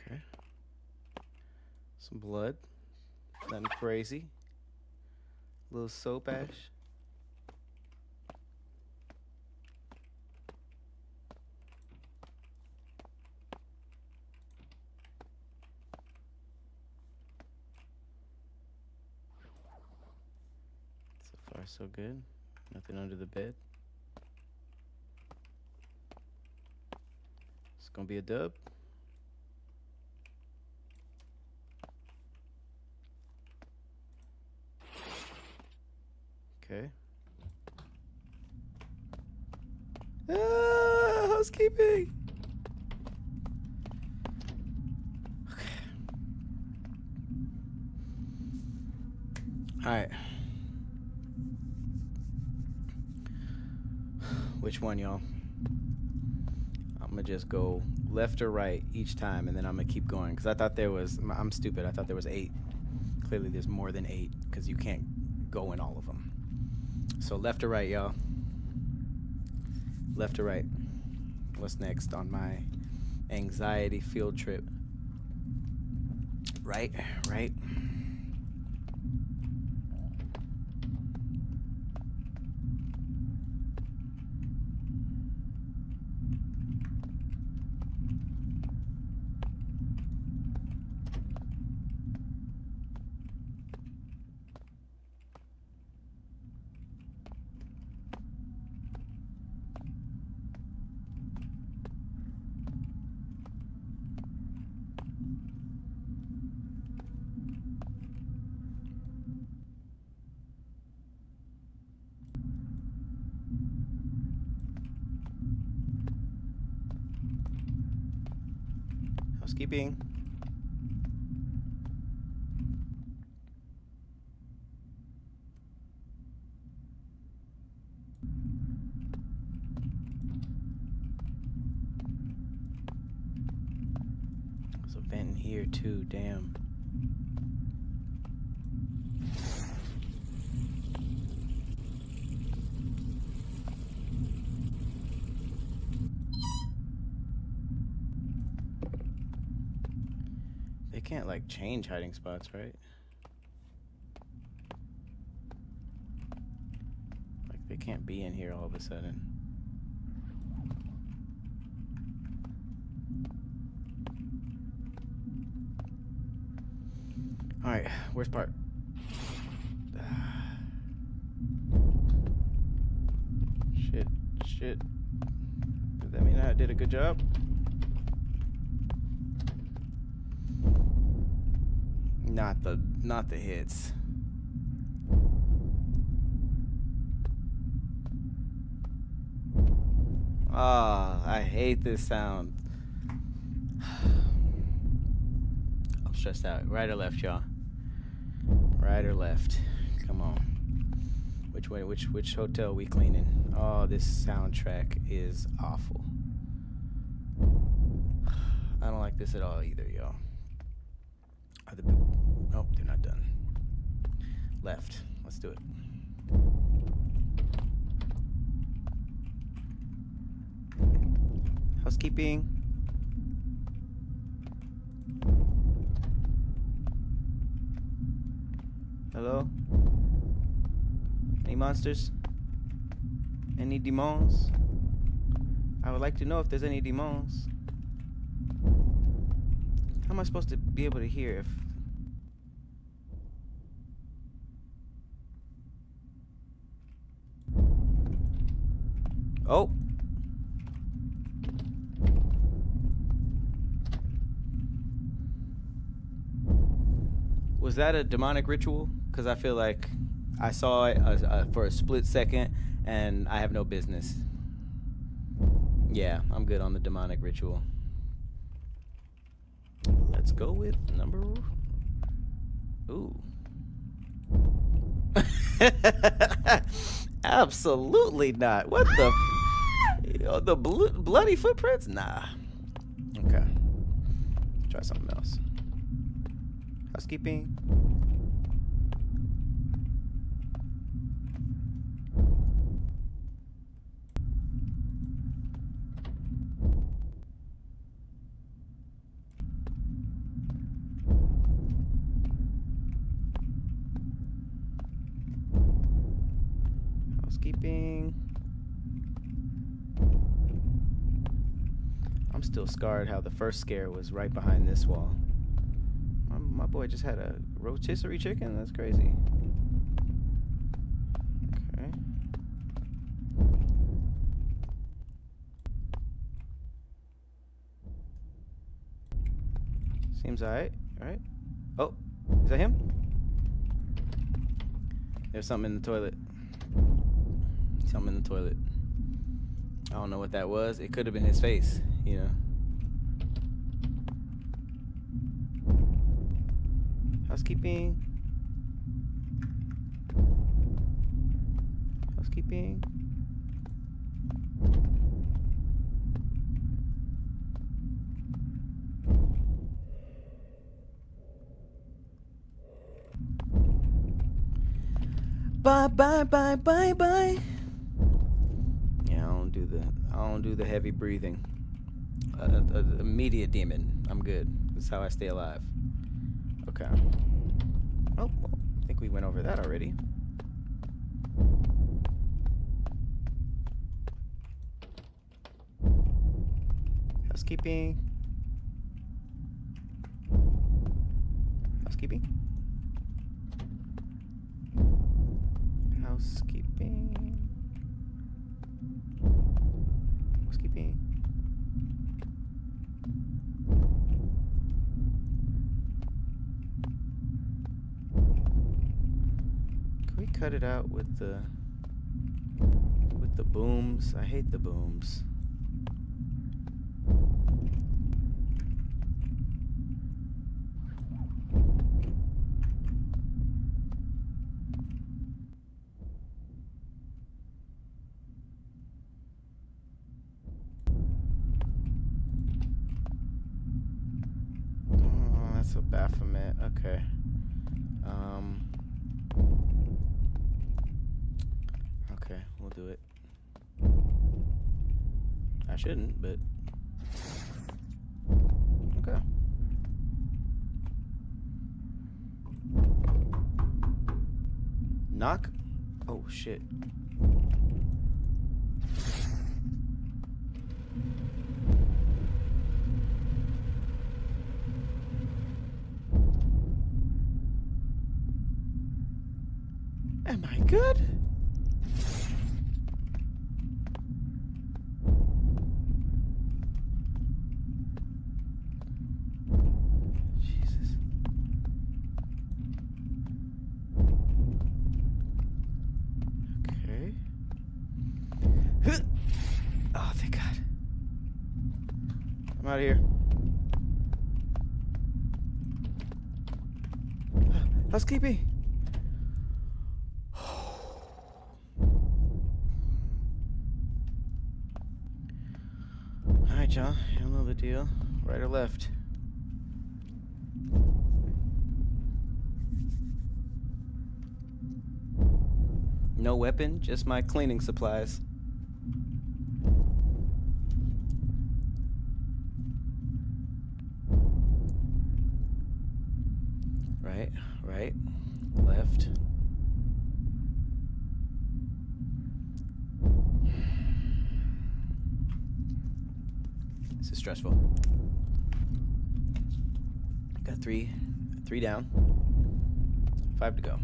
Okay. Some blood. Nothing crazy. A little soap ash. So far, so good. Nothing under the bed. It's gonna be a dub. Okay. Housekeeping. Okay. All right. Which one, y'all? I'm gonna just go left or right each time, and then I'm gonna keep going because I thought there was. I'm stupid. I thought there was 8. Clearly, there's more than 8 because you can't go in all of them. So left or right, y'all. Left or right. What's next on my anxiety field trip? Right. Housekeeping. There's a vent in here too, damn. They can't like change hiding spots, right? Like they can't be in here all of a sudden. All right, worst part. Shit. Does that mean I did a good job? Not the hits. Ah, I hate this sound. I'm stressed out. Right or left, y'all? Right or left? Come on. Which way? Which hotel we cleaning? Oh, this soundtrack is awful. I don't like this at all either, y'all. Nope, they're not done. Left. Let's do it. Housekeeping. Hello? Any monsters? Any demons? I would like to know if there's any demons. How am I supposed to be able to hear if... Oh! Was that a demonic ritual? Because I feel like I saw it for a split second and I have no business. Yeah, I'm good on the demonic ritual. Let's go with number... Ooh. Absolutely not. What the... the bloody footprints? Nah. Okay. Try something else. Housekeeping. Housekeeping. I'm still scarred how the first scare was right behind this wall. My boy just had a rotisserie chicken? That's crazy. Okay. Seems alright, right? Oh, is that him? There's something in the toilet. Something in the toilet. I don't know what that was. It could have been his face, you know. Housekeeping. Housekeeping. Bye bye bye bye bye. Yeah, I don't do the heavy breathing. Immediate demon. I'm good. That's how I stay alive. Okay. Oh, well, I think we went over that already. Housekeeping. Housekeeping. Housekeeping. Housekeeping. Can we cut it out with the booms? I hate the booms. Okay. Okay, we'll do it. I shouldn't, but okay. Knock? Oh shit. Am I good? Jesus. Okay. Oh, thank God. I'm out of here. Housekeeping. All right, y'all. You know the deal. Right or left? No weapon, just my cleaning supplies. Right, right, left. This is stressful. Got three down. 5 to go.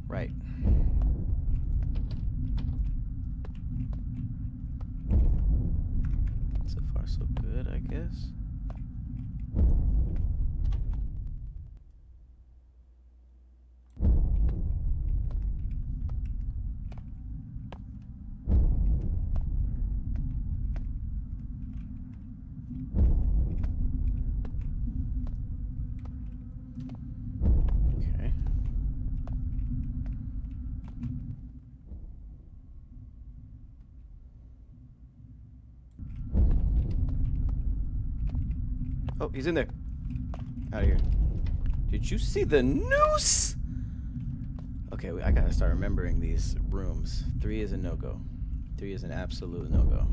Right. So far, so good, I guess. Okay. Oh, he's in there. Out of here. Did you see the noose? Okay, I gotta start remembering these rooms. 3 is a no-go. 3 is an absolute no-go.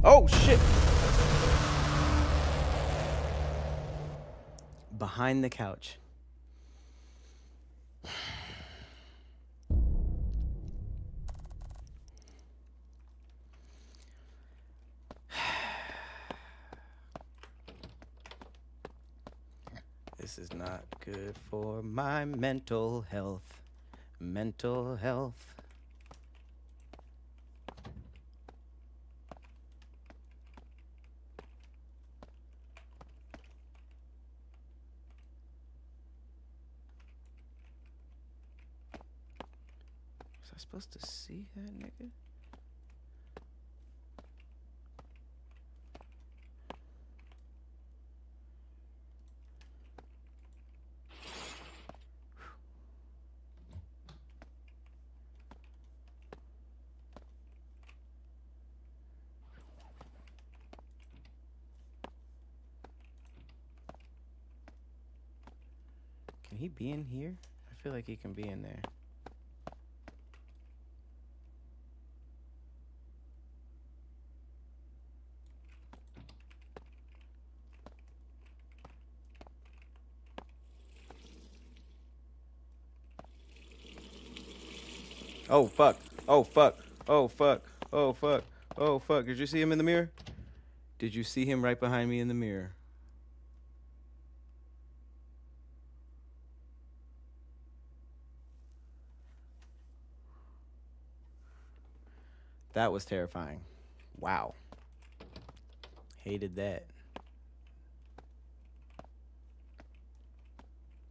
Oh, shit! Behind the couch. This is not good for my mental health. Mental health. Was I supposed to see that nigga? Can he be in here? I feel like he can be in there. Oh, fuck. Oh, fuck. Oh, fuck. Oh, fuck. Oh, fuck. Did you see him in the mirror? Did you see him right behind me in the mirror? That was terrifying. Wow. Hated that.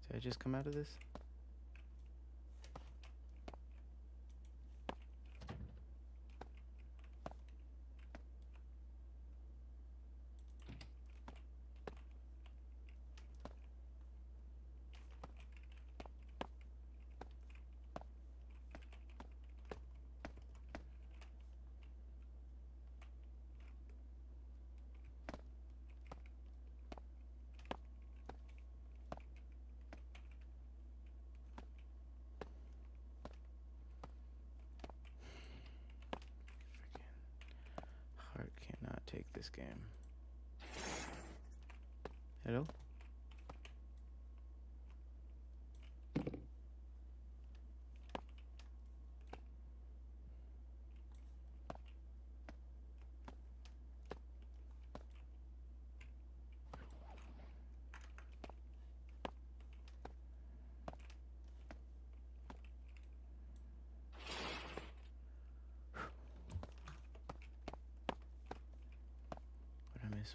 Did I just come out of this? this game. Hello?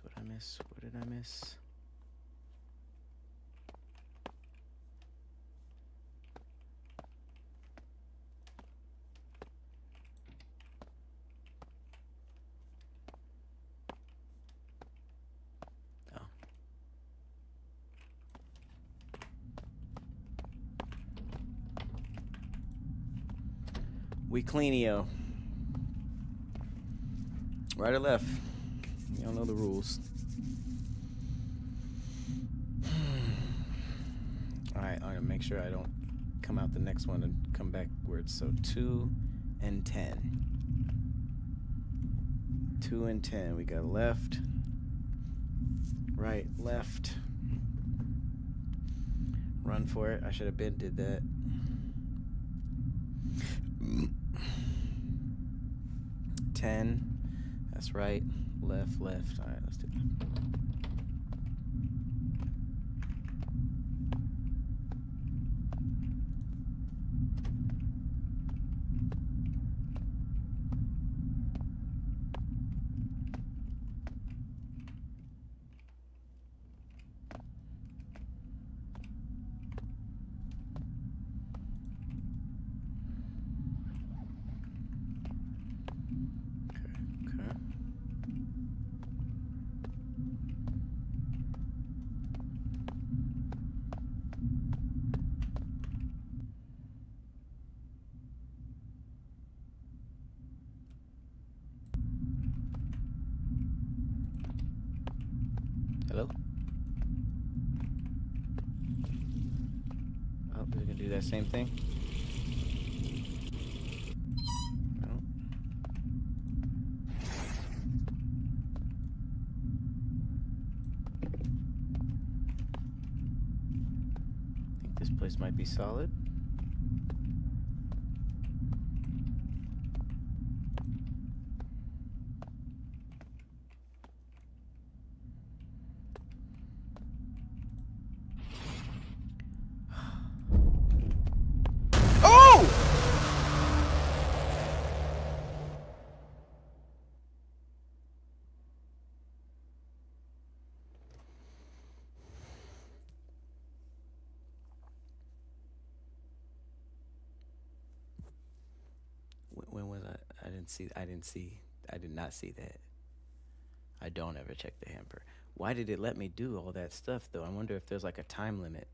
What I miss? What did I miss? Oh. We cleanio. Right or left? You don't know the rules. Alright, I'm gonna make sure I don't come out the next one and come backwards. So 2 and 10. 2 and 10. We got left, right, left. Run for it. I should have did that. Ten. That's right. Left, left. All right, let's do it. Hello? Oh, is it gonna do that same thing? No. I think this place might be solid. When was I? I did not see that. I don't ever check the hamper. Why did it let me do all that stuff though? I wonder if there's like a time limit.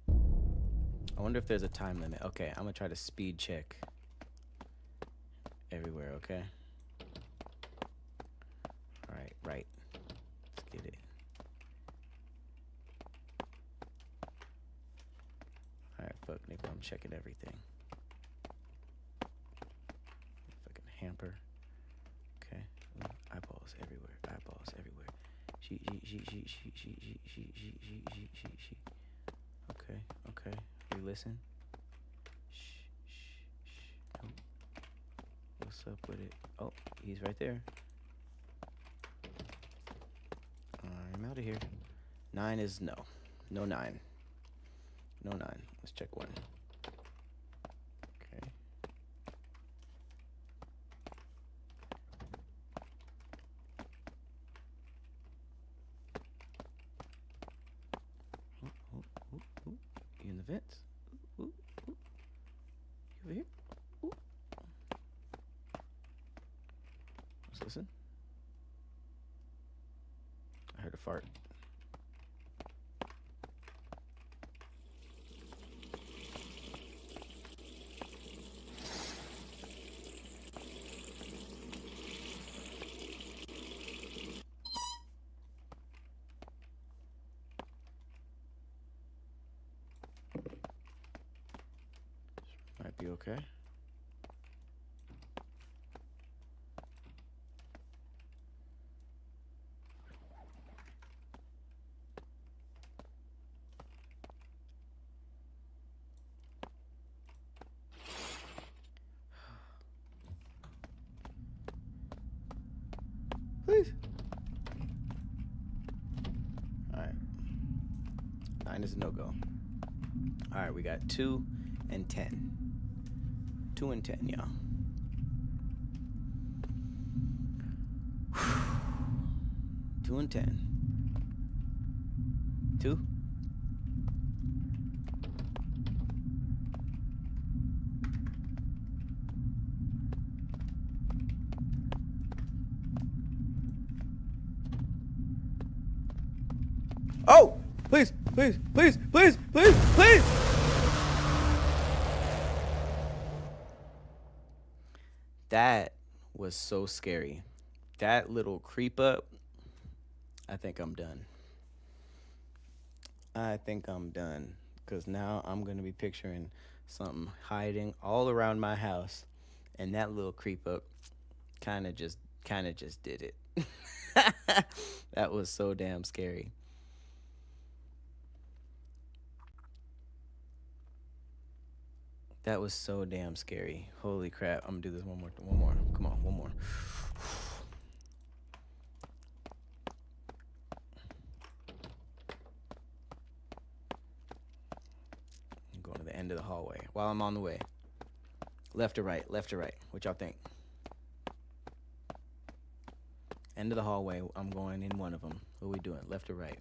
I wonder if there's a time limit. Okay, I'm gonna try to speed check everywhere, okay? Alright, right. Let's get it. Alright, fuck nigga, I'm checking everything. Fucking hamper. Okay. Ooh, eyeballs everywhere. Eyeballs everywhere. She. Okay, okay. We listen. Shh. Oh. What's up with it? Oh, he's right there. I'm out of here. 9 is no. No 9. No 9. Let's check 1. Okay. Ooh. You in the vents? Ooh. You over here? Ooh. Let's listen. I heard a fart. Might be okay. Please. All right. 9 is a no-go. All right, we got 2 and 10. 2 and 10, y'all. 2 and 10. 2. Oh! Please, please, please, please, please, please! That was so scary. That little creep up, I think I'm done. I think I'm done. Because now I'm going to be picturing something hiding all around my house. And that little creep up kind of just did it. That was so damn scary. That was so damn scary. Holy crap. I'm going to do this one more. Come on, one more. I'm going to the end of the hallway while I'm on the way. Left or right? Left or right? What y'all think? End of the hallway. I'm going in one of them. What are we doing? Left or right?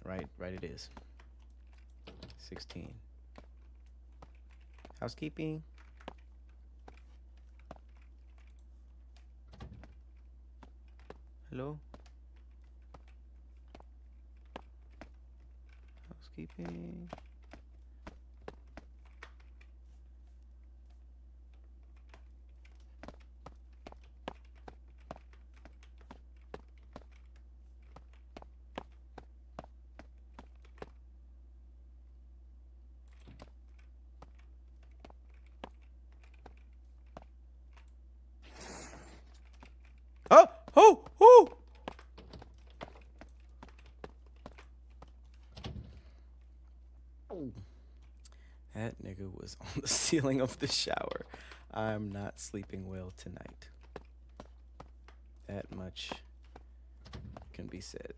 Right it is. 16. Housekeeping. Hello? Housekeeping. Oh! That nigga was on the ceiling of the shower. I'm not sleeping well tonight. That much can be said.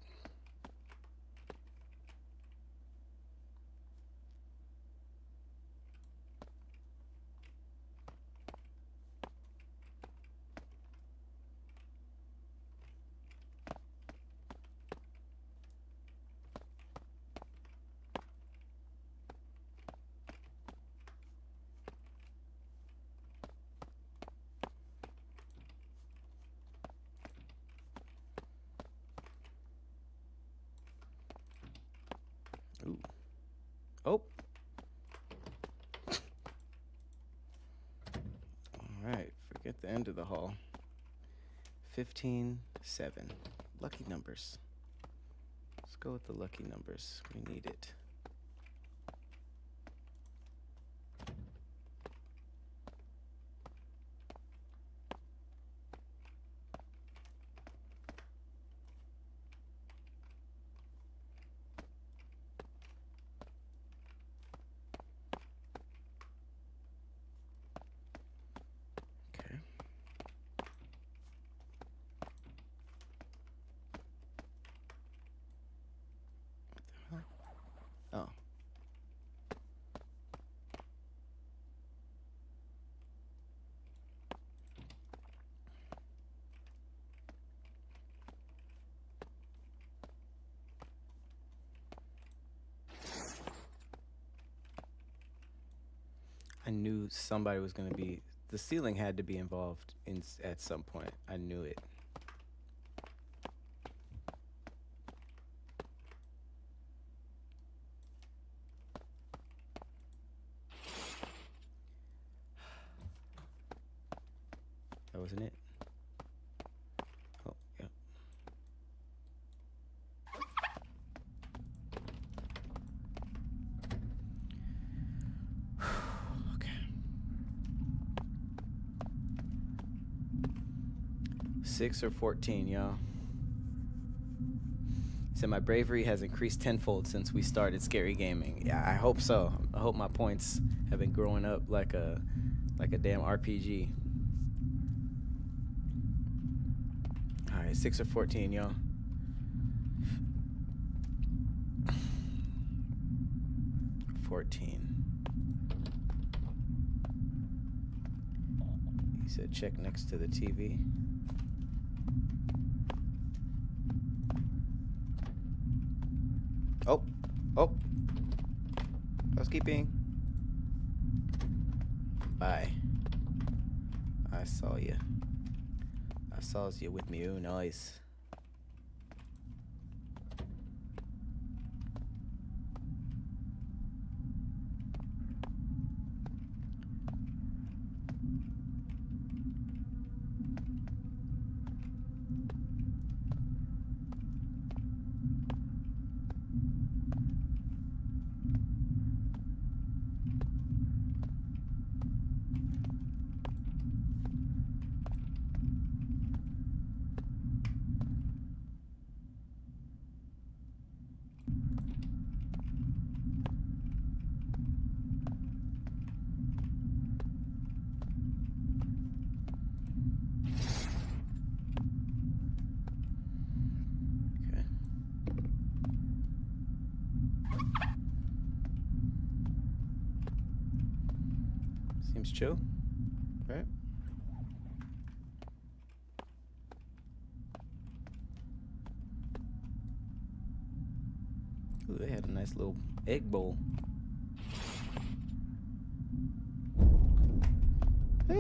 Ooh. Oh. All right. Forget the end of the hall. 15, 7. Lucky numbers. Let's go with the lucky numbers. We need it. Okay. What the hell? Oh. I knew somebody was going to be, the ceiling had to be involved at some point. I knew it. That wasn't it. Oh, yeah. Okay. 6 or 14, y'all. So my bravery has increased tenfold since we started Scary Gaming. Yeah, I hope so. I hope my points have been growing up like a damn RPG. right, 6 or 14, y'all. He said check next to the TV. Oh, oh. Housekeeping. Bye. I saw you. I saw you with me. Ooh, nice. Seems chill, right? Ooh, they had a nice little egg bowl. I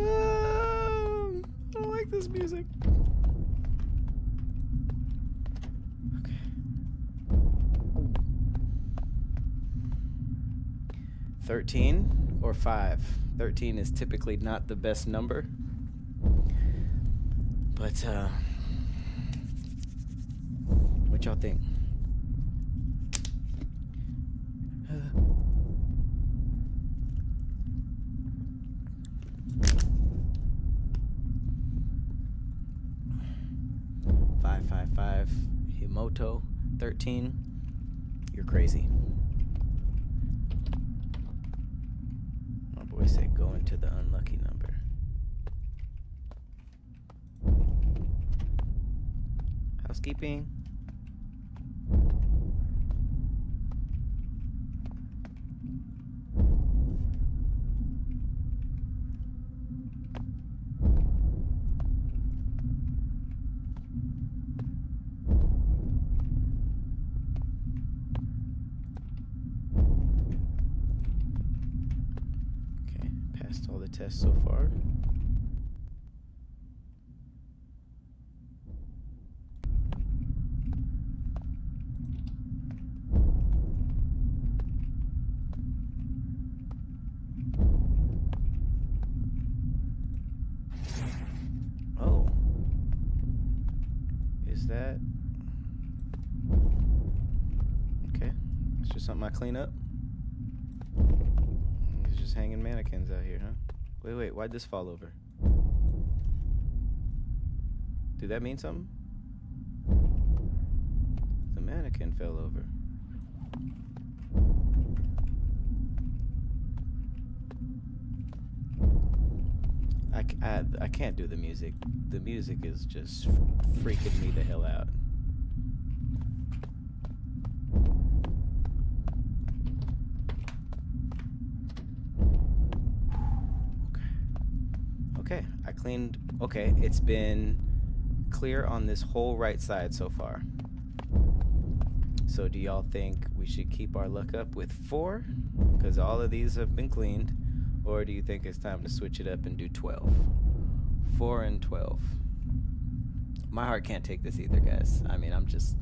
don't like this music. Okay. 13 or 5? 13 is typically not the best number. But, what y'all think? Five. Himoto, 13. You're crazy. My boy said go into the unlucky number. Housekeeping. Passed all the tests so far. Oh. Is that? Okay. It's just something I clean up. He's just hanging mannequins out here, huh? Wait, why'd this fall over? Did that mean something? The mannequin fell over. I can't do the music. The music is just freaking me the hell out. Okay, I cleaned. Okay, it's been clear on this whole right side so far. So do y'all think we should keep our luck up with 4? Because all of these have been cleaned. Or do you think it's time to switch it up and do 12? 4 and 12. My heart can't take this either, guys. I mean, I'm just...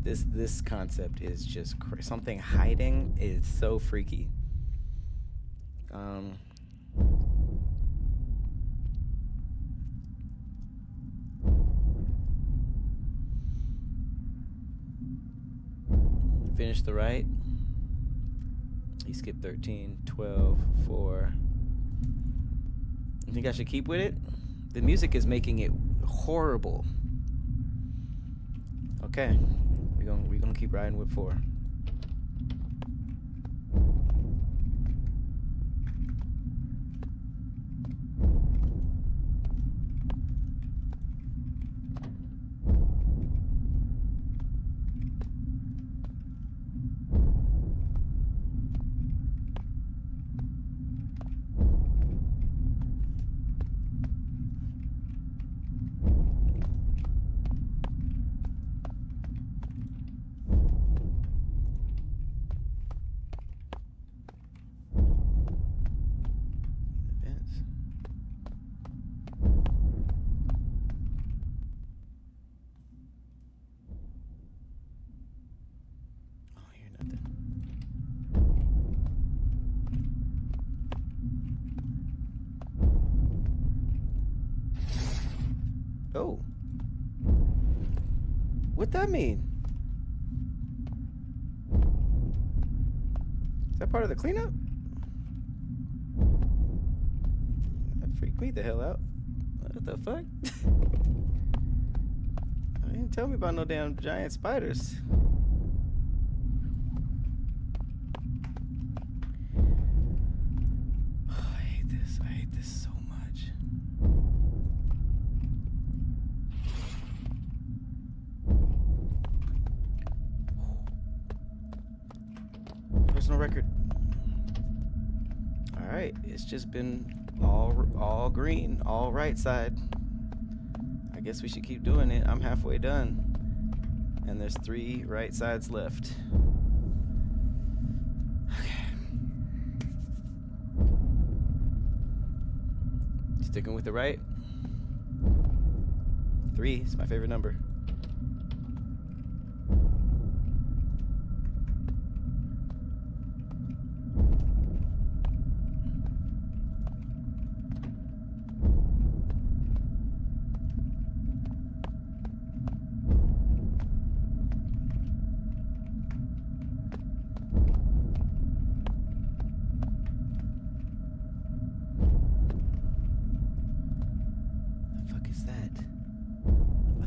This concept is just... something hiding is so freaky. Finish the right. He skipped 13, 12, 4. You think I should keep with it? The music is making it horrible. Okay, we're gonna keep riding with 4. Oh. What that mean? Is that part of the cleanup? That freaked me the hell out. What the fuck? I didn't tell me about no damn giant spiders. Oh, I hate this. I hate this so much. Personal record. All right, it's just been all green, all right side. I guess we should keep doing it. I'm halfway done, and there's 3 right sides left. Okay. Sticking with the right. 3 is my favorite number.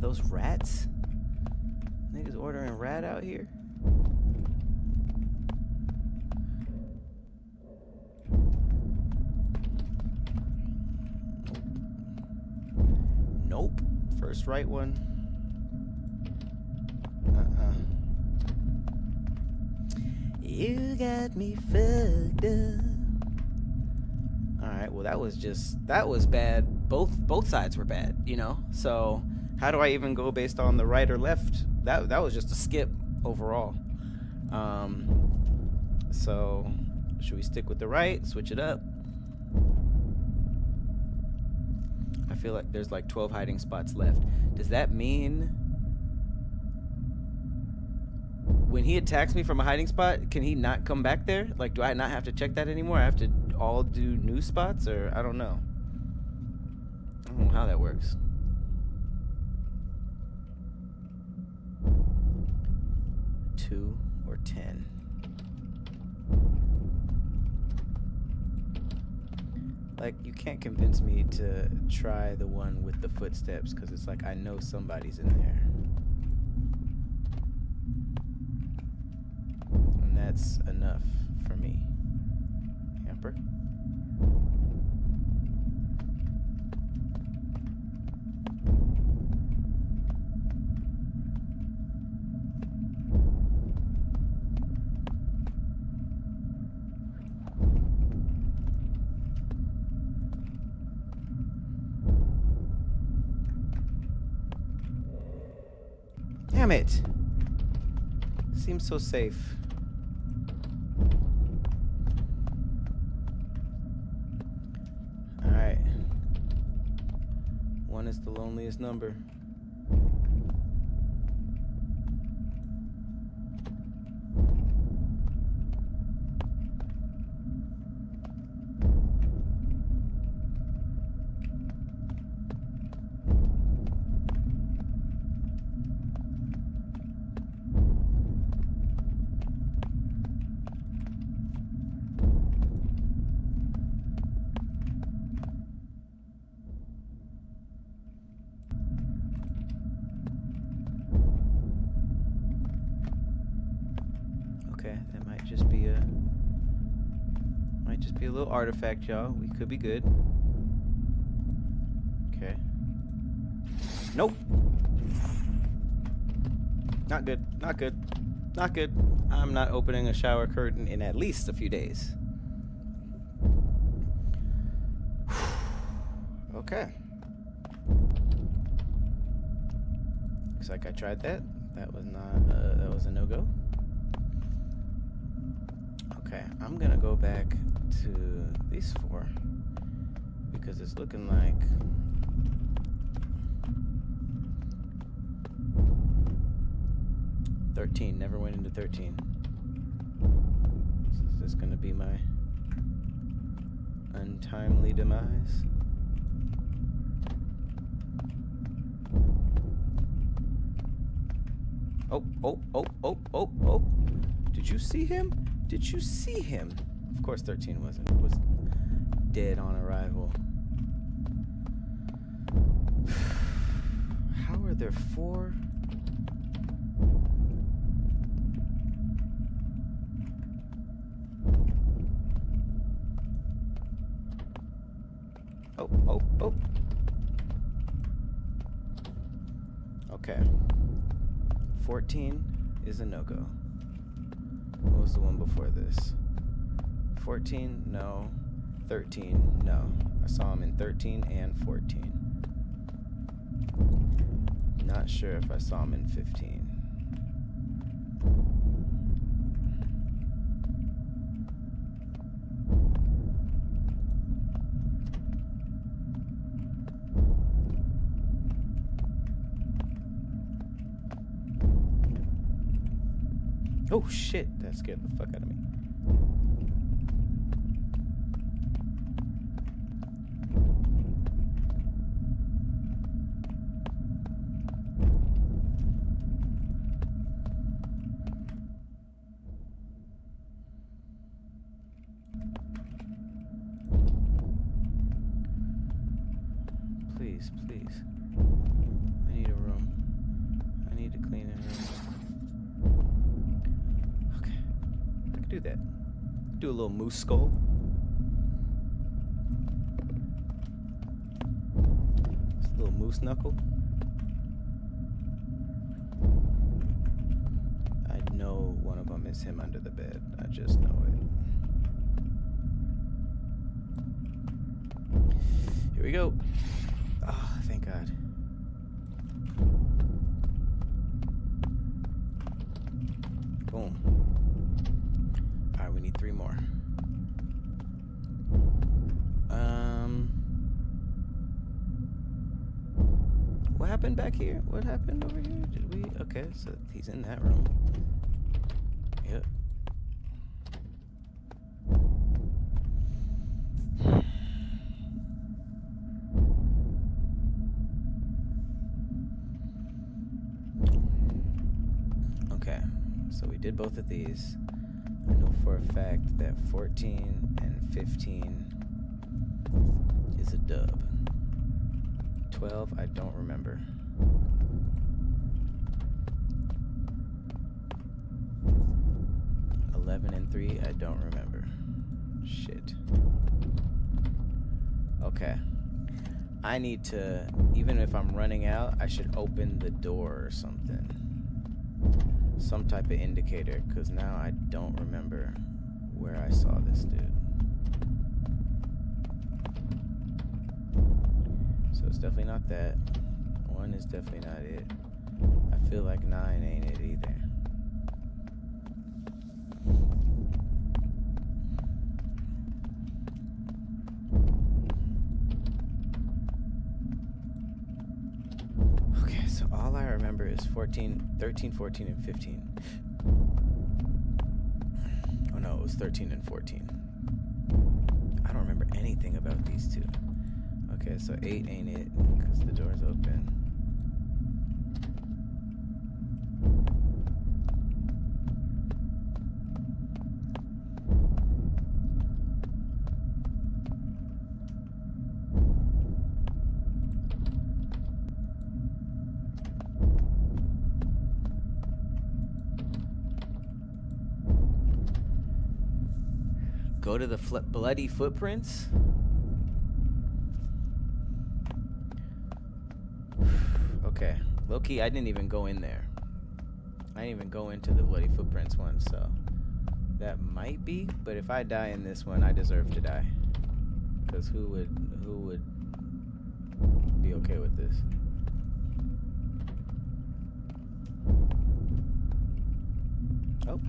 Those rats? Niggas ordering rat out here? Nope. First right one. You got me fucked up. Alright, well that was bad. Both sides were bad, you know? So how do I even go based on the right or left? That was just a skip overall. So should we stick with the right, switch it up? I feel like there's like 12 hiding spots left. Does that mean when he attacks me from a hiding spot, can he not come back there? Like, do I not have to check that anymore? I have to all do new spots, or I don't know. I don't know how that works. Two or 10. Like, you can't convince me to try the one with the footsteps, because it's like I know somebody's in there. And that's enough for me. Camper. Damn it! Seems so safe. Alright. 1 is the loneliest number. Okay, that might just be a little artifact, y'all. We could be good. Okay. Nope. Not good. Not good. Not good. I'm not opening a shower curtain in at least a few days. Okay. Looks like I tried that. That was not. That was a no-go. Okay, I'm gonna go back to these 4 because it's looking like $13. Never went into 13. So is this gonna be my untimely demise? Oh, oh, oh, oh, oh, oh. Did you see him? Did you see him? Of course 13 wasn't. Was dead on arrival. How are there 4? Oh, oh, oh. Okay. 14 is a no-go. What was the one before this? 14, no. 13, no. I saw him in 13 and 14. Not sure if I saw him in 15. Oh shit, that scared the fuck out of me. Please, please. I need a room. I need to clean a room. Okay. I can do that. Do a little moose skull. Just a little moose knuckle. I know one of them is him under the bed. I just know it. Here we go. Oh, thank God. Boom. All right, we need 3 more. What happened back here? What happened over here? Did we? Okay, so he's in that room. Yep. Okay, so we did both of these. I know for a fact that 14 and 15 is a dub. 12, I don't remember. And 3, I don't remember. Shit. Okay. I need to, even if I'm running out, I should open the door or something. Some type of indicator, because now I don't remember where I saw this dude. So it's definitely not that. 1 is definitely not it. I feel like 9 ain't it either. Okay, so all I remember is 13, 14, and 15. Oh no, it was 13 and 14. I don't remember anything about these two. Okay, so 8 ain't it, because the door's open. Go to the bloody footprints? Okay, low-key, I didn't even go in there. I didn't even go into the bloody footprints one, so that might be. But if I die in this one, I deserve to die. Because who would be okay with this? Oh.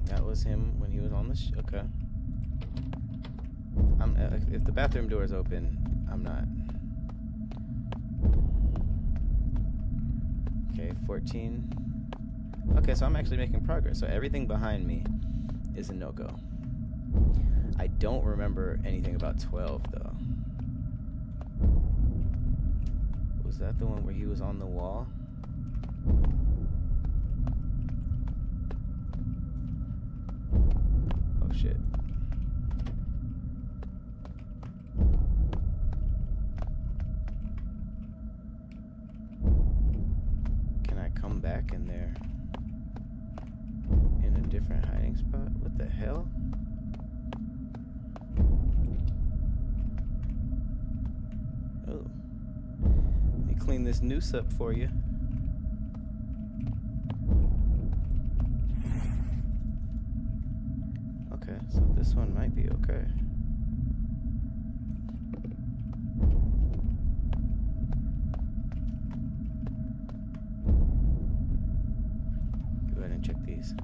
That was him when he was on the okay. If the bathroom door is open, I'm not. Okay, 14. Okay, so I'm actually making progress. So everything behind me is a no-go. I don't remember anything about 12, though. Was that the one where he was on the wall? Oh shit. Can I come back in there? In a different hiding spot? What the hell? Oh. Let me clean this noose up for you. Okay, so this one might be okay. Go ahead and check these.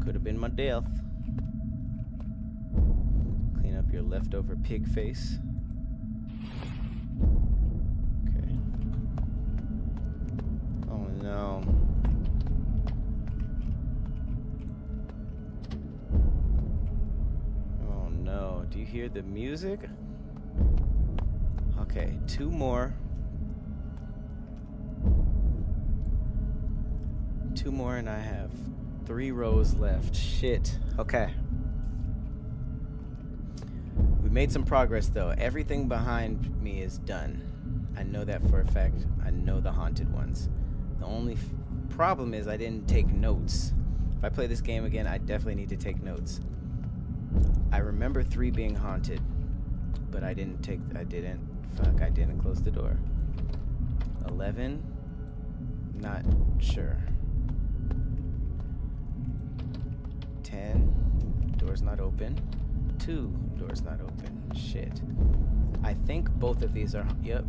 Could have been my death. Clean up your leftover pig face. Okay. Oh no. Oh no. Do you hear the music? Okay, 2 more. 2 more and I have 3 rows left. Shit. Okay. We made some progress though. Everything behind me is done. I know that for a fact. I know the haunted ones. The only problem is I didn't take notes. If I play this game again, I definitely need to take notes. I remember 3 being haunted, but I didn't close the door. 11, not sure. 10, door's not open. 2, door's not open. Shit. I think both of these are, yep.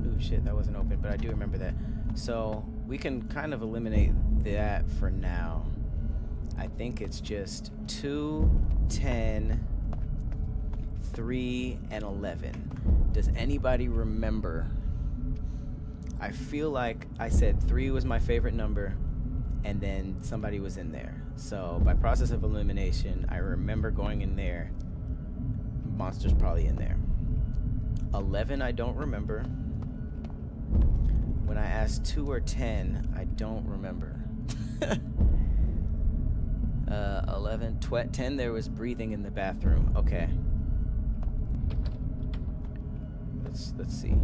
Ooh, shit, that wasn't open, but I do remember that. So we can kind of eliminate that for now. I think it's just 2, 10, 3, and 11. Does anybody remember? I feel like I said 3 was my favorite number, and then somebody was in there. So by process of elimination, I remember going in there. Monster's probably in there. 11, I don't remember. When I asked 2 or 10, I don't remember. 11, 10, there was breathing in the bathroom. Okay. Let's see.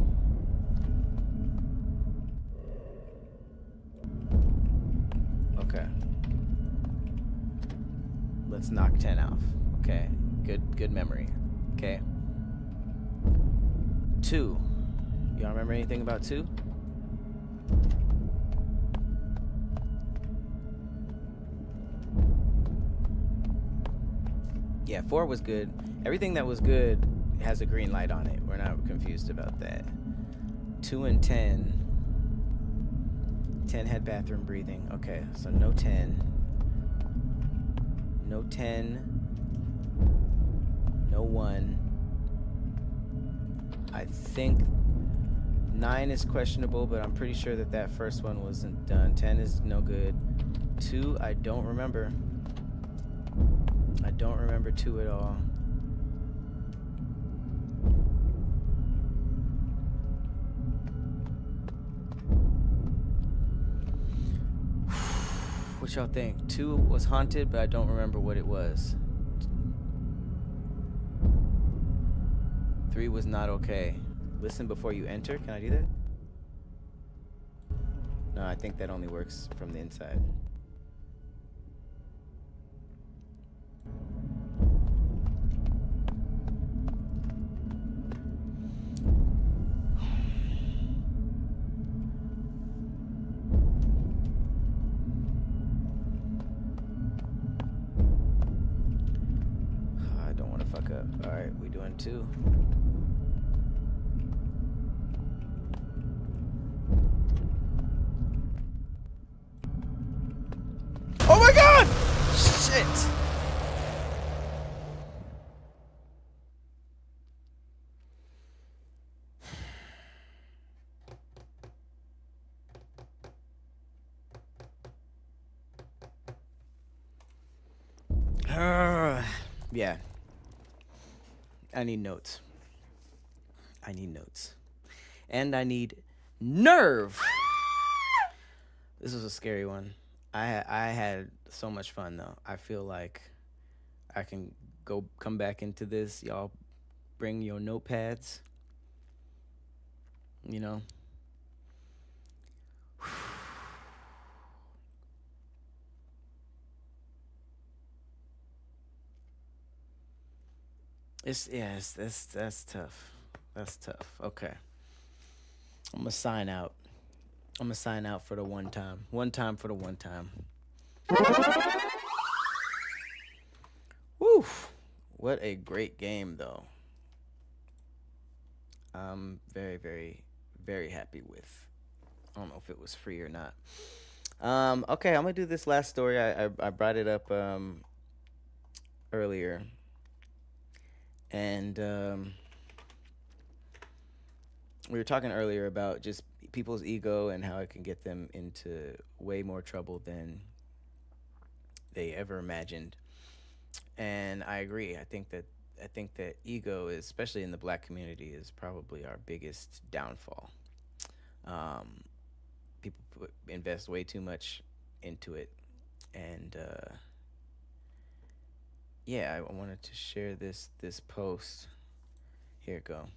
Okay. Let's knock 10 off. Okay. Good memory. Okay. 2. Y'all remember anything about 2? Yeah, 4 was good. Everything that was good has a green light on it. We're not confused about that. 2 and 10. 10 had bathroom breathing. Okay, so no 10. No 10. No 1. I think 9 is questionable, but I'm pretty sure that first one wasn't done. 10 is no good. 2, I don't remember. I don't remember 2 at all. What y'all think? 2 was haunted, but I don't remember what it was. 3 was not okay. Listen before you enter. Can I do that? No, I think that only works from the inside. I don't want to fuck up. All right, we doing 2. Oh my God! Shit! Yeah. I need notes. I need notes. And I need nerve. This was a scary one. I had so much fun though. I feel like I can come back into this. Y'all bring your notepads. You know. That's tough. That's tough. Okay. I'm gonna sign out. I'm gonna sign out for the one time. One time for the one time. Woo! What a great game, though. I'm very, very, very happy with. I don't know if it was free or not. Okay, I'm gonna do this last story. I brought it up earlier, and we were talking earlier about just people's ego and how it can get them into way more trouble than they ever imagined. And I agree. I think that ego is, especially in the black community, is probably our biggest downfall. People invest way too much into it, and yeah, I wanted to share this post. Here it go.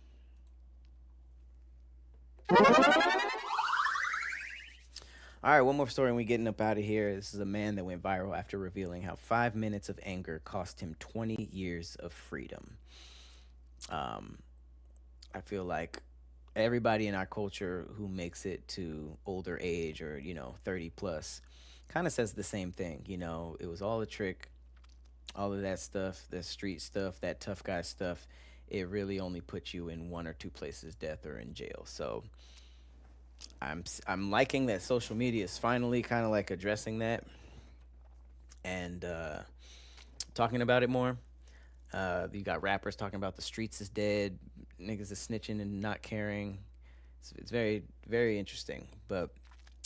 All right, one more story and we getting up out of here. This is a man that went viral after revealing how 5 minutes of anger cost him 20 years of freedom. I feel like everybody in our culture who makes it to older age or, 30 plus kind of says the same thing. It was all a trick, all of that stuff, the street stuff, that tough guy stuff. It really only puts you in one or two places, death or in jail. So I'm liking that social media is finally kind of like addressing that and talking about it more. You got rappers talking about the streets is dead, niggas is snitching and not caring. It's very, very interesting. But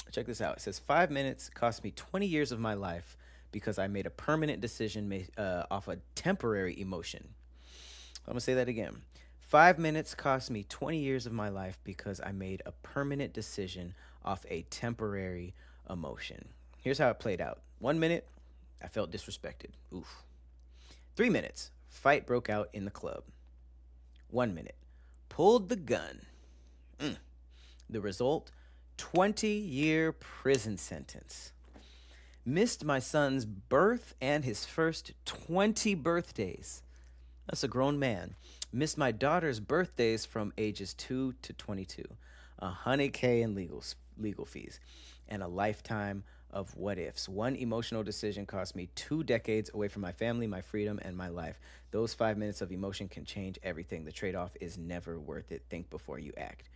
check this out. It says 5 minutes cost me 20 years of my life because I made a permanent decision off a temporary emotion. I'm gonna say that again. 5 minutes cost me 20 years of my life because I made a permanent decision off a temporary emotion. Here's how it played out. 1 minute, I felt disrespected. Oof. 3 minutes, fight broke out in the club. 1 minute, pulled the gun. The result, 20-year prison sentence. Missed my son's birth and his first 20 birthdays. That's a grown man. Missed my daughter's birthdays from ages 2 to 22. $100K in legal fees. And a lifetime of what ifs. One emotional decision cost me 2 decades away from my family, my freedom, and my life. Those 5 minutes of emotion can change everything. The trade-off is never worth it. Think before you act.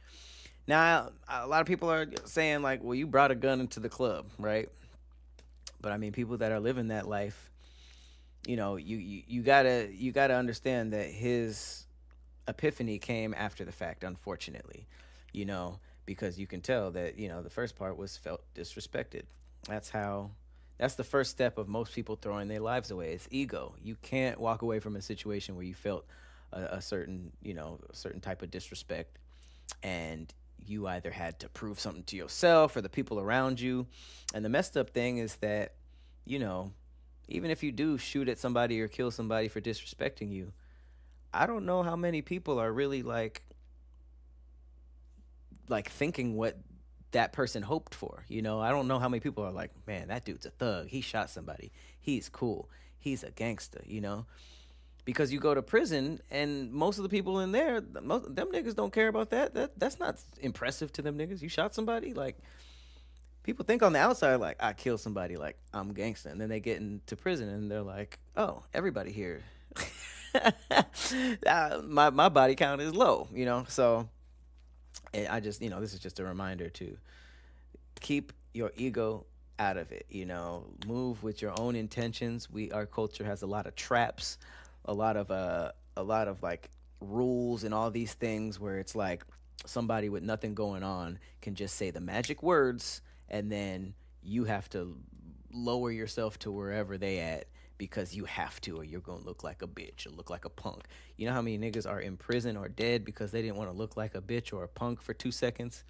Now, a lot of people are saying like, well, you brought a gun into the club, right? But I mean, people that are living that life, you gotta understand that his epiphany came after the fact, unfortunately, because you can tell that, the first part was felt disrespected. That's the first step of most people throwing their lives away. It's ego. You can't walk away from a situation where you felt a certain type of disrespect, and you either had to prove something to yourself or the people around you. And the messed up thing is that, even if you do shoot at somebody or kill somebody for disrespecting you, I don't know how many people are really like thinking what that person hoped for. I don't know how many people are like, man, that dude's a thug. He shot somebody. He's cool. He's a gangster, Because you go to prison and most of the people in there, them niggas don't care about that. That's not impressive to them niggas. You shot somebody, like, people think on the outside, like, I killed somebody, like, I'm gangster. And then they get into prison and they're like, oh, everybody here, my body count is low, So I just, this is just a reminder to keep your ego out of it, move with your own intentions. Our culture has a lot of traps, a lot of like rules and all these things where it's like somebody with nothing going on can just say the magic words and then you have to lower yourself to wherever they at because you have to, or you're gonna look like a bitch or look like a punk. You know how many niggas are in prison or dead because they didn't want to look like a bitch or a punk for 2 seconds?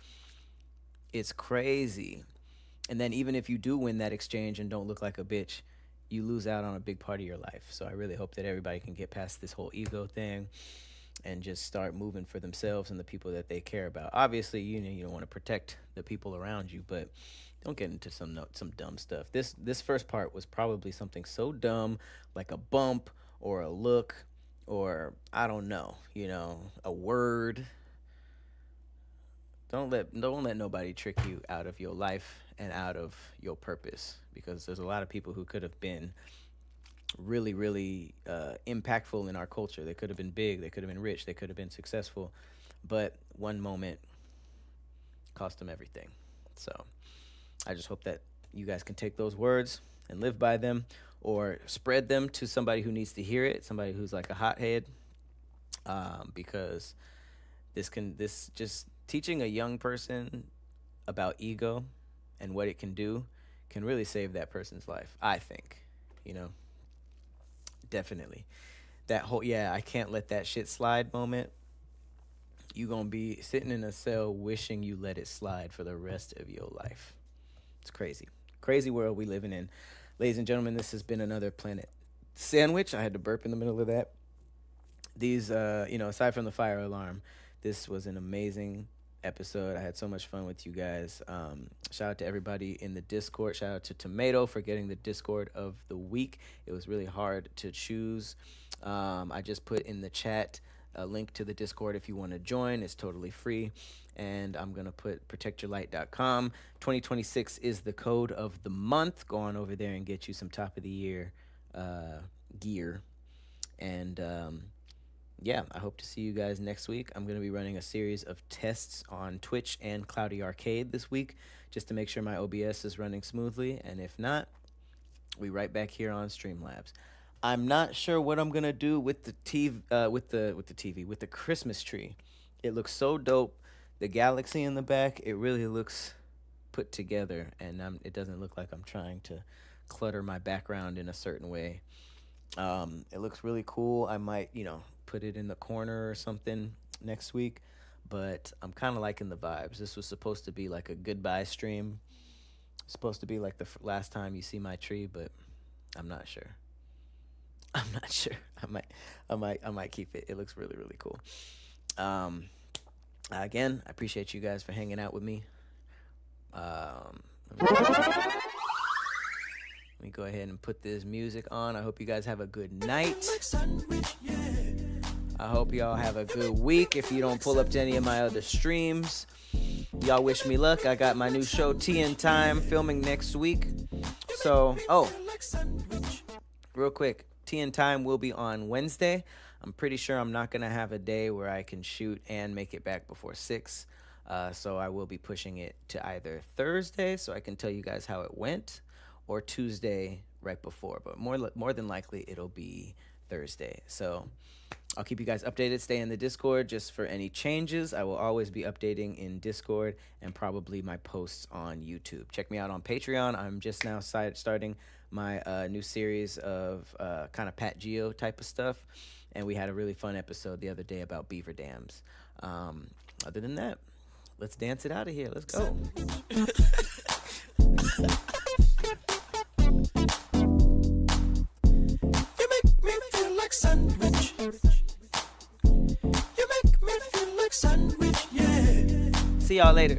It's crazy. And then even if you do win that exchange and don't look like a bitch, you lose out on a big part of your life. So I really hope that everybody can get past this whole ego thing and just start moving for themselves and the people that they care about. Obviously, you know, you don't want to protect the people around you, but don't get into some dumb stuff. This first part was probably something so dumb, like a bump or a look or I don't know, you know, a word. Don't let nobody trick you out of your life and out of your purpose, because there's a lot of people who could have been really, really impactful in our culture. They could have been big, they could have been rich, they could have been successful, but one moment cost them everything. So I just hope that you guys can take those words and live by them, or spread them to somebody who needs to hear it, somebody who's like a hothead, because this just teaching a young person about ego and what it can do can really save that person's life, I think, you know. Definitely. That whole, I can't let that shit slide moment, you gonna be sitting in a cell wishing you let it slide for the rest of your life. It's crazy. Crazy world we living in. Ladies and gentlemen, this has been another Planet Sandwich. I had to burp in the middle of that. These, aside from the fire alarm, this was an amazing episode. I had so much fun with you guys. Shout out to everybody in the Discord. Shout out to Tomato for getting the Discord of the week. It was really hard to choose. I just put in the chat a link to the Discord if you want to join. It's totally free. And I'm going to put protectyourlight.com. 2026 is the code of the month. Go on over there and get you some top of the year gear. And I hope to see you guys next week. I'm going to be running a series of tests on Twitch and Cloudy Arcade this week, just to make sure my OBS is running smoothly. And if not, we right back here on Streamlabs. I'm not sure what I'm going to do with the with the Christmas tree. It looks so dope. The galaxy in the back, it really looks put together, and it doesn't look like I'm trying to clutter my background in a certain way. It looks really cool. I might, put it in the corner or something next week, but I'm kind of liking the vibes. This was supposed to be like a goodbye stream. It's supposed to be like the last time you see my tree, but I'm not sure. I might keep it. It looks really, really cool. Again, I appreciate you guys for hanging out with me. Let me go ahead and put this music on. I hope you guys have a good night. I hope y'all have a good week. If you don't pull up to any of my other streams, y'all wish me luck. I got my new show, Tea and Time, filming next week. So, real quick, Tea and Time will be on Wednesday. I'm pretty sure I'm not going to have a day where I can shoot and make it back before 6. So I will be pushing it to either Thursday so I can tell you guys how it went, or Tuesday right before. But more than likely, it'll be Thursday. So I'll keep you guys updated. Stay in the Discord just for any changes. I will always be updating in Discord and probably my posts on YouTube. Check me out on Patreon. I'm just now starting my new series of kind of Pat Geo type of stuff. And we had a really fun episode the other day about beaver dams. Other than that, let's dance it out of here. Let's go.
You make me feel like sandwich. You make me feel like sandwich, yeah.
See y'all later.